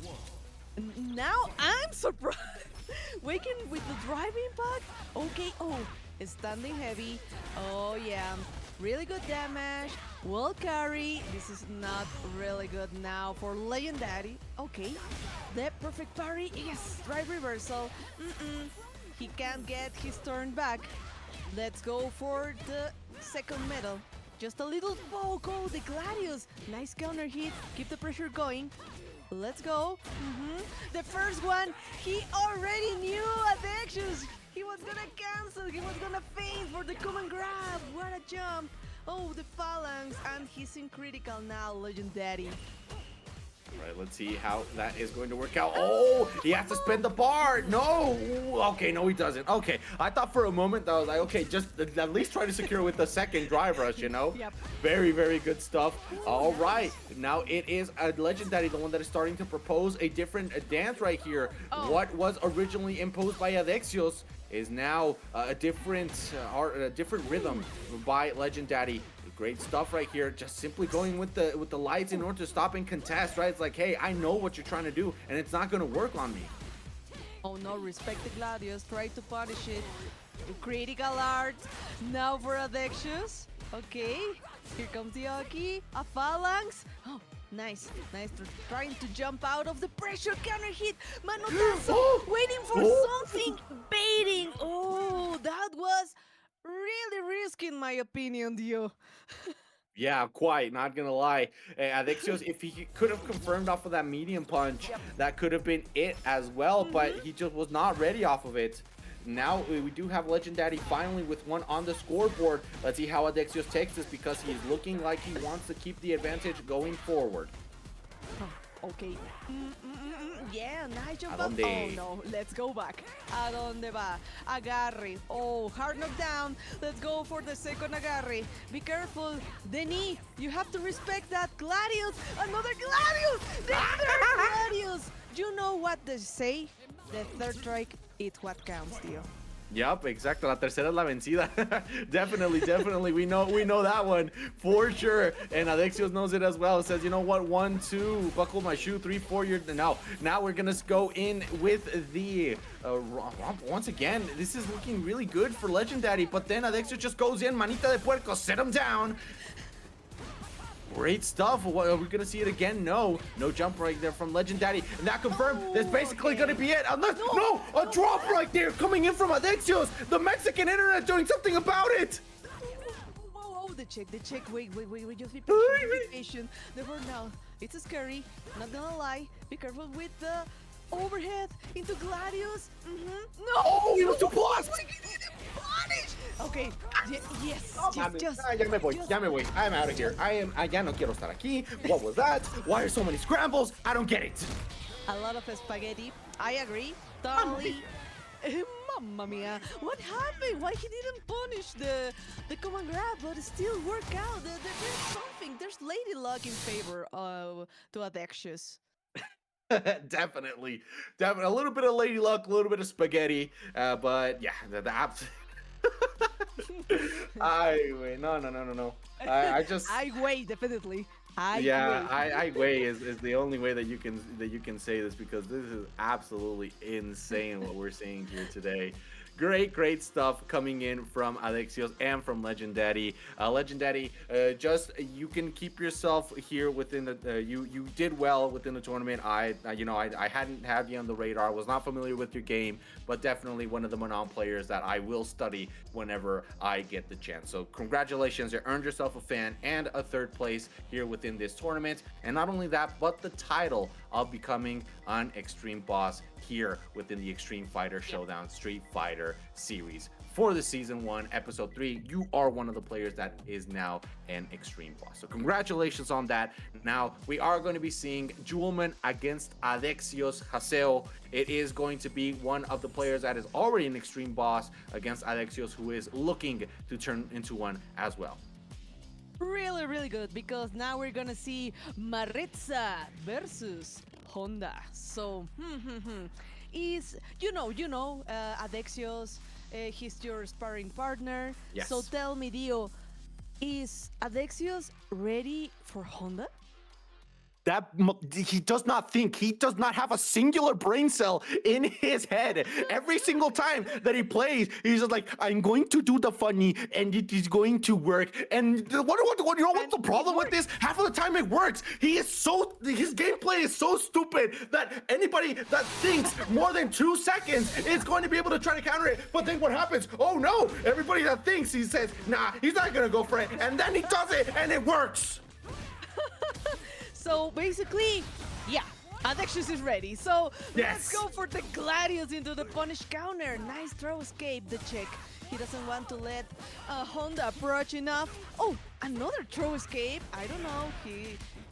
Now I'm surprised. Waking with the drive impact. Okay. Oh, standing heavy. Oh yeah. Really good damage. Will carry. This is not really good now for legendary. Okay. The perfect parry. Yes. Drive reversal. He can't get his turn back. Let's go for the second medal. Just a little poke. Oh, the Gladius. Nice counter hit. Keep the pressure going. Let's go. The first one, he already knew Adexious. He was gonna cancel. He was gonna feint for the command grab. What a jump. Oh, the phalanx, and he's in critical now, legendary. All right, let's see how that is going to work out. Oh, he has to spend the bar. No. Okay, no, he doesn't. Okay, I thought for a moment that I was like, okay, just at least try to secure with the second drive rush, you know? Yep. Very, very good stuff. All right, now it is a legendary, the one that is starting to propose a different dance right here. Oh. What was originally imposed by Adexios is now a different rhythm by legendary. Great stuff right here. Just simply going with the lights in order to stop and contest, right? It's like, hey, I know what you're trying to do, and it's not going to work on me. Oh no, respect the Gladius. Try to punish it. Critical art. Now for Adexious. Okay. Here comes the Oki. A phalanx. Oh, nice. Nice. Trying to jump out of the pressure. Counter hit. Manotazo. Waiting for something. Baiting. Oh, that was really risky in my opinion, Dio. Yeah, quite. Not gonna lie. Adexios, if he could have confirmed off of that medium punch, that could have been it as well, but he just was not ready off of it. Now we do have Legendary finally with one on the scoreboard. Let's see how Adexios takes this, because he's looking like he wants to keep the advantage going forward. Okay. Yeah, nice jump up. ¿A dónde? Oh no, let's go back. ¿A dónde va? Agarre. Oh, hard knockdown. Let's go for the second agarre. Be careful. The knee. You have to respect that. Gladius. Another Gladius. The third Gladius. You know what they say? The third strike, it's what counts, Dio. Yup, exactly. La tercera es la vencida. Definitely. We know that one for sure. And Adexios knows it as well. It says, you know what? 1, 2, buckle my shoe. 3, 4. Now we're gonna go in with the once again. This is looking really good for Legendary, but then Adexios just goes in, manita de puerco, set him down. Great stuff. Are we gonna see it again? No jump right there from Legendary, and that confirmed. That's basically gonna be it. Unless a drop right there coming in from Adexios. The Mexican internet doing something about it. Oh, the check. Wait. Just be patient. The word now. It's scary. Not gonna lie. Be careful with the overhead into Gladius. No. Oh, he was too close. Okay. Yes. Ya me voy. I'm out of here. Ya no quiero estar aquí. What was that? Why are so many scrambles? I don't get it. A lot of spaghetti. I agree. Totally. Mamma mia. What happened? Why he didn't punish the command grab, but it still worked out? There's something. There's lady luck in favor to Adexious. Definitely. A little bit of lady luck, a little bit of spaghetti. But yeah, the apps. No. I weigh definitely. I weigh is the only way that you can say this, because this is absolutely insane what we're seeing here today. Great stuff coming in from Adexios and from Legendary. Legendary, just you can keep yourself here within the. You did well within the tournament. I hadn't had you on the radar. I was not familiar with your game, but definitely one of the Manon players that I will study whenever I get the chance. So congratulations, you earned yourself a fan and a third place here within this tournament. And not only that, but the title of becoming an Xtreme Boss here within the Xtreme Fighters Showdown Street Fighter Survivor Series. For the Season 1, Episode 3, you are one of the players that is now an Xtreme Boss. So congratulations on that. Now, we are going to be seeing Jewelman against Adexios Haseo. It is going to be one of the players that is already an Xtreme Boss against Adexios, who is looking to turn into one as well. Really, really good, because now we're gonna see Maritza versus Honda. So, is Adexios, he's your sparring partner. Yes. So tell me, Dio, is Adexios ready for Honda? He does not think. He does not have a singular brain cell in his head. Every single time that he plays, he's just like, I'm going to do the funny and it is going to work. And what you know what's the problem with this? Half of the time it works. His gameplay is so stupid that anybody that thinks more than 2 seconds is going to be able to try to counter it. But then what happens? Oh no, everybody that thinks, he says, nah, he's not gonna go for it. And then he does it and it works. So basically, yeah, Adexious is ready. So Yes. let's go for the Gladius into the punish counter. Nice throw escape, the check. He doesn't want to let Honda approach enough. Oh, another throw escape. I don't know.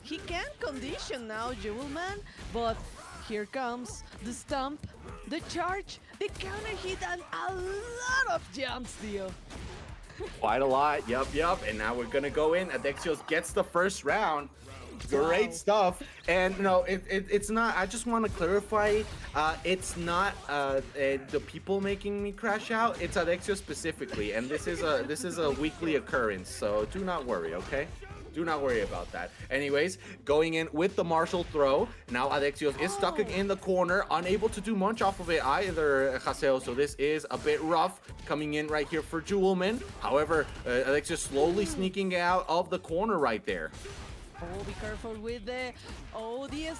He can condition now, Jewelman. But here comes the stomp, the charge, the counter hit, and a lot of jumps, Dio. Quite a lot. Yup. And now we're going to go in. Adexios gets the first round. Great Wow. stuff. And no, it's not. I just want to clarify. It's not the people making me crash out. It's Adexios specifically, and this is a weekly occurrence. So do not worry, okay? Do not worry about that. Anyways, going in with the martial throw. Now Adexios is stuck in the corner, unable to do much off of it either, Haseo. So this is a bit rough coming in right here for Jewelman. However, Adexios slowly sneaking out of the corner right there. Oh, be careful with the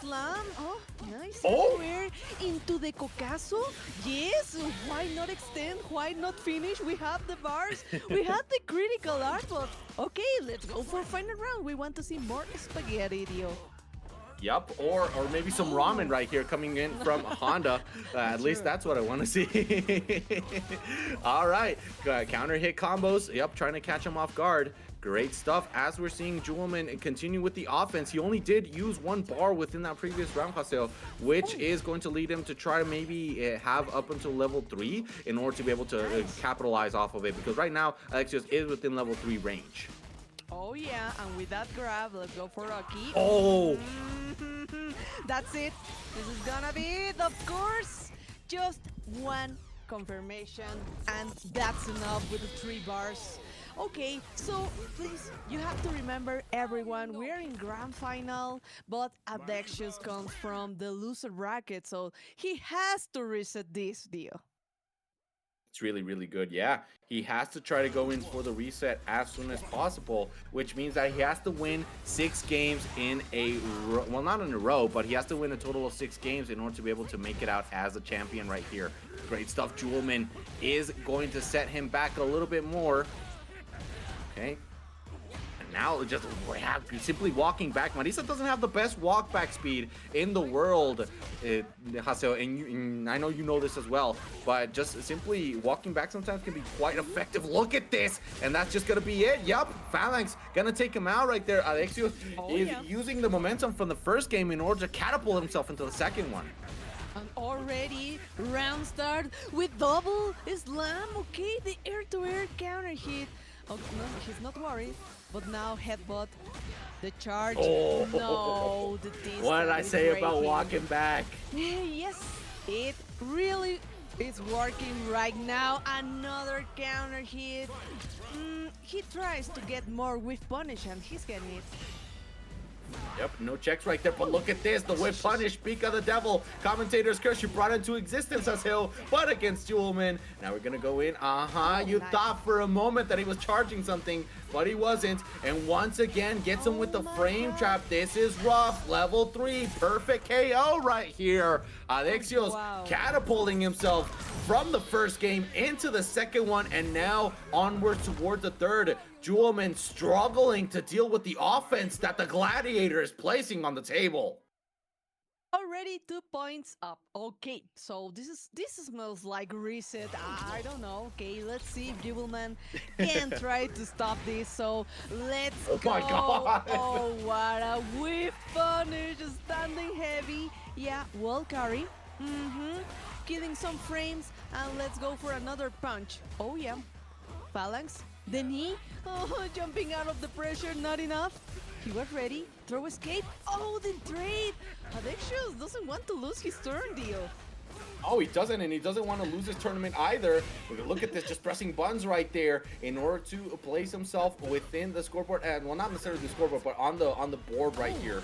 slam. Oh, nice. Oh. Everywhere into the cocazo. Yes, why not extend? Why not finish? We have the bars. We have the critical art, but okay, let's go for final round. We want to see more spaghetti, Dio. Yup, or maybe some ramen right here coming in from Honda. At least that's what I want to see. All right, counter hit combos. Yup, trying to catch him off guard. Great stuff. As we're seeing Jewelman continue with the offense, he only did use 1 bar within that previous round, Haseo, which is going to lead him to try to maybe have up until level 3 in order to be able to capitalize off of it. Because right now, Adexios is within level 3 range. Oh yeah, and with that grab, let's go for Rocky. Oh! That's it. This is gonna be it, of course. Just 1 confirmation, and that's enough with the 3 bars. Okay, so please, you have to remember, everyone, we're in grand final, but Adexious comes from the loser bracket, so he has to reset this deal. It's really, really good. Yeah, he has to try to go in for the reset as soon as possible, which means that he has to win 6 games in a row. Well, not in a row, but he has to win a total of 6 games in order to be able to make it out as a champion right here. Great stuff. Jewelman is going to set him back a little bit more. Okay. And now just simply walking back. Marisa doesn't have the best walk back speed in the world, Haseo, and I know you know this as well, but just simply walking back sometimes can be quite effective. Look at this, and that's just gonna be it. Yup, Phalanx gonna take him out right there. Adexios is using the momentum from the first game in order to catapult himself into the second one. And already round start with double slam. Okay, the air-to-air counter hit. Oh, no, he's not worried. But now headbutt, the charge. Oh. No, the distance. What did I say about breaking. walking back? Yes, it really is working right now. Another counter hit. He tries to get more with punish, and he's getting it. Yep, no checks right there, but look at this, the whip punish, speak of the devil. Commentator's curse, you brought into existence, Haseo, but against Jewelman. Now we're gonna go in, you nice. thought for a moment that he was charging something, but he wasn't. And once again, gets him with the frame trap. This is rough, level 3, perfect KO right here. Adexios catapulting himself from the first game into the second one, and now onwards towards the third. Jewelman struggling to deal with the offense that the Gladiator is placing on the table. Already 2 points up. Okay, so this smells like reset. I don't know. Okay, let's see if Jewelman can try to stop this. So let's Oh go. my god! Oh, what a whip punish! Standing heavy. Yeah, wall carry. Killing some frames, and let's go for another punch. Oh yeah, phalanx. The knee. Oh, jumping out of the pressure. Not enough. He was ready. Throw escape. Oh, the trade. Adexious doesn't want to lose his turn, deal. Oh, he doesn't, and he doesn't want to lose his tournament either. Look at this, just pressing buttons right there in order to place himself within the scoreboard, and well, not necessarily the scoreboard, but on the board right here.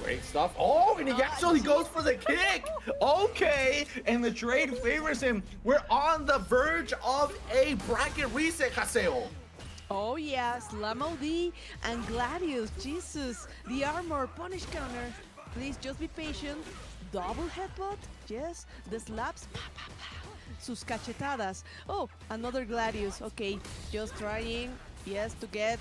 Great stuff. Oh, and he actually goes for the kick. Okay, and the trade favors him. We're on the verge of a bracket reset, Haseo. Oh yeah, Slam OD and Gladius. Jesus, the armor punish counter. Please just be patient. Double headbutt. Yes, the slaps. Pa, pa, pa. Sus cachetadas. Oh, another Gladius. Okay, just trying. Yes, to get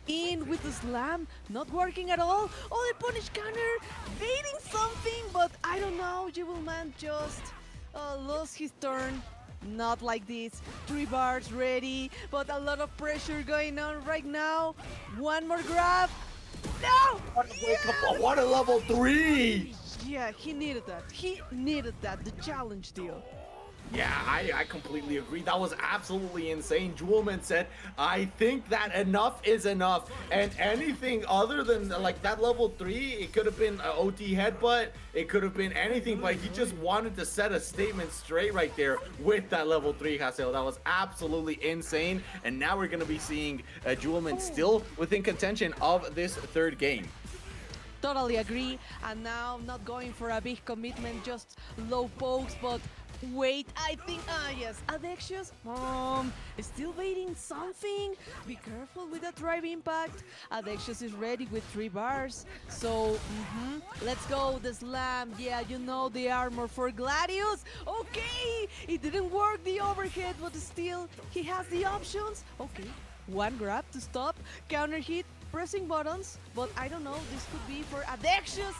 in with the slam. Not working at all. Oh, the punish counter. Baiting something, but I don't know. Jewelman just lost his turn. Not like this. 3 bars ready, but a lot of pressure going on right now. One more grab. No! What a level 3! Yeah, he needed that. He needed that. The challenge deal. Yeah, I completely agree. That was absolutely insane. Jewelman said, I think that enough is enough. And anything other than like that level 3, it could have been an OT headbutt. It could have been anything, but he just wanted to set a statement straight right there with that level 3, Haseo. That was absolutely insane. And now we're going to be seeing Jewelman still within contention of this third game. Totally agree. And now not going for a big commitment, just low pokes, but wait, I think, yes, Adexious, still waiting something. Be careful with that drive impact. Adexious is ready with 3 bars. So, let's go, the slam. Yeah, you know the armor for Gladius. Okay, it didn't work, the overhead, but still, he has the options. Okay, one grab to stop, counter hit, pressing buttons, but I don't know, this could be for Adexious.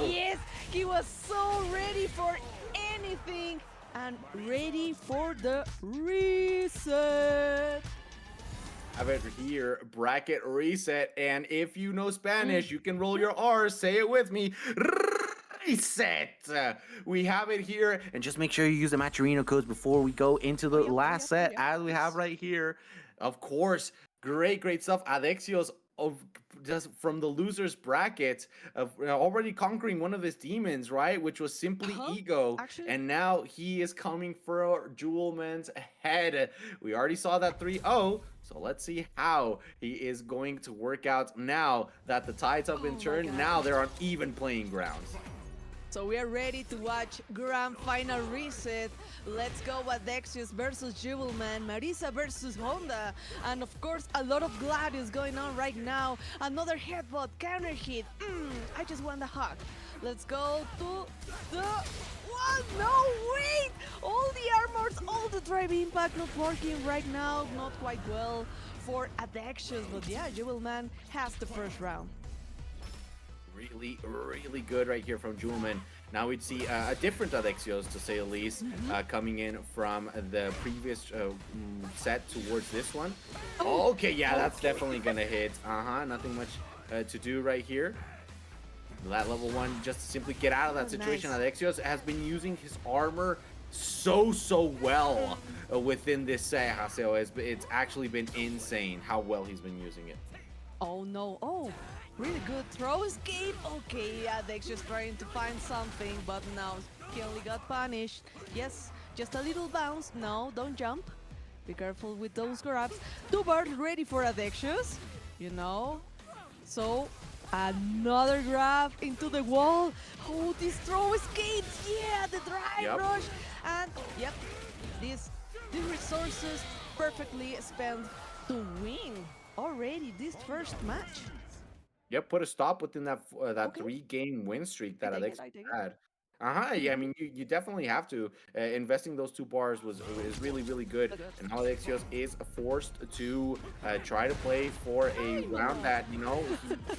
Yes, he was so ready for anything. And ready for the reset. Have it here, bracket reset. And if you know Spanish, you can roll your R's. Say it with me. Reset. We have it here. And just make sure you use the Maturino codes before we go into the last set, as we have right here. Of course, great stuff. Adexios of just from the losers bracket of already conquering one of his demons, right, which was SimplyEgo, and now he is coming for Jewelman's head. We already saw that 3-0, so let's see how he is going to work out now that the tides have been turned. Now they're on even playing grounds. So we are ready to watch Grand Final Reset. Let's go Adexious versus Jewelman, Marisa versus Honda, and of course a lot of Gladius going on right now. Another headbutt, counter hit. I just want the hug. Let's go to the one. No, wait! All the armors, all the drive impact not working right now. Not quite well for Adexious, but yeah, Jewelman has the first round. Really good right here from Jewelman. Now we'd see a different Adexios, to say the least, coming in from the previous set towards this one. Okay, yeah, that's definitely gonna hit. Nothing much to do right here. That level 1, just to simply get out of that situation. Nice. Adexios has been using his armor so well within this set, Haseo. It's actually been insane how well he's been using it. Oh no, really good throw escape. Okay, Adexious trying to find something, but now he only got punished. Yes, just a little bounce. No, don't jump. Be careful with those grabs. 2 bars ready for Adexious, you know. So, another grab into the wall. Oh, this throw escapes. Yeah, the drive rush. And, yep, these resources perfectly spent to win already this first match. Yep, put a stop within that 3-game win streak that Adexious had. Yeah, I mean, you definitely have to. Investing those 2 bars is really good. And now Adexios is forced to try to play for a round that, you know,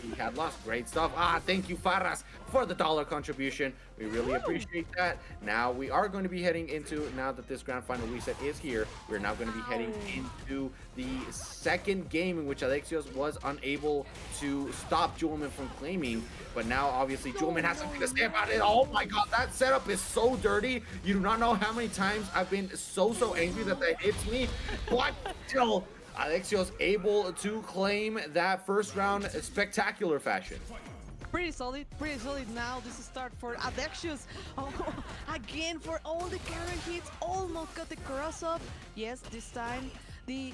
he had lost. Great stuff. Thank you, Farras, for the dollar contribution. We really appreciate that. Now we are going to be heading into, now that this grand final reset is here, we're now going to be heading into the second game in which Adexios was unable to stop Jewelman from claiming. But now, obviously, Jewelman has something to say about it. Oh my god, that setup is so dirty. You do not know how many times I've been so angry that hits me. But still, Adexios able to claim that first round in spectacular fashion. Pretty solid now. This is start for Adexious. Oh, again for all the carry hits, almost got the cross up. Yes, this time the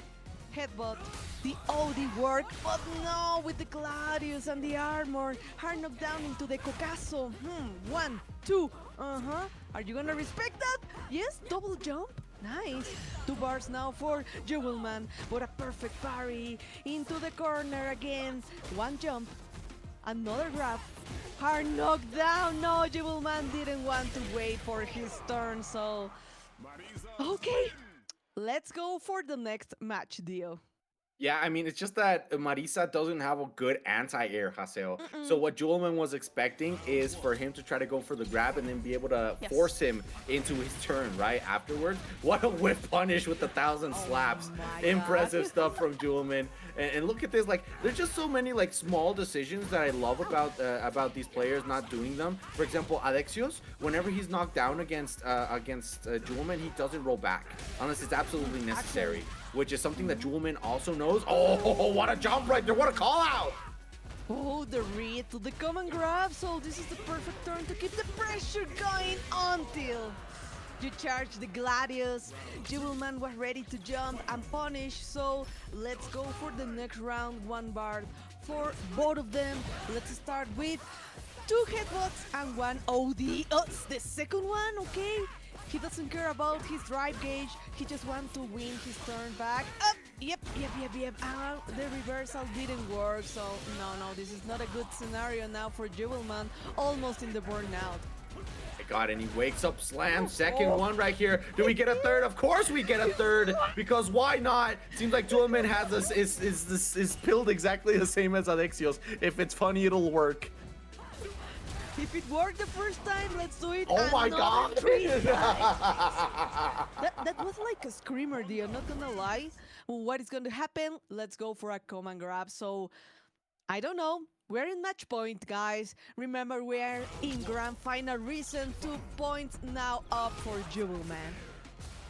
headbutt, the OD work, but no, with the Gladius and the armor, hard knocked down into the Cocaso. 1, 2, Are you gonna respect that? Yes, double jump. Nice. 2 bars now for Jewelman, but a perfect parry into the corner again. 1 jump, another grab, hard knockdown. No, Jewelman didn't want to wait for his turn, so okay. Let's go for the next match, Dio. Yeah, I mean, it's just that Marisa doesn't have a good anti-air, Haseo. So what Jewelman was expecting is for him to try to go for the grab and then be able to force him into his turn right afterwards. What a whip punish with 1,000 slaps. Impressive stuff from Jewelman. And look at this, like, there's just so many like small decisions that I love about these players not doing them. For example, Adexios, whenever he's knocked down against Jewelman, he doesn't roll back unless it's absolutely necessary. Which is something that Jewelman also knows. Oh, what a jump right there. What a call out. Oh, the read to the common grab. So this is the perfect turn to keep the pressure going until you charge the Gladius. Jewelman was ready to jump and punish. So let's go for the next round. 1 bar for both of them. Let's start with 2 headbutts and 1 OD. Oh, it's the second one, okay. He doesn't care about his drive gauge. He just wants to win his turn back. Up. Yep. The reversal didn't work. So no, this is not a good scenario now for Jewelman. Almost in the burnout. My god, and he wakes up, slam, second one right here. Do we get a third? Of course we get a third, because why not? Seems like Jewelman has us is built exactly the same as Adexios. If it's funny, it'll work. If it worked the first time, let's do it. Oh my god! 3 times. That was like a screamer, deal. Not gonna lie. What is going to happen? Let's go for a command grab. So I don't know. We're in match point, guys. Remember, we're in grand final reason. 2 points now up for Jewelman.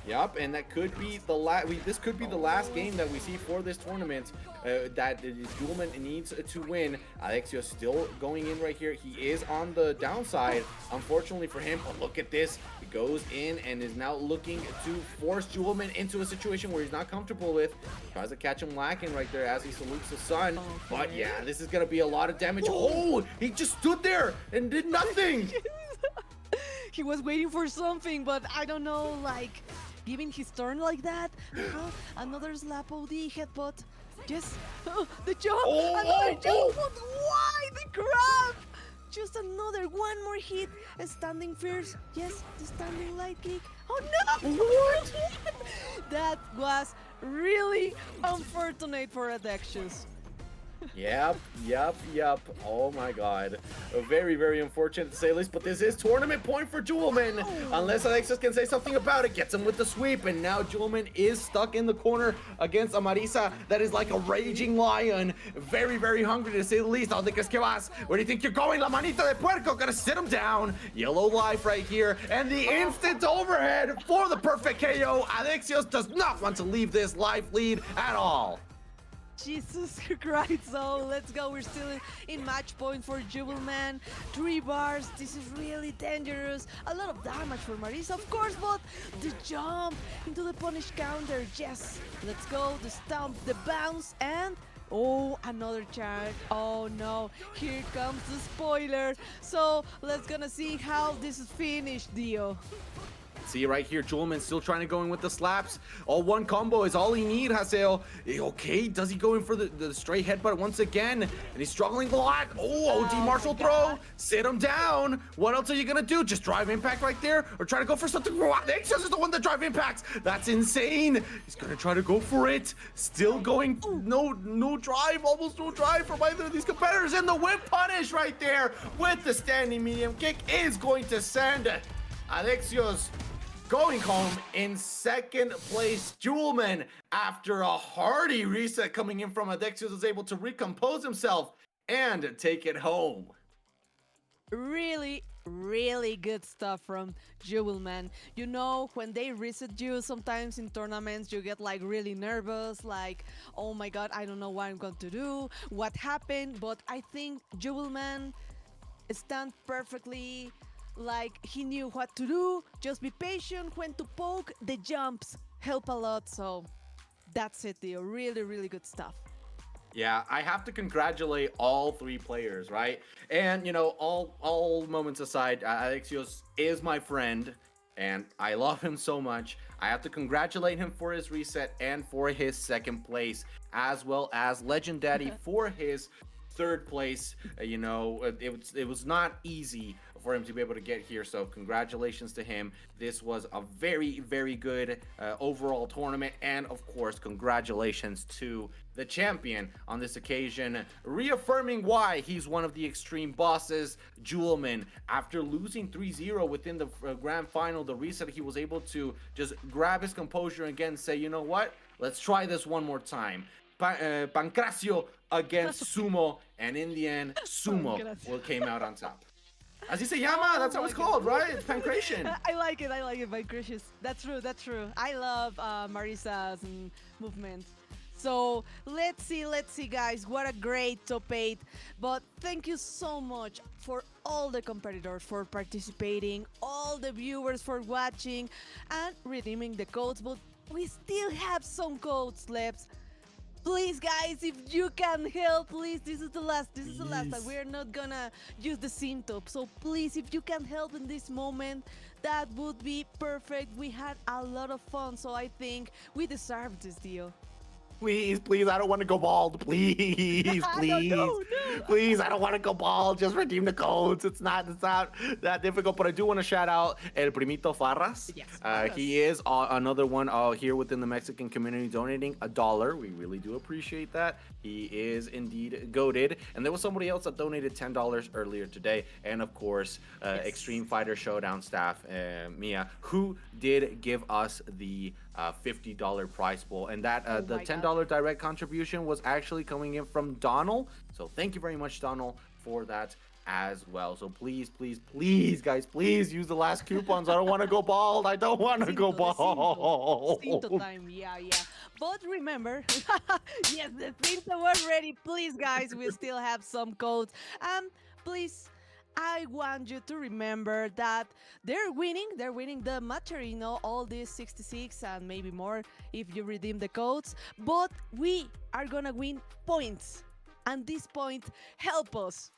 Yep, and that could be the last. This could be the last game that we see for this tournament that Jewelman needs to win. Adexios still going in right here. He is on the downside, unfortunately for him. But look at this. He goes in and is now looking to force Jewelman into a situation where he's not comfortable with. Tries to catch him lacking right there as he salutes the sun. Okay. But yeah, this is gonna be a lot of damage. Oh, he just stood there and did nothing. He was waiting for something, but I don't know, like, giving his turn like that. Another slap OD headbutt. Just the jump. Another jump. But why the grab? Just another one more hit. Standing fierce. Yes, the standing light kick. Oh no! What? That was really unfortunate for Adexious. Yep. Oh my god. Very unfortunate to say the least, but this is tournament point for Jewelman. Unless Adexios can say something about it, gets him with the sweep, and now Jewelman is stuck in the corner against a Marisa that is like a raging lion. Very hungry to say the least. ¿A dónde crees que vas? Where do you think you're going? La manita de puerco, gonna sit him down. Yellow life right here, and the instant overhead for the perfect KO. Adexios does not want to leave this life lead at all. Jesus Christ, so let's go. We're still in match point for Jewelman. 3 bars. This is really dangerous. A lot of damage for Marisa, of course, but the jump into the punish counter. Yes, let's go. The stomp, the bounce, and oh, another charge. Oh no, here comes the spoiler. So let's gonna see how this is finished, Dio. See right here, Jewelman still trying to go in with the slaps. All one combo is all he need, Haseo. Okay, does he go in for the straight headbutt once again? And he's struggling a lot. Oh, OD Marshall throw. Sit him down. What else are you gonna do? Just drive impact right there? Or try to go for something? Adexious is the one that drive impacts. That's insane. He's gonna try to go for it. Still going, no drive, almost no drive from either of these competitors. And the whip punish right there with the standing medium kick is going to send Adexios going home in second place. Jewelman, after a hearty reset coming in from Adexios, was able to recompose himself and take it home. Really, really good stuff from Jewelman. You know, when they reset you, sometimes in tournaments you get like really nervous, like, oh my god, I don't know what I'm going to do, what happened. But I think Jewelman stand perfectly, like he knew what to do, just be patient, when to poke, the jumps help a lot. So that's it, Theo. Really, really good stuff. Yeah, I have to congratulate all three players, right? And, you know, all moments aside, Adexios is my friend, and I love him so much. I have to congratulate him for his reset and for his second place, as well as legenddaddy for his third place. You know, it was not easy for him to be able to get here, so congratulations to him. This was a very, very good overall tournament, and of course congratulations to the champion on this occasion, reaffirming why he's one of the extreme bosses. Jewelman, after losing 3-0 within the grand final, the reset, he was able to just grab his composure again and say, you know what, let's try this one more time. Pancracio against Sumo, and in the end, Sumo came out on top. Así se llama, that's how it's called, right? It's Pancration. I like it, Pancratius. That's true. I love Marisa's movement. So let's see, guys. What a great top 8. But thank you so much for all the competitors for participating, all the viewers for watching and redeeming the codes. But we still have some codes left. Please, guys, if you can help, please, this is the last time. We're not gonna use the Syntop. So please, if you can help in this moment, that would be perfect. We had a lot of fun, so I think we deserve this deal. Please, I don't want to go bald. Please. No. Please, I don't want to go bald. Just redeem the codes. It's not that difficult. But I do want to shout out El Primito Farras. Yes, he is another one here within the Mexican community donating $1. We really do appreciate that. He is indeed goated. And there was somebody else that donated $10 earlier today. And of course, Xtreme Fighters Showdown staff, Mia, who did give us the $50 prize pool, and that the $10 direct contribution was actually coming in from Donald. So thank you very much, Donald, for that as well. So please, guys, please use the last coupons. I don't want to go bald. I don't want to go bald. Cinto time, yeah. But remember, yes, the Cinto was ready. Please, guys, we still have some codes. Please, I want you to remember that they're winning the Macherino, all these 66 and maybe more if you redeem the codes, but we are gonna win points, and these points help us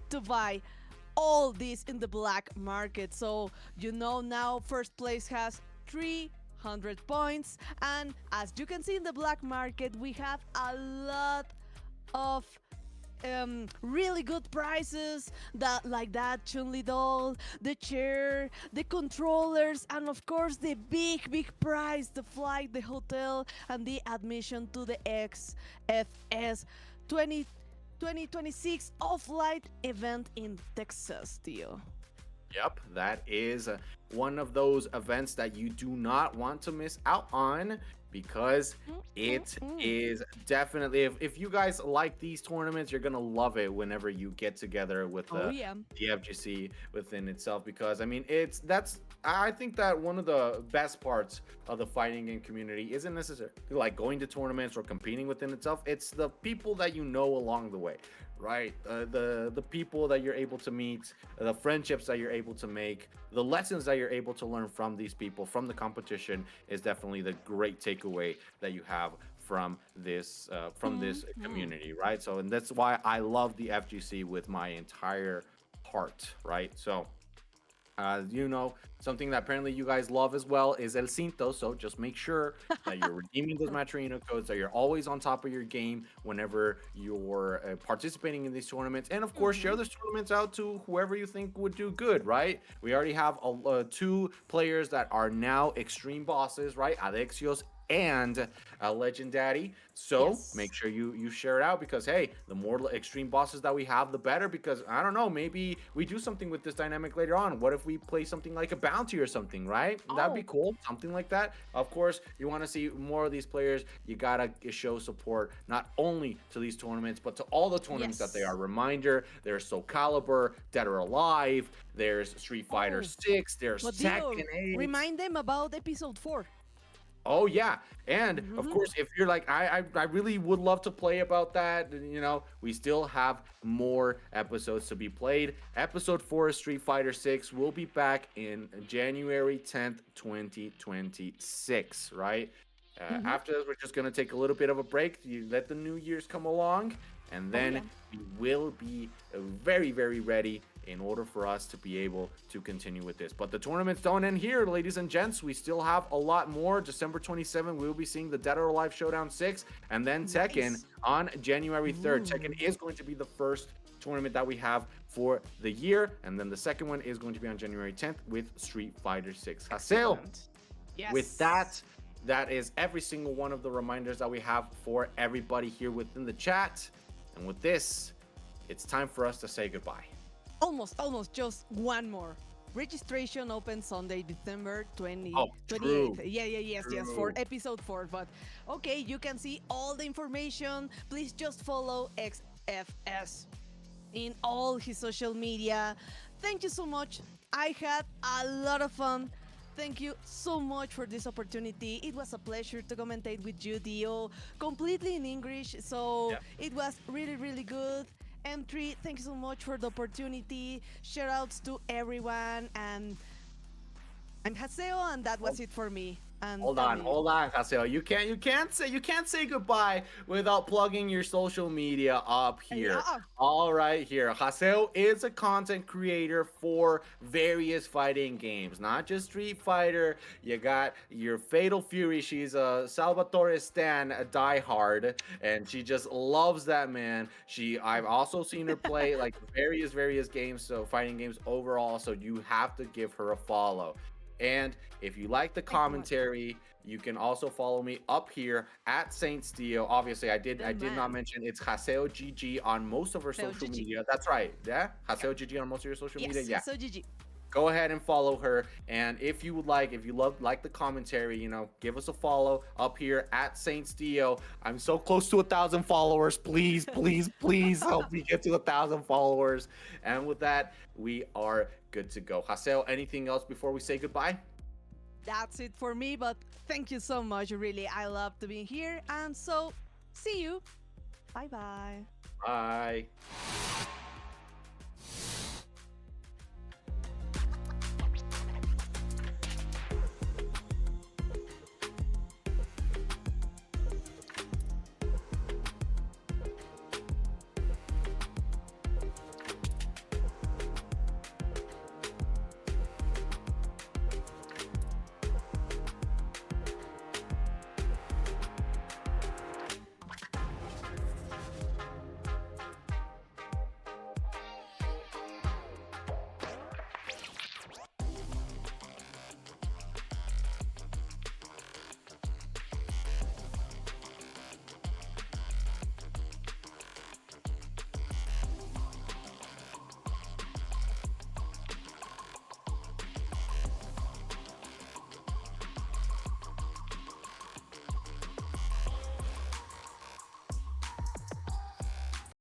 to buy all this in the black market. So you know, now first place has 300 points, and as you can see in the black market, we have a lot of really good prizes, that Chun-Li doll, the chair, the controllers, and of course the big prize, the flight, the hotel, and the admission to the XFS 2026 offline event in Texas, Theo. Yep, that is one of those events that you do not want to miss out on, because it is definitely, if you guys like these tournaments, you're gonna love it whenever you get together with the FGC within itself, because I mean, I think that one of the best parts of the fighting game community isn't necessarily like going to tournaments or competing within itself. It's the people that you know along the way, right? The people that you're able to meet, the friendships that you're able to make, the lessons that you're able to learn from these people, from the competition, is definitely the great takeaway that you have from this community, right? So, and that's why I love the FGC with my entire heart, right? So You know, something that apparently you guys love as well is El Cinto. So just make sure that you're redeeming those Match Arena codes, that you're always on top of your game whenever you're participating in these tournaments. And of course, share those tournaments out to whoever you think would do good, right? We already have 2 players that are now Xtreme Bosses, right? Adexios and legenddaddy. So make sure you share it out, because hey, the more Xtreme Bosses that we have, the better. Because I don't know, maybe we do something with this dynamic later on. What if we play something like a bounty or something, right? That'd be cool, something like that. Of course, you want to see more of these players, you gotta show support not only to these tournaments but to all the tournaments that they are. Reminder, there's Soulcalibur Dead or Alive, there's Street Fighter 6, there's Tekken 8. Remind them about episode 4. Oh yeah, and of course, if you're like, I really would love to play about that, you know, we still have more episodes to be played. Episode 4 of Street Fighter 6 will be back in January 10th, 2026, right? After this, we're just gonna take a little bit of a break. You let the New Year's come along, and then we will be very, very ready in order for us to be able to continue with this. But the tournaments don't end here, ladies and gents. We still have a lot more. December 27th, we will be seeing the Dead or Alive Showdown 6, and then Tekken on January 3rd. Tekken is going to be the first tournament that we have for the year, and then the second one is going to be on January 10th with Street Fighter 6. Haseo, with that is every single one of the reminders that we have for everybody here within the chat. And with this, it's time for us to say goodbye. Almost, just one more. Registration opens Sunday, December 28th. Yes, for episode 4. But okay, you can see all the information. Please just follow XFS in all his social media. Thank you so much. I had a lot of fun. Thank you so much for this opportunity. It was a pleasure to commentate with you, Dio, completely in English. So it was really, really good. M3, thank you so much for the opportunity. Shout outs to everyone, and I'm Haseo, and that was it for me. And hold on, Haseo. You can't say goodbye without plugging your social media up here. All right, here. Haseo is a content creator for various fighting games, not just Street Fighter. You got your Fatal Fury. She's a Salvatore Stan, a diehard, and she just loves that man. I've also seen her play like various games, so fighting games overall. So you have to give her a follow. And if you like the commentary, you can also follow me up here at SaintsDio. Obviously, I did not mention it's Haseo GG on most of our social media. That's right. Yeah, Haseo GG on most of your social media. Yeah. Haseo GG. Go ahead and follow her. And if you would like, if you like the commentary, you know, give us a follow up here at SaintsDio. I'm so close to 1,000 followers. Please help me get to 1,000 followers. And with that, we are good to go. Haseo, anything else before we say goodbye? That's it for me, but thank you so much. Really, I love to be here. And so, see you. Bye-bye. Bye.